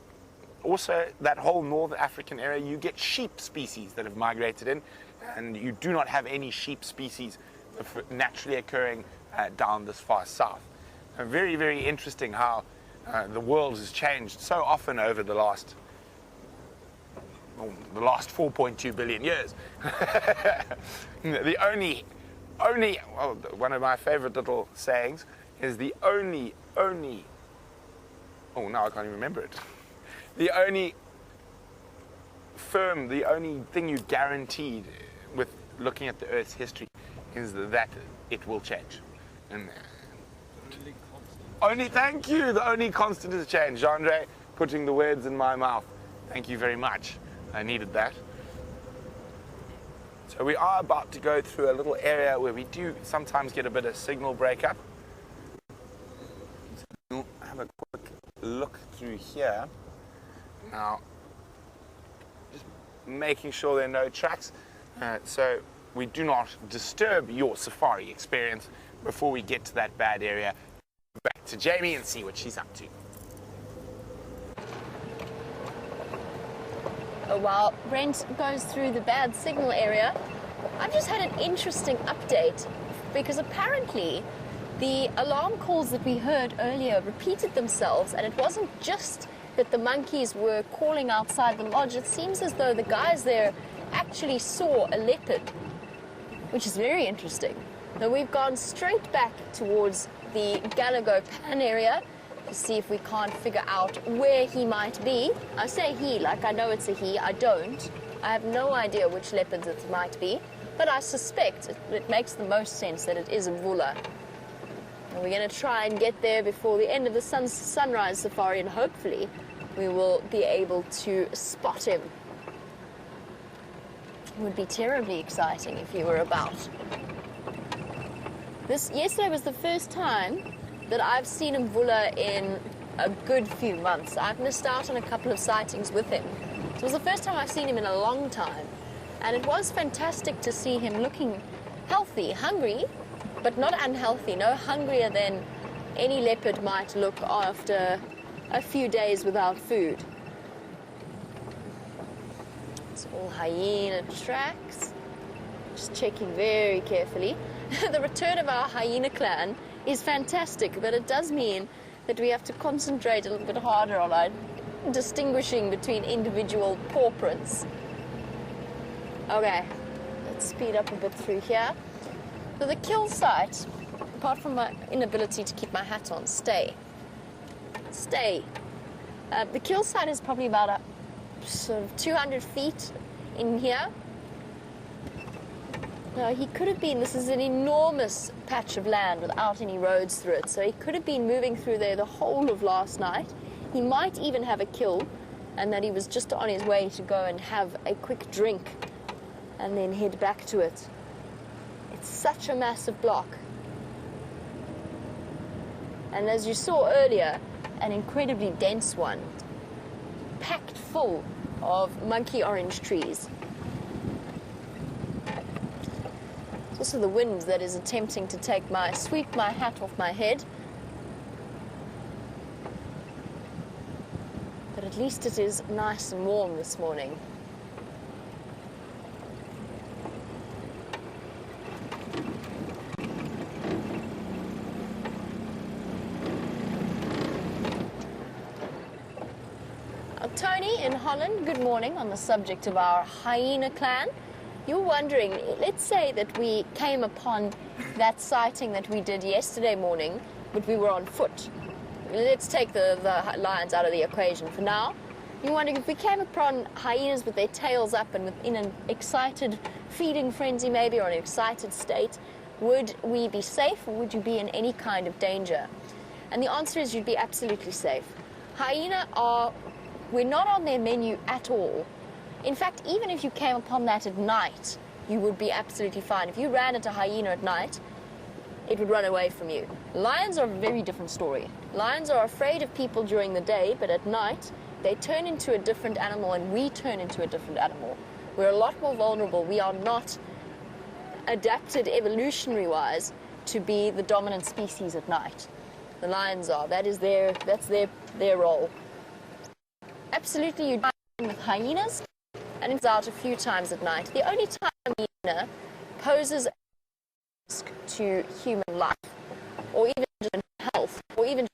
[SPEAKER 2] also that whole North African area, you get sheep species that have migrated in, and you do not have any sheep species naturally occurring down this far south. Very, very interesting how the world has changed so often over the last 4.2 billion years. The only, well, one of my favorite little sayings is the only, oh, now I can't even remember it. The only thing you guaranteed with looking at the Earth's history is that it will change. And thank you, the only constant is change. Jeandre, putting the words in my mouth. Thank you very much. I needed that. So we are about to go through a little area where we do sometimes get a bit of signal breakup. So we'll have a quick look through here. Now, just making sure there are no tracks, so we do not disturb your safari experience before we get to that bad area. Back to Jamie and see what she's up to.
[SPEAKER 1] While Brent goes through the bad signal area, I've just had an interesting update, because apparently the alarm calls that we heard earlier repeated themselves, and it wasn't just that the monkeys were calling outside the lodge. It seems as though the guys there actually saw a leopard, which is very interesting. Now we've gone straight back towards the Galago Pan area to see if we can't figure out where he might be. I say he, like I know it's a he. I don't. I have no idea which leopards it might be, but I suspect it makes the most sense that it is a Vula. And we're going to try and get there before the end of the sunrise safari, and hopefully we will be able to spot him. It would be terribly exciting if he were about. Yesterday was the first time that I've seen a Vula in a good few months. I've missed out on a couple of sightings with him. It was the first time I've seen him in a long time. And it was fantastic to see him looking healthy, hungry, but not unhealthy. No hungrier than any leopard might look after a few days without food. It's all hyena tracks. Just checking very carefully. The return of our hyena clan is fantastic, but it does mean that we have to concentrate a little bit harder on our distinguishing between individual paw prints. Okay, let's speed up a bit through here. So the kill site, apart from my inability to keep my hat on, stay. The kill site is probably about sort of 200 feet in here. Now he could have been, this is an enormous patch of land without any roads through it, so he could have been moving through there the whole of last night. He might even have a kill, and that he was just on his way to go and have a quick drink and then head back to it. It's such a massive block. And as you saw earlier, an incredibly dense one, packed full of monkey orange trees. It's also the wind that is attempting to sweep my hat off my head. But at least it is nice and warm this morning. Tony in Holland, good morning. On the subject of our hyena clan, you're wondering, let's say that we came upon that sighting that we did yesterday morning, but we were on foot. Let's take the lions out of the equation for now. You're wondering if we came upon hyenas with their tails up and in an excited feeding frenzy maybe, or an excited state, would we be safe, or would you be in any kind of danger? And the answer is you'd be absolutely safe. Hyena we're not on their menu at all. In fact, even if you came upon that at night, you would be absolutely fine. If you ran into a hyena at night, it would run away from you. Lions are a very different story. Lions are afraid of people during the day, but at night, they turn into a different animal, and we turn into a different animal. We're a lot more vulnerable. We are not adapted evolutionary-wise to be the dominant species at night. The lions are. That's their role. Absolutely, you find with hyenas, and it's out a few times at night. The only time a hyena poses a risk to human life, or even health, or even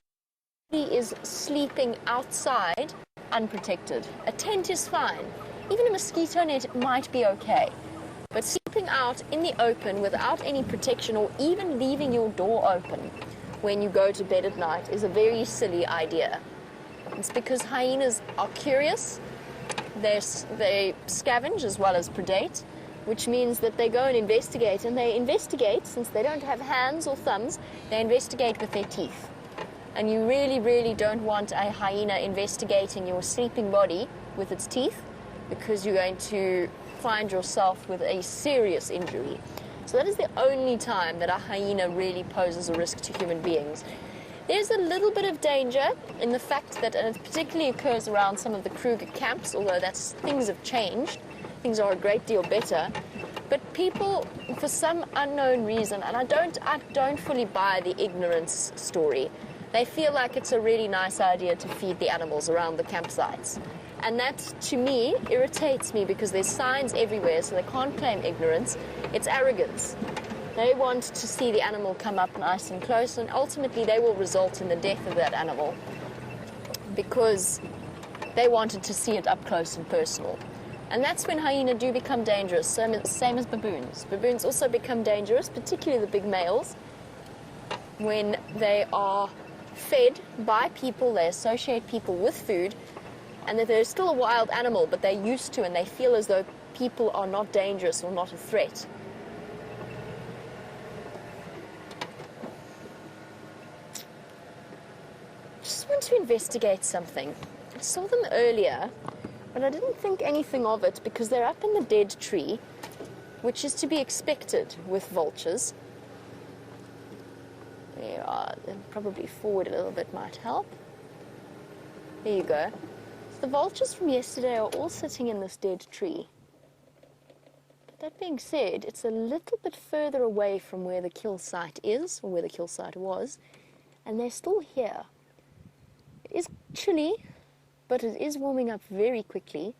[SPEAKER 1] he is sleeping outside unprotected. A tent is fine. Even a mosquito net might be okay. But sleeping out in the open without any protection, or even leaving your door open when you go to bed at night, is a very silly idea. It's because hyenas are curious. They scavenge as well as predate, which means that they go and investigate. And they investigate, since they don't have hands or thumbs, they investigate with their teeth. And you really, really don't want a hyena investigating your sleeping body with its teeth, because you're going to find yourself with a serious injury. So that is the only time that a hyena really poses a risk to human beings. There's a little bit of danger in the fact that, and it particularly occurs around some of the Kruger camps, although things have changed, things are a great deal better. But people, for some unknown reason, and I don't fully buy the ignorance story, they feel like it's a really nice idea to feed the animals around the campsites. And that, to me, irritates me, because there's signs everywhere, so they can't claim ignorance. It's arrogance. They want to see the animal come up nice and close, and ultimately they will result in the death of that animal, because they wanted to see it up close and personal. And that's when hyena do become dangerous, same as baboons. Baboons also become dangerous, particularly the big males, when they are fed by people, they associate people with food, and that they're still a wild animal, but they're used to, and they feel as though people are not dangerous or not a threat. Just want to investigate something. I saw them earlier, but I didn't think anything of it, because they're up in the dead tree, which is to be expected with vultures. There are, probably forward a little bit might help. There you go. The vultures from yesterday are all sitting in this dead tree. But that being said, it's a little bit further away from where the kill site is, or where the kill site was, and they're still here. It is chilly, but it is warming up very quickly,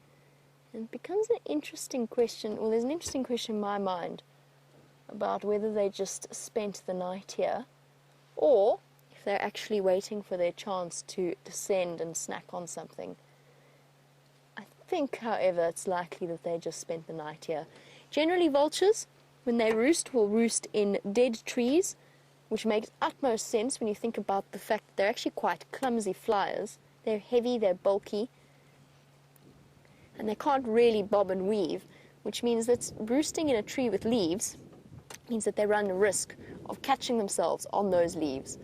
[SPEAKER 1] and it becomes an interesting question, or there's an interesting question in my mind about whether they just spent the night here, or if they're actually waiting for their chance to descend and snack on something. I think, however, it's likely that they just spent the night here. Generally, vultures, when they roost, will roost in dead trees, which makes utmost sense when you think about the fact that they're actually quite clumsy flyers. They're heavy, they're bulky, and they can't really bob and weave, which means that roosting in a tree with leaves means that they run the risk of catching themselves on those leaves.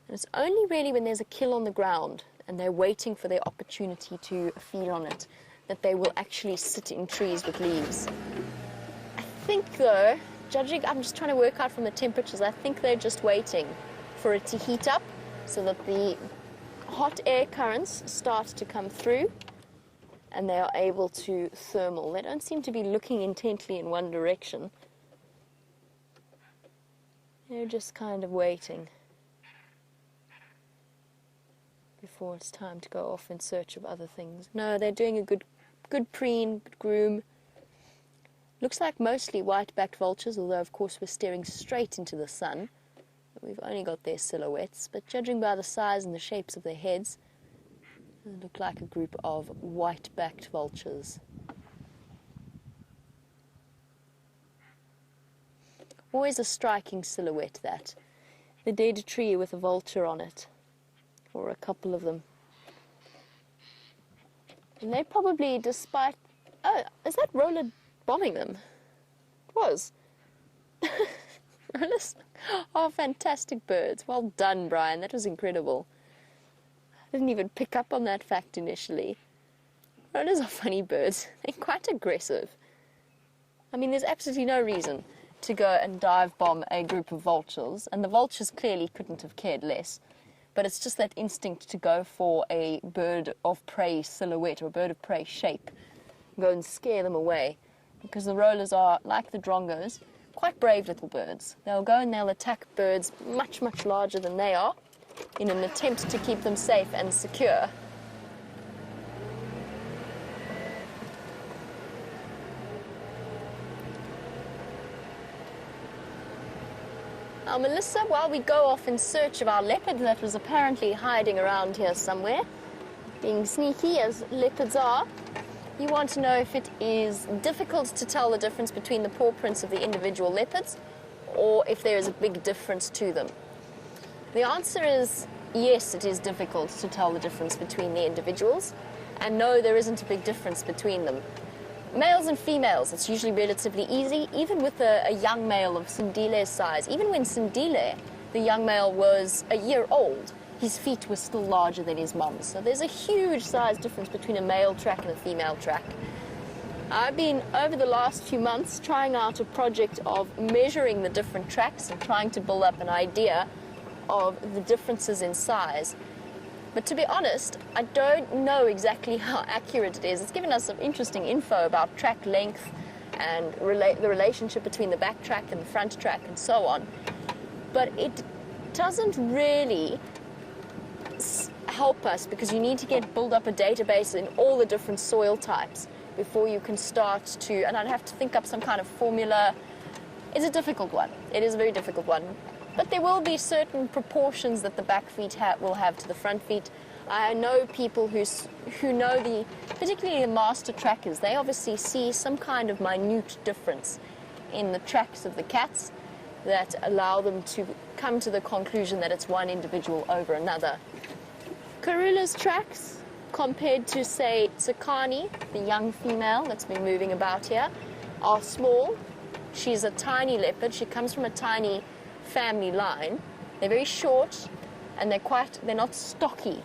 [SPEAKER 1] And it's only really when there's a kill on the ground and they're waiting for their opportunity to feed on it that they will actually sit in trees with leaves. I think, though, I'm just trying to work out from the temperatures, I think they're just waiting for it to heat up so that the hot air currents start to come through and they are able to thermal. They don't seem to be looking intently in one direction. They're just kind of waiting before it's time to go off in search of other things. No, they're doing a good preen, good groom. Looks like mostly white-backed vultures, although of course we're staring straight into the sun. We've only got their silhouettes, but judging by the size and the shapes of their heads, they look like a group of white-backed vultures. Always a striking silhouette, that. The dead tree with a vulture on it, or a couple of them. And they probably, despite... Oh, is that roller bombing them? It was. Rollers are fantastic birds. Well done, Bryan. That was incredible. I didn't even pick up on that fact initially. Rollers are funny birds. They're quite aggressive. I mean, there's absolutely no reason to go and dive bomb a group of vultures, and the vultures clearly couldn't have cared less. But it's just that instinct to go for a bird of prey silhouette or a bird of prey shape, go and scare them away. because the rollers are, like the drongos, quite brave little birds. They'll go and they'll attack birds much, much larger than they are in an attempt to keep them safe and secure. Now, Melissa, while we go off in search of our leopard that was apparently hiding around here somewhere, being sneaky as leopards are, you want to know if it is difficult to tell the difference between the paw prints of the individual leopards or if there is a big difference to them. The answer is yes, it is difficult to tell the difference between the individuals, and no, there isn't a big difference between them. Males and females, it's usually relatively easy, even with a young male of Sindile's size. Even when Sindile, the young male, was a year old, his feet were still larger than his mum's. So there's a huge size difference between a male track and a female track. I've been, over the last few months, trying out a project of measuring the different tracks and trying to build up an idea of the differences in size. But to be honest, I don't know exactly how accurate it is. It's given us some interesting info about track length and the relationship between the back track and the front track and so on. But it doesn't really help us because you need to build up a database in all the different soil types before you can start to, and I'd have to think up some kind of formula. It's a difficult one. It is a very difficult one. But there will be certain proportions that the back feet will have to the front feet. I know people who know particularly the master trackers, they obviously see some kind of minute difference in the tracks of the cats that allow them to come to the conclusion that it's one individual over another. Karula's tracks, compared to, say, Tsakani, the young female that's been moving about here, are small. She's a tiny leopard. She comes from a tiny family line. They're very short and they're not stocky.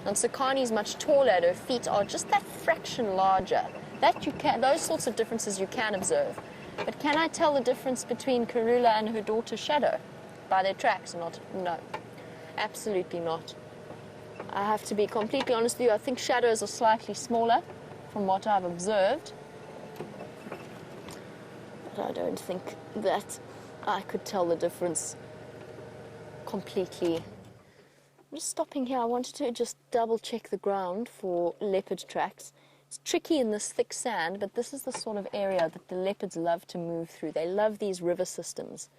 [SPEAKER 1] And Tsakani's much taller and her feet are just that fraction larger. Those sorts of differences you can observe. But can I tell the difference between Karula and her daughter Shadow by their tracks? No, absolutely not. I have to be completely honest with you. I think shadows are slightly smaller from what I've observed. But I don't think that I could tell the difference completely. I'm just stopping here. I wanted to just double check the ground for leopard tracks. It's tricky in this thick sand, but this is the sort of area that the leopards love to move through. They love these river systems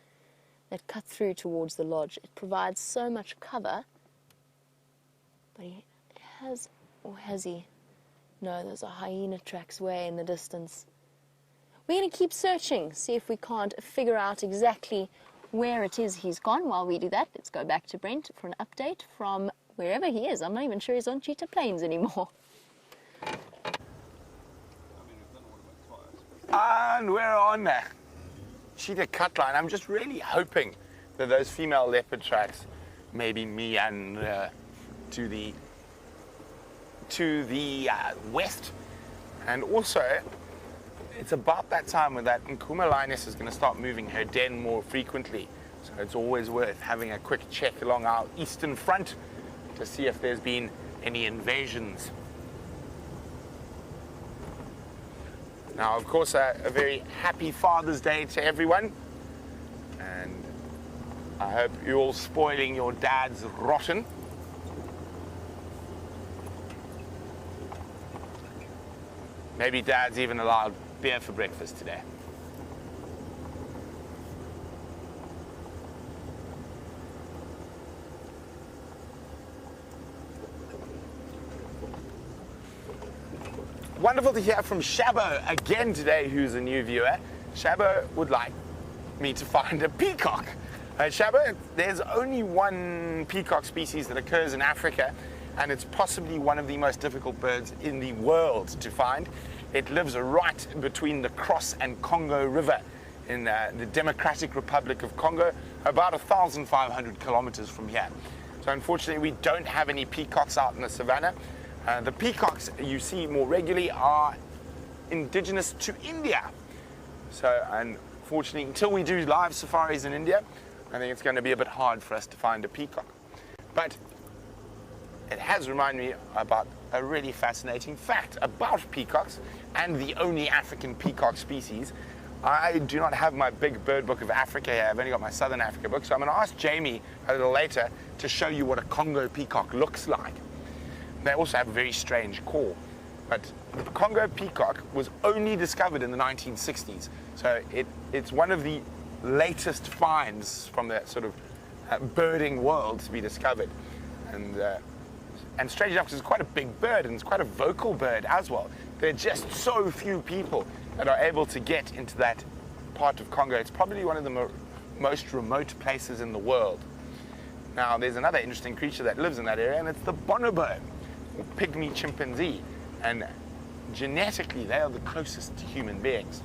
[SPEAKER 1] that cut through towards the lodge. It provides so much cover. But he has, or has he? No, there's a hyena tracks way in the distance. We're going to keep searching, see if we can't figure out exactly where it is he's gone. While we do that, let's go back to Brent for an update from wherever he is. I'm not even sure he's on Cheetah Plains anymore.
[SPEAKER 2] And we're on Cheetah Cutline. I'm just really hoping that those female leopard tracks maybe meander to the west. And also, it's about that time when that Nkuma lioness is going to start moving her den more frequently. So it's always worth having a quick check along our eastern front to see if there's been any invasions. Now, of course, a very happy Father's Day to everyone. And I hope you're all spoiling your dad's rotten. Maybe Dad's even allowed beer for breakfast today. Wonderful to hear from Shabo again today, who's a new viewer. Shabo would like me to find a peacock. Shabo, there's only one peacock species that occurs in Africa, and it's possibly one of the most difficult birds in the world to find. It lives right between the Cross and Congo River in the Democratic Republic of Congo, about 1,500 kilometers from here. So unfortunately, we don't have any peacocks out in the savannah. The peacocks you see more regularly are indigenous to India. So unfortunately, until we do live safaris in India, I think it's going to be a bit hard for us to find a peacock. But it has reminded me about a really fascinating fact about peacocks and the only African peacock species. I do not have my big bird book of Africa here. I've only got my Southern Africa book. So I'm going to ask Jamie a little later to show you what a Congo peacock looks like. They also have a very strange call. But the Congo peacock was only discovered in the 1960s. So it's one of the latest finds from the sort of birding world to be discovered. And strange enough, because it's quite a big bird and it's quite a vocal bird as well. There are just so few people that are able to get into that part of Congo. It's probably one of the most remote places in the world. Now, there's another interesting creature that lives in that area, and it's the bonobo, or pygmy chimpanzee. And genetically, they are the closest to human beings.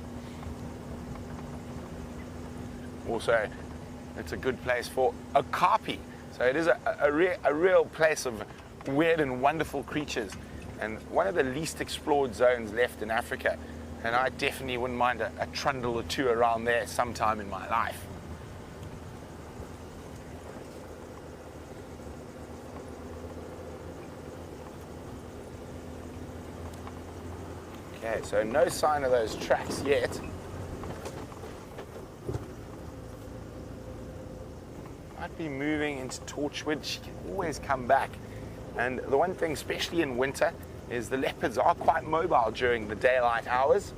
[SPEAKER 2] Also, it's a good place for okapi. So it is a real place of weird and wonderful creatures, and one of the least explored zones left in Africa. And I definitely wouldn't mind a trundle or two around there sometime in my life. Okay, so no sign of those tracks yet. Might be moving into Torchwood. She can always come back. And the one thing, especially in winter, is the leopards are quite mobile during the daylight hours.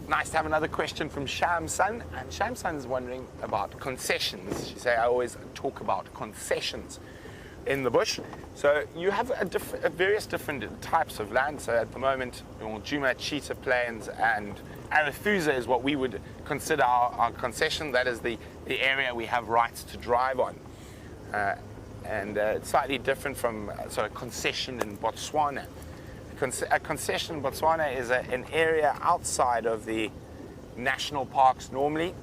[SPEAKER 2] Nice to have another question from Shamsun, and Shamsun is wondering about concessions. She said, I always talk about concessions in the bush. So you have various different types of land. So at the moment, Juma, Cheetah Plains, and Arathusa is what we would consider our concession. That is the area we have rights to drive on. And it's slightly different from a concession in Botswana. A concession in Botswana is an area outside of the national parks normally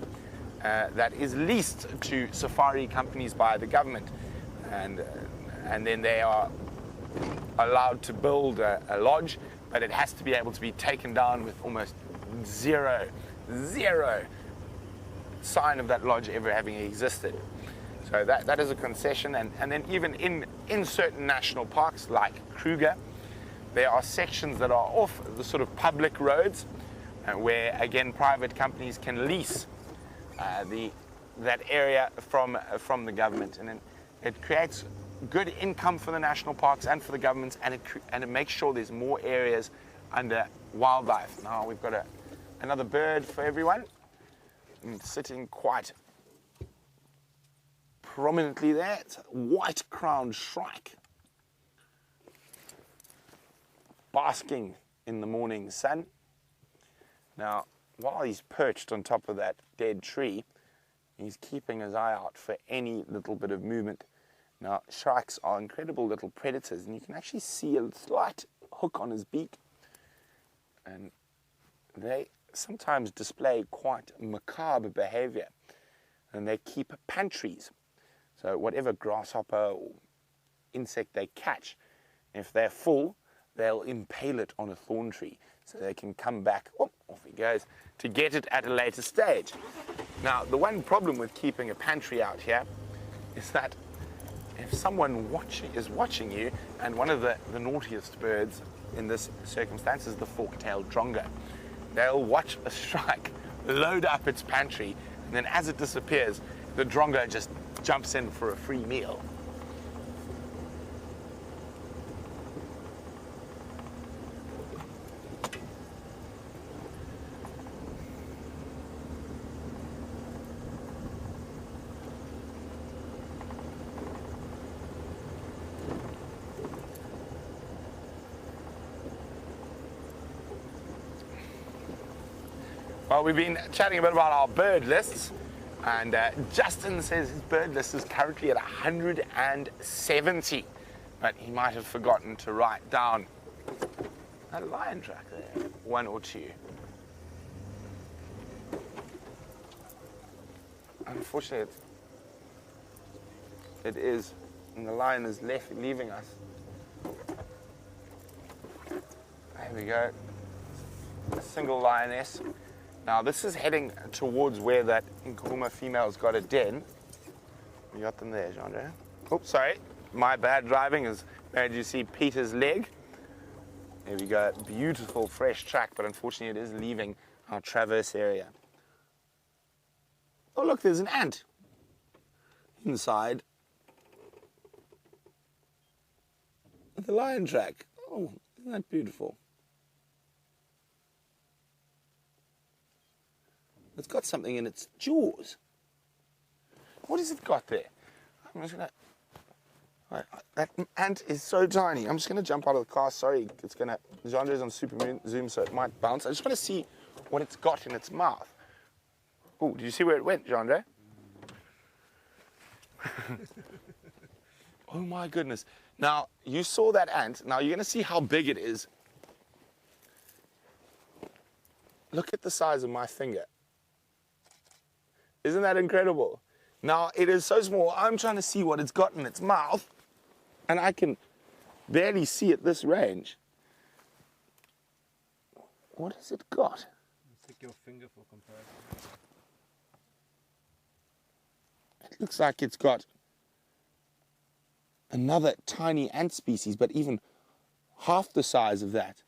[SPEAKER 2] that is leased to safari companies by the government, and then they are allowed to build a lodge, but it has to be able to be taken down with almost zero sign of that lodge ever having existed. So that is a concession, and then even in certain national parks like Kruger, there are sections that are off the sort of public roads where, again, private companies can lease that area from the government. And then it creates good income for the national parks and for the governments, and it makes sure there's more areas under wildlife. Now we've got another bird for everyone, and sitting quite prominently there. It's a white-crowned shrike, basking in the morning sun. Now, while he's perched on top of that dead tree, he's keeping his eye out for any little bit of movement. Now, shrikes are incredible little predators, and you can actually see a slight hook on his beak. And they sometimes display quite macabre behavior, and they keep pantries. So whatever grasshopper or insect they catch, if they're full, they'll impale it on a thorn tree so they can come back, off he goes, to get it at a later stage. Now, the one problem with keeping a pantry out here is that if someone is watching you, and one of the naughtiest birds in this circumstance is the fork-tailed drongo, they'll watch a shrike load up its pantry, and then as it disappears, the drongo just jumps in for a free meal. Well, we've been chatting a bit about our bird lists, and Justin says his bird list is currently at 170, but he might have forgotten to write down a lion track there, one or two. Unfortunately, it is, and the lion is leaving us. There we go. A single lioness. Now this is heading towards where that Nkuhuma female's got a den. You got them there, Jeandre. Oops, sorry. My bad driving has made you see Peter's leg. There we go. Beautiful fresh track, but unfortunately it is leaving our traverse area. Oh look, there's an ant inside the lion track. Oh, isn't that beautiful? It's got something in its jaws. What has it got there? I'm just gonna. That ant is so tiny. I'm just gonna jump out of the car. Sorry, it's gonna. Jeandre's on super zoom, so it might bounce. I just want to see what it's got in its mouth. Oh, did you see where it went, Jeandre? Oh my goodness! Now you saw that ant. Now you're gonna see how big it is. Look at the size of my finger. Isn't that incredible? Now, it is so small, I'm trying to see what it's got in its mouth, and I can barely see at this range. What has it got?
[SPEAKER 5] Stick your finger for comparison.
[SPEAKER 2] It looks like it's got another tiny ant species, but even half the size of that.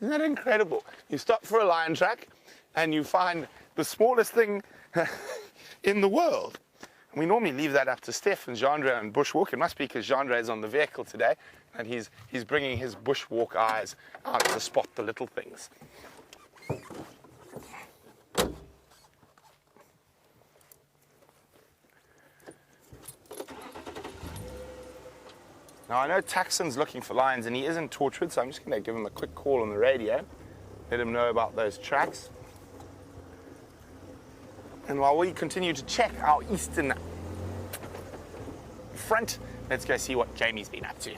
[SPEAKER 2] Isn't that incredible? You stop for a lion track, and you find the smallest thing in the world. We normally leave that up to Steph and Jeandre and bushwalk. It must be because Jeandre is on the vehicle today and he's bringing his bushwalk eyes out to spot the little things. Now I know Taxon's looking for lions and he is in Torchwood, so I'm just going to give him a quick call on the radio, let him know about those tracks. And while we continue to check our eastern front, let's go see what Jamie's been up to.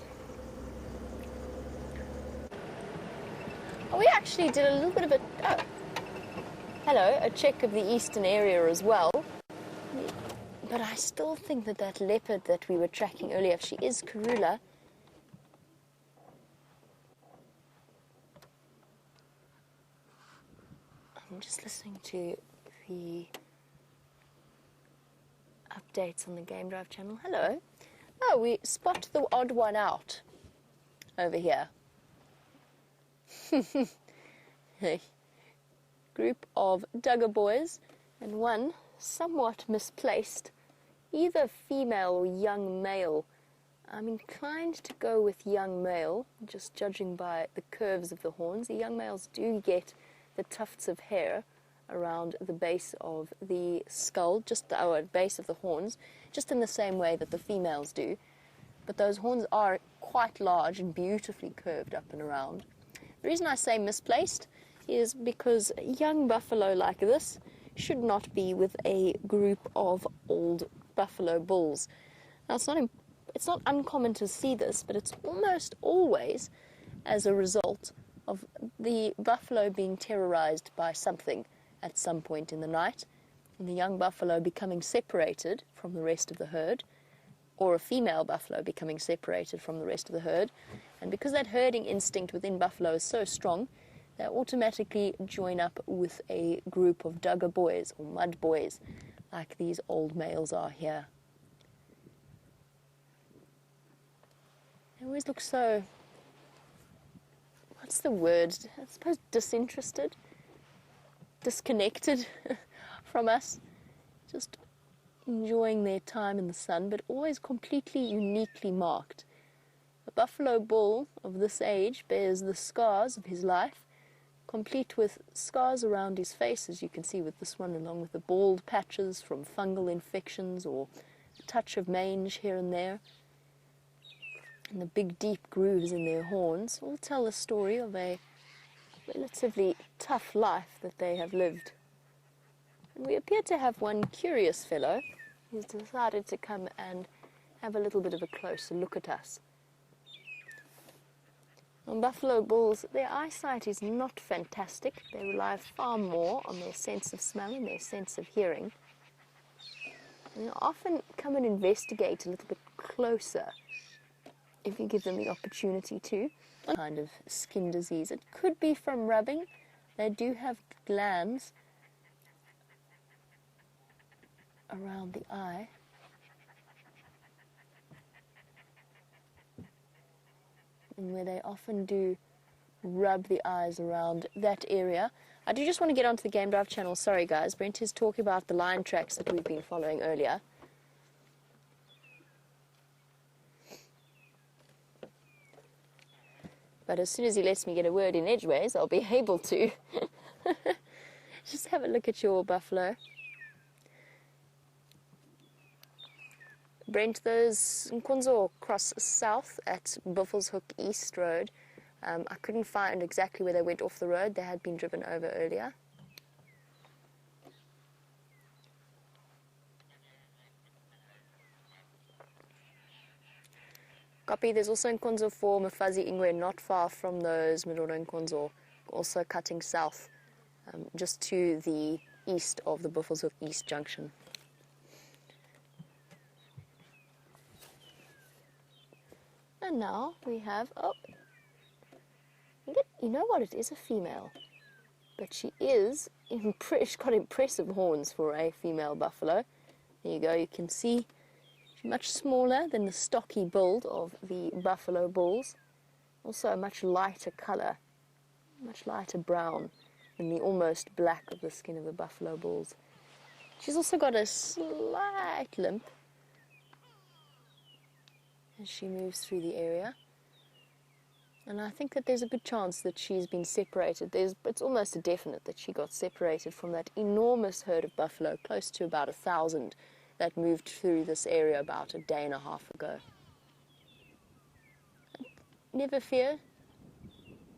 [SPEAKER 1] We actually did a little bit of a check of the eastern area as well. But I still think that leopard that we were tracking earlier, she is Karula. I'm just listening to the updates on the Game Drive channel. Hello. Oh, we spot the odd one out over here. A group of Duggar boys and one somewhat misplaced, either female or young male. I'm inclined to go with young male, just judging by the curves of the horns. The young males do get the tufts of hair around the base of the skull, just our base of the horns, just in the same way that the females do. But those horns are quite large and beautifully curved up and around. The reason I say misplaced is because a young buffalo like this should not be with a group of old buffalo bulls. Now, it's not uncommon to see this, but it's almost always as a result of the buffalo being terrorized by something at some point in the night, and the young buffalo becoming separated from the rest of the herd, or a female buffalo becoming separated from the rest of the herd. And because that herding instinct within buffalo is so strong, they automatically join up with a group of Duggar boys or mud boys, like these old males are here. They always look so, what's the word? I suppose disinterested, disconnected from us, just enjoying their time in the sun, but always completely uniquely marked. A buffalo bull of this age bears the scars of his life, complete with scars around his face, as you can see with this one, along with the bald patches from fungal infections or a touch of mange here and there. And the big deep grooves in their horns all tell the story of a relatively tough life that they have lived. And we appear to have one curious fellow who's decided to come and have a little bit of a closer look at us. On buffalo bulls, their eyesight is not fantastic. They rely far more on their sense of smell and their sense of hearing. And they'll often come and investigate a little bit closer if you give them the opportunity to. Kind of skin disease. It could be from rubbing. They do have glands around the eye. And where they often do rub the eyes around that area. I do just want to get onto the Game Drive channel. Sorry guys, Brent is talking about the lion tracks that we've been following earlier. But as soon as he lets me get a word in edgeways, I'll be able to. Just have a look at your buffalo. Brent, those Nkonzo cross south at Buffelshoek East Road. I couldn't find exactly where they went off the road. They had been driven over earlier. Copy, there's also Nkonzo for Mfazi Ingwe, not far from those Midoro Nkonzo, also cutting south, just to the east of the Buffelshoek East Junction. And now we have, oh, you know what, it is a female, but she is, she's got impressive horns for a female buffalo. There you go, you can see she's much smaller than the stocky build of the buffalo bulls. Also a much lighter color, much lighter brown than the almost black of the skin of the buffalo bulls. She's also got a slight limp as she moves through the area. And I think that there's a good chance that she's been separated. It's almost a definite that she got separated from that enormous herd of buffalo, close to about 1,000, that moved through this area about a day and a half ago. Never fear,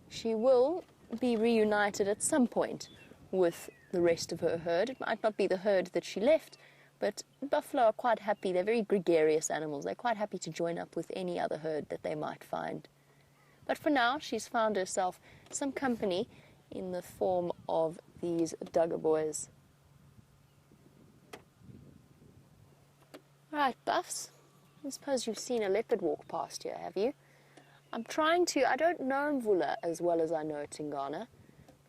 [SPEAKER 1] she will be reunited at some point with the rest of her herd. It might not be the herd that she left, but buffalo are quite happy. They're very gregarious animals. They're quite happy to join up with any other herd that they might find. But for now, she's found herself some company in the form of these Duggar boys. Right, Buffs, I suppose you've seen a leopard walk past here, have you? I don't know Mvula as well as I know Tingana,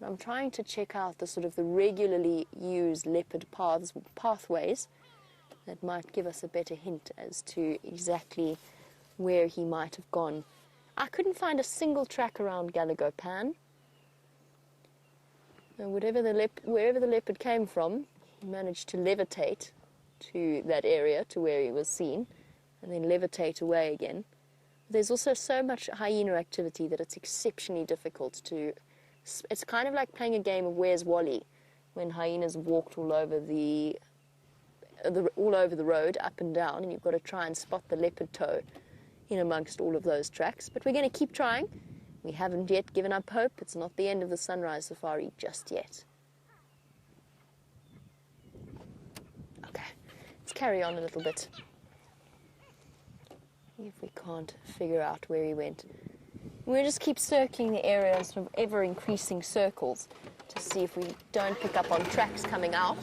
[SPEAKER 1] but I'm trying to check out the sort of the regularly used leopard pathways that might give us a better hint as to exactly where he might have gone. I couldn't find a single track around Galagopan. Wherever the leopard came from, he managed to levitate to that area, to where he was seen, and then levitate away again. There's also so much hyena activity that it's exceptionally difficult to... It's kind of like playing a game of Where's Wally, when hyenas have walked all over the road, up and down, and you've got to try and spot the leopard toe in amongst all of those tracks. But we're going to keep trying. We haven't yet given up hope. It's not the end of the sunrise safari just yet. Okay, let's carry on a little bit. See if we can't figure out where he went. We'll just keep circling the area in sort of ever-increasing circles to see if we don't pick up on tracks coming out.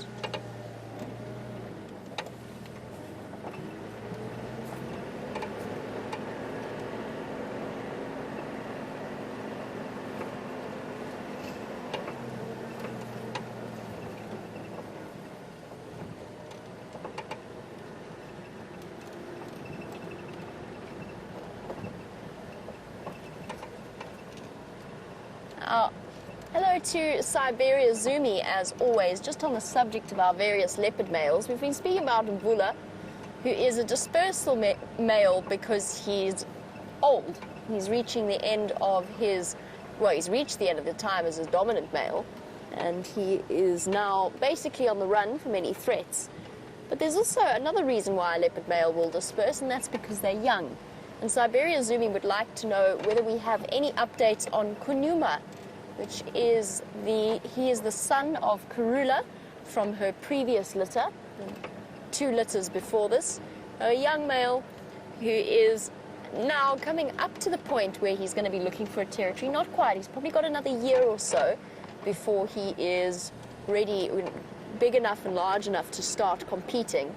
[SPEAKER 1] Hello to Siberia Zumi, as always. Just on the subject of our various leopard males, we've been speaking about Mvula, who is a dispersal male because he's old. He's reaching the end of his, well, he's reached the end of the time as a dominant male, and he is now basically on the run from any threats. But there's also another reason why a leopard male will disperse, and that's because they're young. And Siberia Zumi would like to know whether we have any updates on Kunuma, which is he is the son of Karula from her previous litter, 2 litters before this, a young male who is now coming up to the point where he's going to be looking for a territory. Not quite, he's probably got another year or so before he is ready, big enough and large enough to start competing.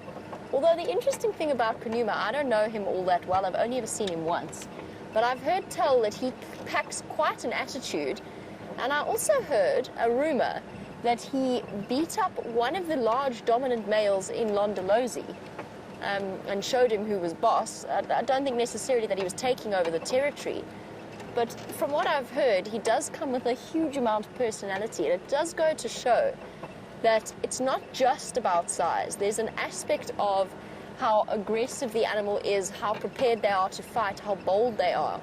[SPEAKER 1] Although the interesting thing about Gnorman, I don't know him all that well, I've only ever seen him once, but I've heard tell that he packs quite an attitude, and I also heard a rumor that he beat up one of the large dominant males in Londolozi and showed him who was boss. I don't think necessarily that he was taking over the territory, but from what I've heard, he does come with a huge amount of personality, and it does go to show that it's not just about size. There's an aspect of how aggressive the animal is, how prepared they are to fight, how bold they are.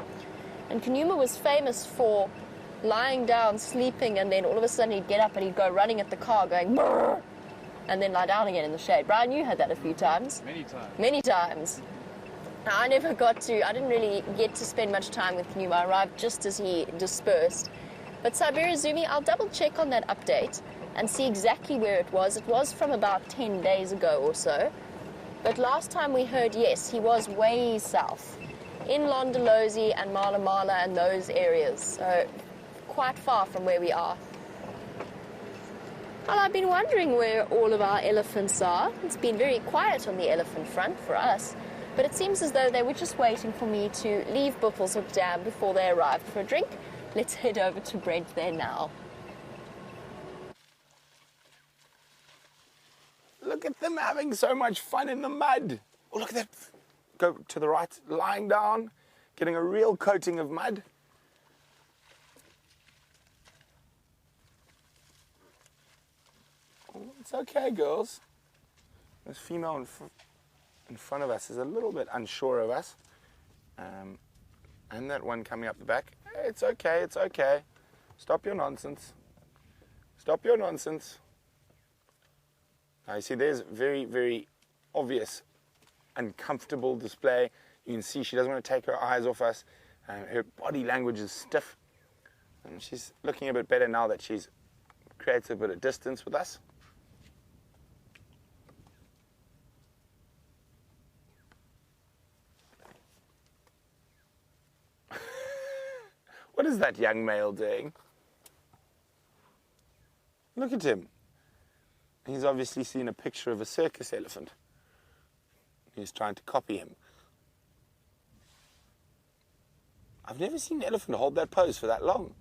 [SPEAKER 1] And Gnorman was famous for lying down, sleeping, and then all of a sudden he'd get up and he'd go running at the car going brrr, and then lie down again in the shade. Bryan, you had that a few times.
[SPEAKER 5] Many times.
[SPEAKER 1] Many times. Now, I didn't really get to spend much time with Gnorman. I arrived just as he dispersed. But SafariLIVE, I'll double check on that update and see exactly where it was. It was from about 10 days ago or so. But last time we heard, yes, he was way south, in Londolozi and Mala and those areas. So quite far from where we are. Well, I've been wondering where all of our elephants are. It's been very quiet on the elephant front for us, but it seems as though they were just waiting for me to leave Buffelshoek Dam before they arrived for a drink. Let's head over to Brent there now.
[SPEAKER 2] Look at them having so much fun in the mud. Oh, look at that. Go to the right, lying down, getting a real coating of mud. Oh, it's okay, girls. This female in front of us is a little bit unsure of us. And that one coming up the back. Hey, it's okay, it's okay. Stop your nonsense. Stop your nonsense. Now you see there's very, very obvious uncomfortable display. You can see she doesn't want to take her eyes off us. Her body language is stiff. And she's looking a bit better now that she's created a bit of distance with us. What is that young male doing? Look at him. He's obviously seen a picture of a circus elephant. He's trying to copy him. I've never seen an elephant hold that pose for that long.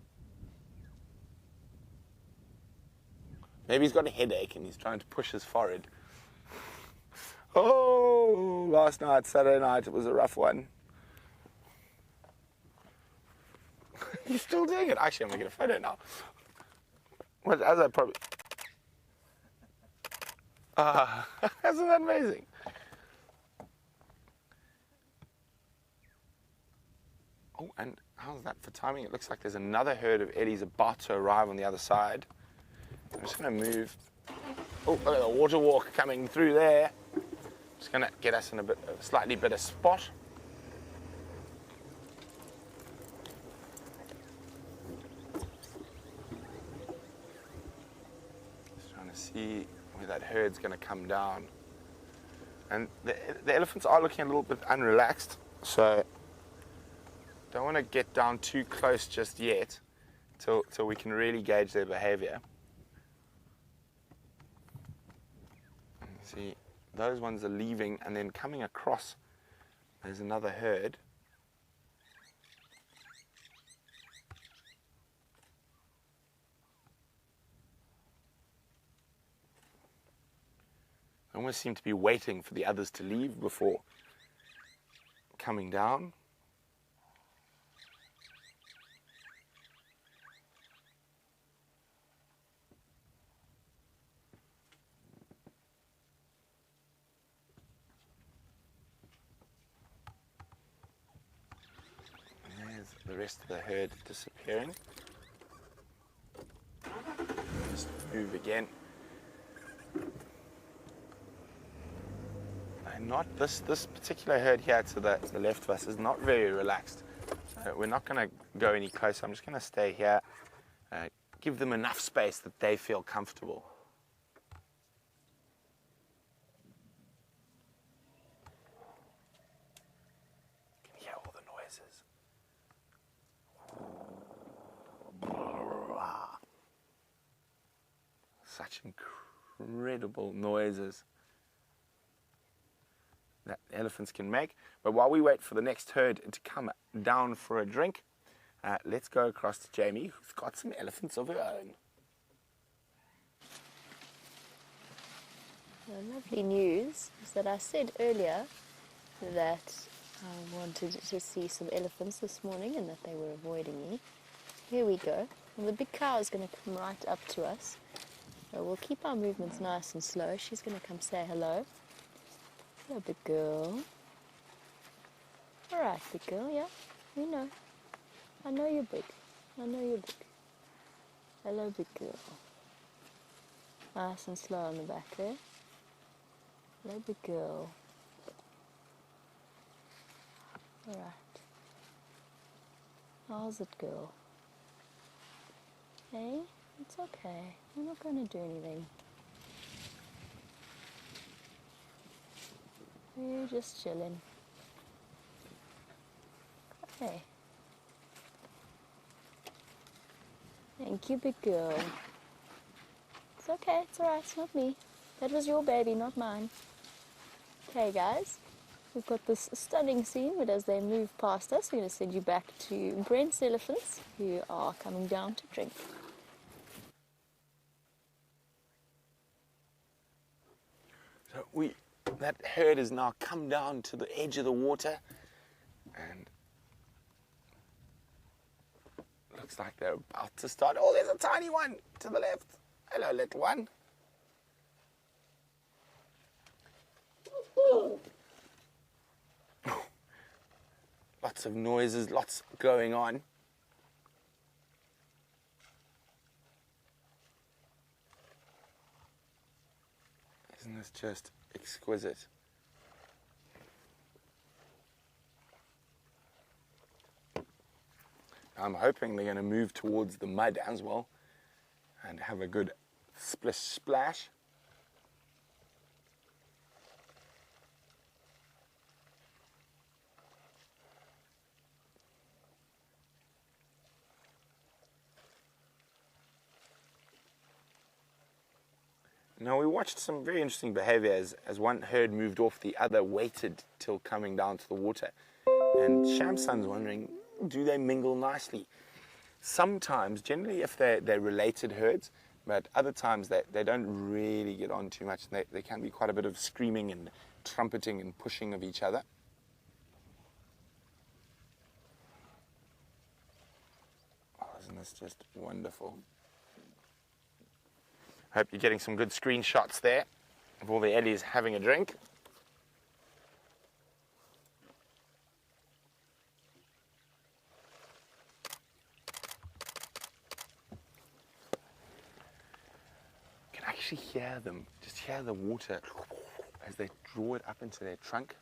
[SPEAKER 2] Maybe he's got a headache and he's trying to push his forehead. Oh, last night, Saturday night, it was a rough one. He's still doing it. Actually, I'm going to get a photo now. Well, as I probably... isn't that amazing? Oh, and how's that for timing? It looks like there's another herd of Ellies about to arrive on the other side. I'm just going to move. Oh, look at the water walk coming through there. Just going to get us in a slightly better spot. Just trying to see where that herd's going to come down. And the elephants are looking a little bit unrelaxed, so don't want to get down too close just yet till we can really gauge their behavior. See, those ones are leaving and then coming across. There's another herd. They almost seem to be waiting for the others to leave before coming down. There's the rest of the herd disappearing. Just move again. Not this particular herd here to the left of us is not very relaxed. So we're not going to go any closer. I'm just going to stay here, give them enough space that they feel comfortable. You can hear all the noises. Such incredible noises. that elephants can make. But while we wait for the next herd to come down for a drink, let's go across to Jamie, who's got some elephants of her own.
[SPEAKER 1] The lovely news is that I said earlier that I wanted to see some elephants this morning and that they were avoiding me. Here we go. And the big cow is going to come right up to us. So we'll keep our movements nice and slow. She's going to come say hello. Hello, big girl. All right, big girl, yeah. You know. I know you're big. I know you're big. Hello, big girl. Nice and slow on the back there. Hello, big girl. All right. How's it, girl? Hey, it's okay. We're not going to do anything. We're just chilling. Okay. Thank you, big girl. It's okay, it's alright, it's not me. That was your baby, not mine. Okay, guys. We've got this stunning scene, but as they move past us, we're going to send you back to Brent's elephants, who are coming down to drink.
[SPEAKER 2] So that herd has now come down to the edge of the water, and looks like they're about to start. Oh, there's a tiny one to the left. Hello, little one. Lots of noises, lots going on. Isn't this just exquisite? I'm hoping they're going to move towards the mud as well and have a good splish splash. Now we watched some very interesting behavior as one herd moved off, the other waited till coming down to the water. And Shamsun's wondering, do they mingle nicely? Sometimes, generally if they're related herds, but other times they don't really get on too much. There can be quite a bit of screaming and trumpeting and pushing of each other. Oh, isn't this just wonderful? Hope you're getting some good screenshots there of all the Ellies having a drink. You can actually hear them, just hear the water as they draw it up into their trunk.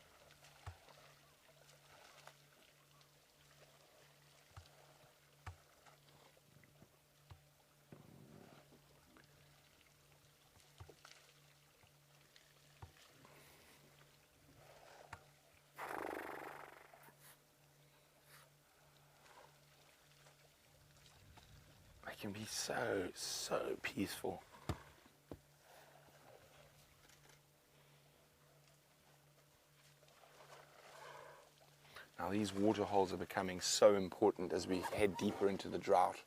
[SPEAKER 2] Can be so peaceful. Now these water holes are becoming so important as we head deeper into the drought.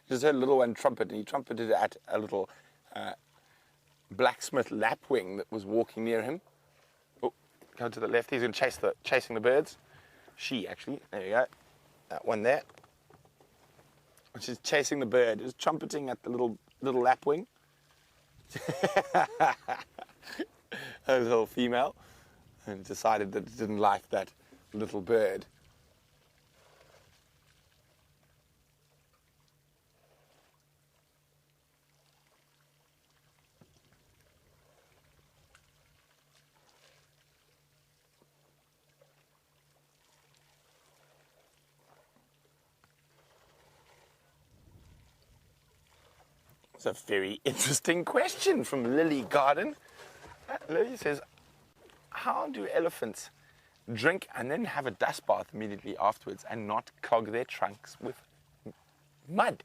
[SPEAKER 2] Just heard a little one trumpet, and he trumpeted at a little blacksmith lapwing that was walking near him. Go to the left. He's going to chasing the birds. She actually. There you go. That one there. Which is chasing the bird. Is trumpeting at the little lapwing. A little female, and decided that it didn't like that little bird. That's a very interesting question from Lily Garden. Lily says, how do elephants drink and then have a dust bath immediately afterwards and not clog their trunks with mud?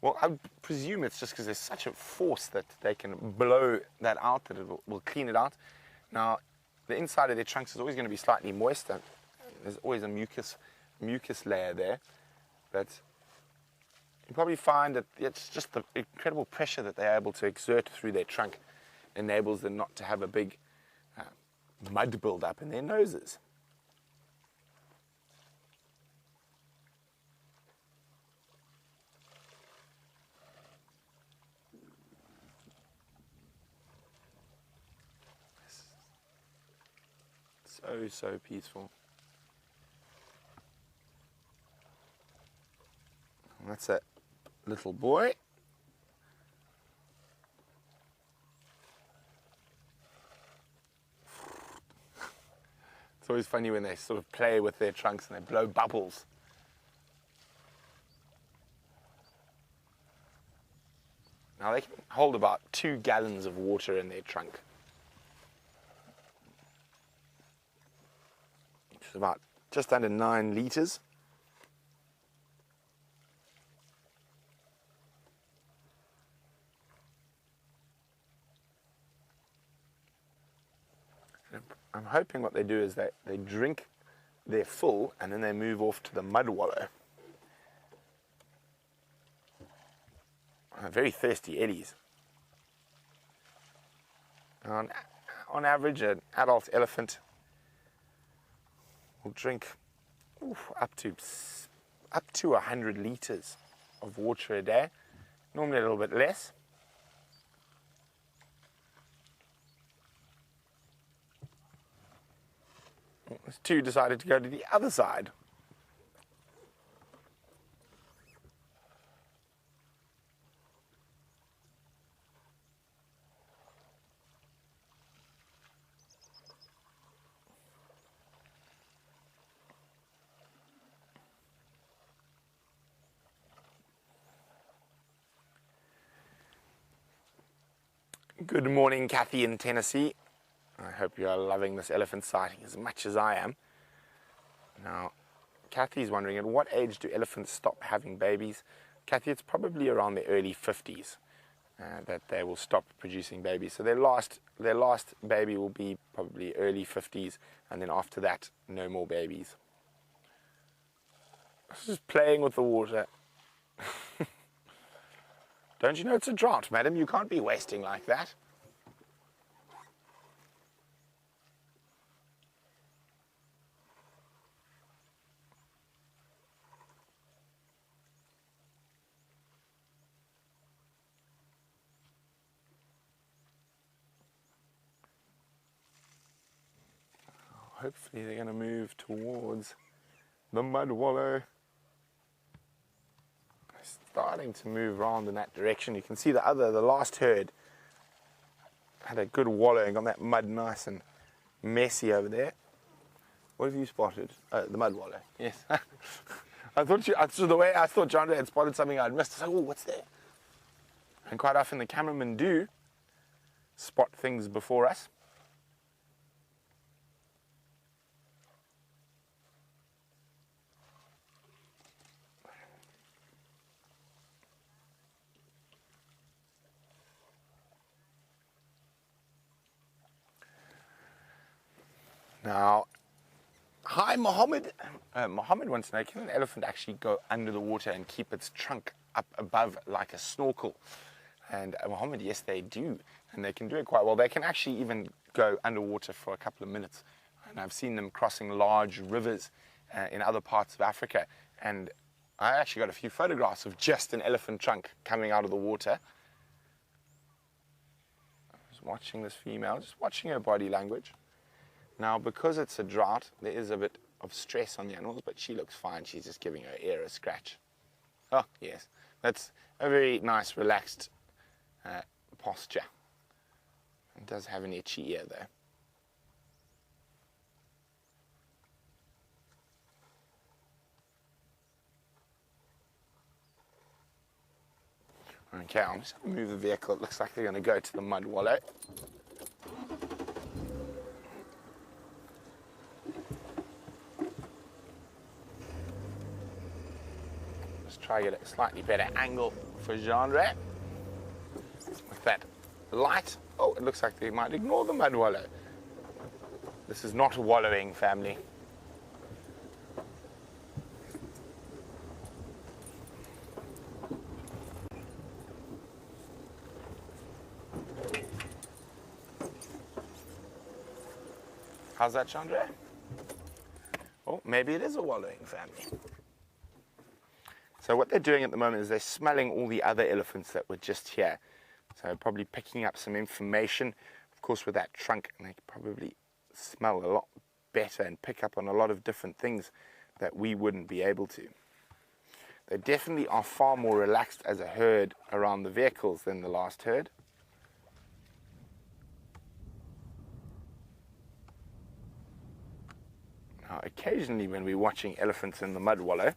[SPEAKER 2] Well, I would presume it's just because there's such a force that they can blow that out that it will clean it out. Now, the inside of their trunks is always going to be slightly moist. And there's always a mucus layer there. But you probably find that it's just the incredible pressure that they're able to exert through their trunk enables them not to have a big mud build-up in their noses. So peaceful. And that's that little boy. It's always funny when they sort of play with their trunks and they blow bubbles. Now they can hold about 2 gallons of water in their trunk. It's about just under 9 liters. I'm hoping what they do is they drink their full and then they move off to the mud wallow. Very thirsty Ellies. On average, an adult elephant will drink up to 100 liters of water a day, normally a little bit less. These two decided to go to the other side. Good morning, Kathy in Tennessee. I hope you are loving this elephant sighting as much as I am. Now, Kathy's wondering, at what age do elephants stop having babies? Kathy, it's probably around the early 50s that they will stop producing babies. So their last baby will be probably early 50s, and then after that, no more babies. Just playing with the water. Don't you know it's a drought, madam? You can't be wasting like that. Hopefully they're going to move towards the mud wallow. Starting to move around in that direction. You can see the last herd had a good wallow and got that mud nice and messy over there. What have you spotted? The mud wallow. Yes. I thought Jeandre had spotted something I'd missed. I was like, oh, what's there? And quite often the cameramen do spot things before us. Now, hi Mohammed. Mohammed wants to know, can an elephant actually go under the water and keep its trunk up above like a snorkel? And Mohammed, yes they do. And they can do it quite well. They can actually even go underwater for a couple of minutes. And I've seen them crossing large rivers in other parts of Africa. And I actually got a few photographs of just an elephant trunk coming out of the water. I was watching this female, just watching her body language. Now, because it's a drought, there is a bit of stress on the animals, but she looks fine. She's just giving her ear a scratch. Oh, yes. That's a very nice, relaxed posture. It does have an itchy ear, though. Okay, I'm just going to move the vehicle. It looks like they're going to go to the mud wallow. try to get a slightly better angle for Jeandre. With that light. Oh, it looks like they might ignore the mud wallow. This is not a wallowing family. How's that, Jeandre? Oh, maybe it is a wallowing family. So what they're doing at the moment is they're smelling all the other elephants that were just here. So probably picking up some information. Of course, with that trunk, they can probably smell a lot better and pick up on a lot of different things that we wouldn't be able to. They definitely are far more relaxed as a herd around the vehicles than the last herd. Now, occasionally when we're watching elephants in the mud wallow,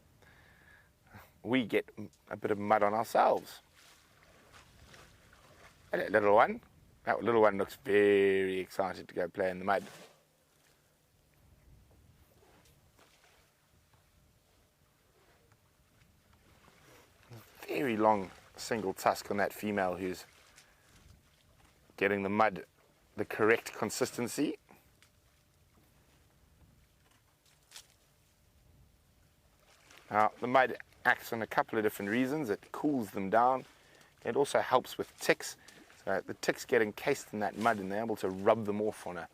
[SPEAKER 2] we get a bit of mud on ourselves. Hello, little one. That little one looks very excited to go play in the mud. Very long single tusk on that female who's getting the mud the correct consistency. Now, the mud acts on a couple of different reasons. It cools them down. It also helps with ticks. So the ticks get encased in that mud and they're able to rub them off on a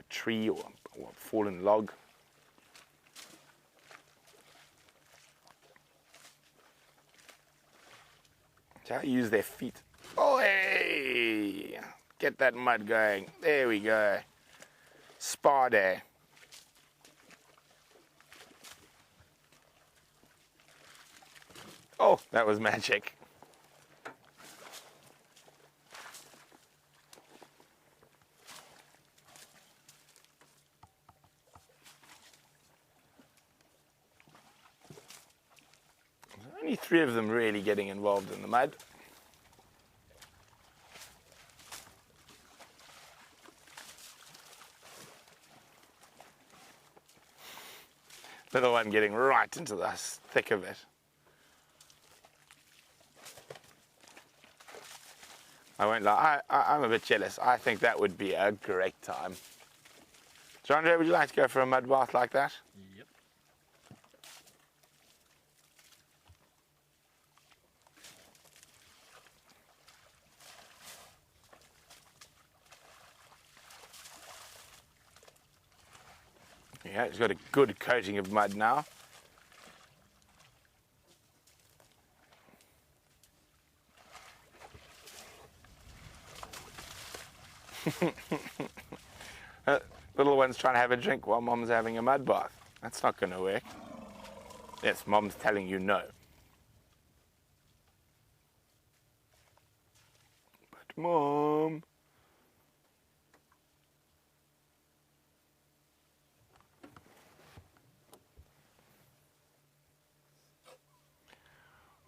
[SPEAKER 2] tree or a fallen log. So use their feet. Oh, hey! Get that mud going. There we go. Spa day. Oh, that was magic. There's only 3 of them really getting involved in the mud. Little one getting right into the thick of it. I won't lie, I'm a bit jealous. I think that would be a great time. Jeandre, would you like to go for a mud bath like that?
[SPEAKER 3] Yep.
[SPEAKER 2] Yeah, it's got a good coating of mud now. Little one's trying to have a drink while Mom's having a mud bath. That's not going to work. Yes, Mom's telling you no. But Mom...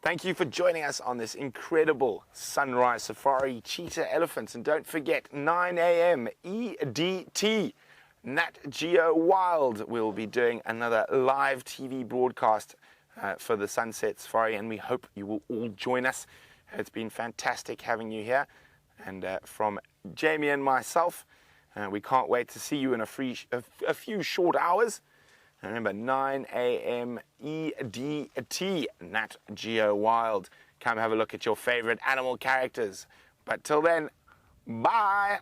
[SPEAKER 2] Thank you for joining us on this incredible sunrise safari, cheetah elephants. And don't forget, 9 a.m. EDT, Nat Geo Wild. We'll be doing another live TV broadcast for the Sunset Safari, and we hope you will all join us. It's been fantastic having you here. And from Jamie and myself, we can't wait to see you in a few short hours. Remember, 9 a.m. EDT, Nat Geo Wild. Come have a look at your favorite animal characters. But till then, bye.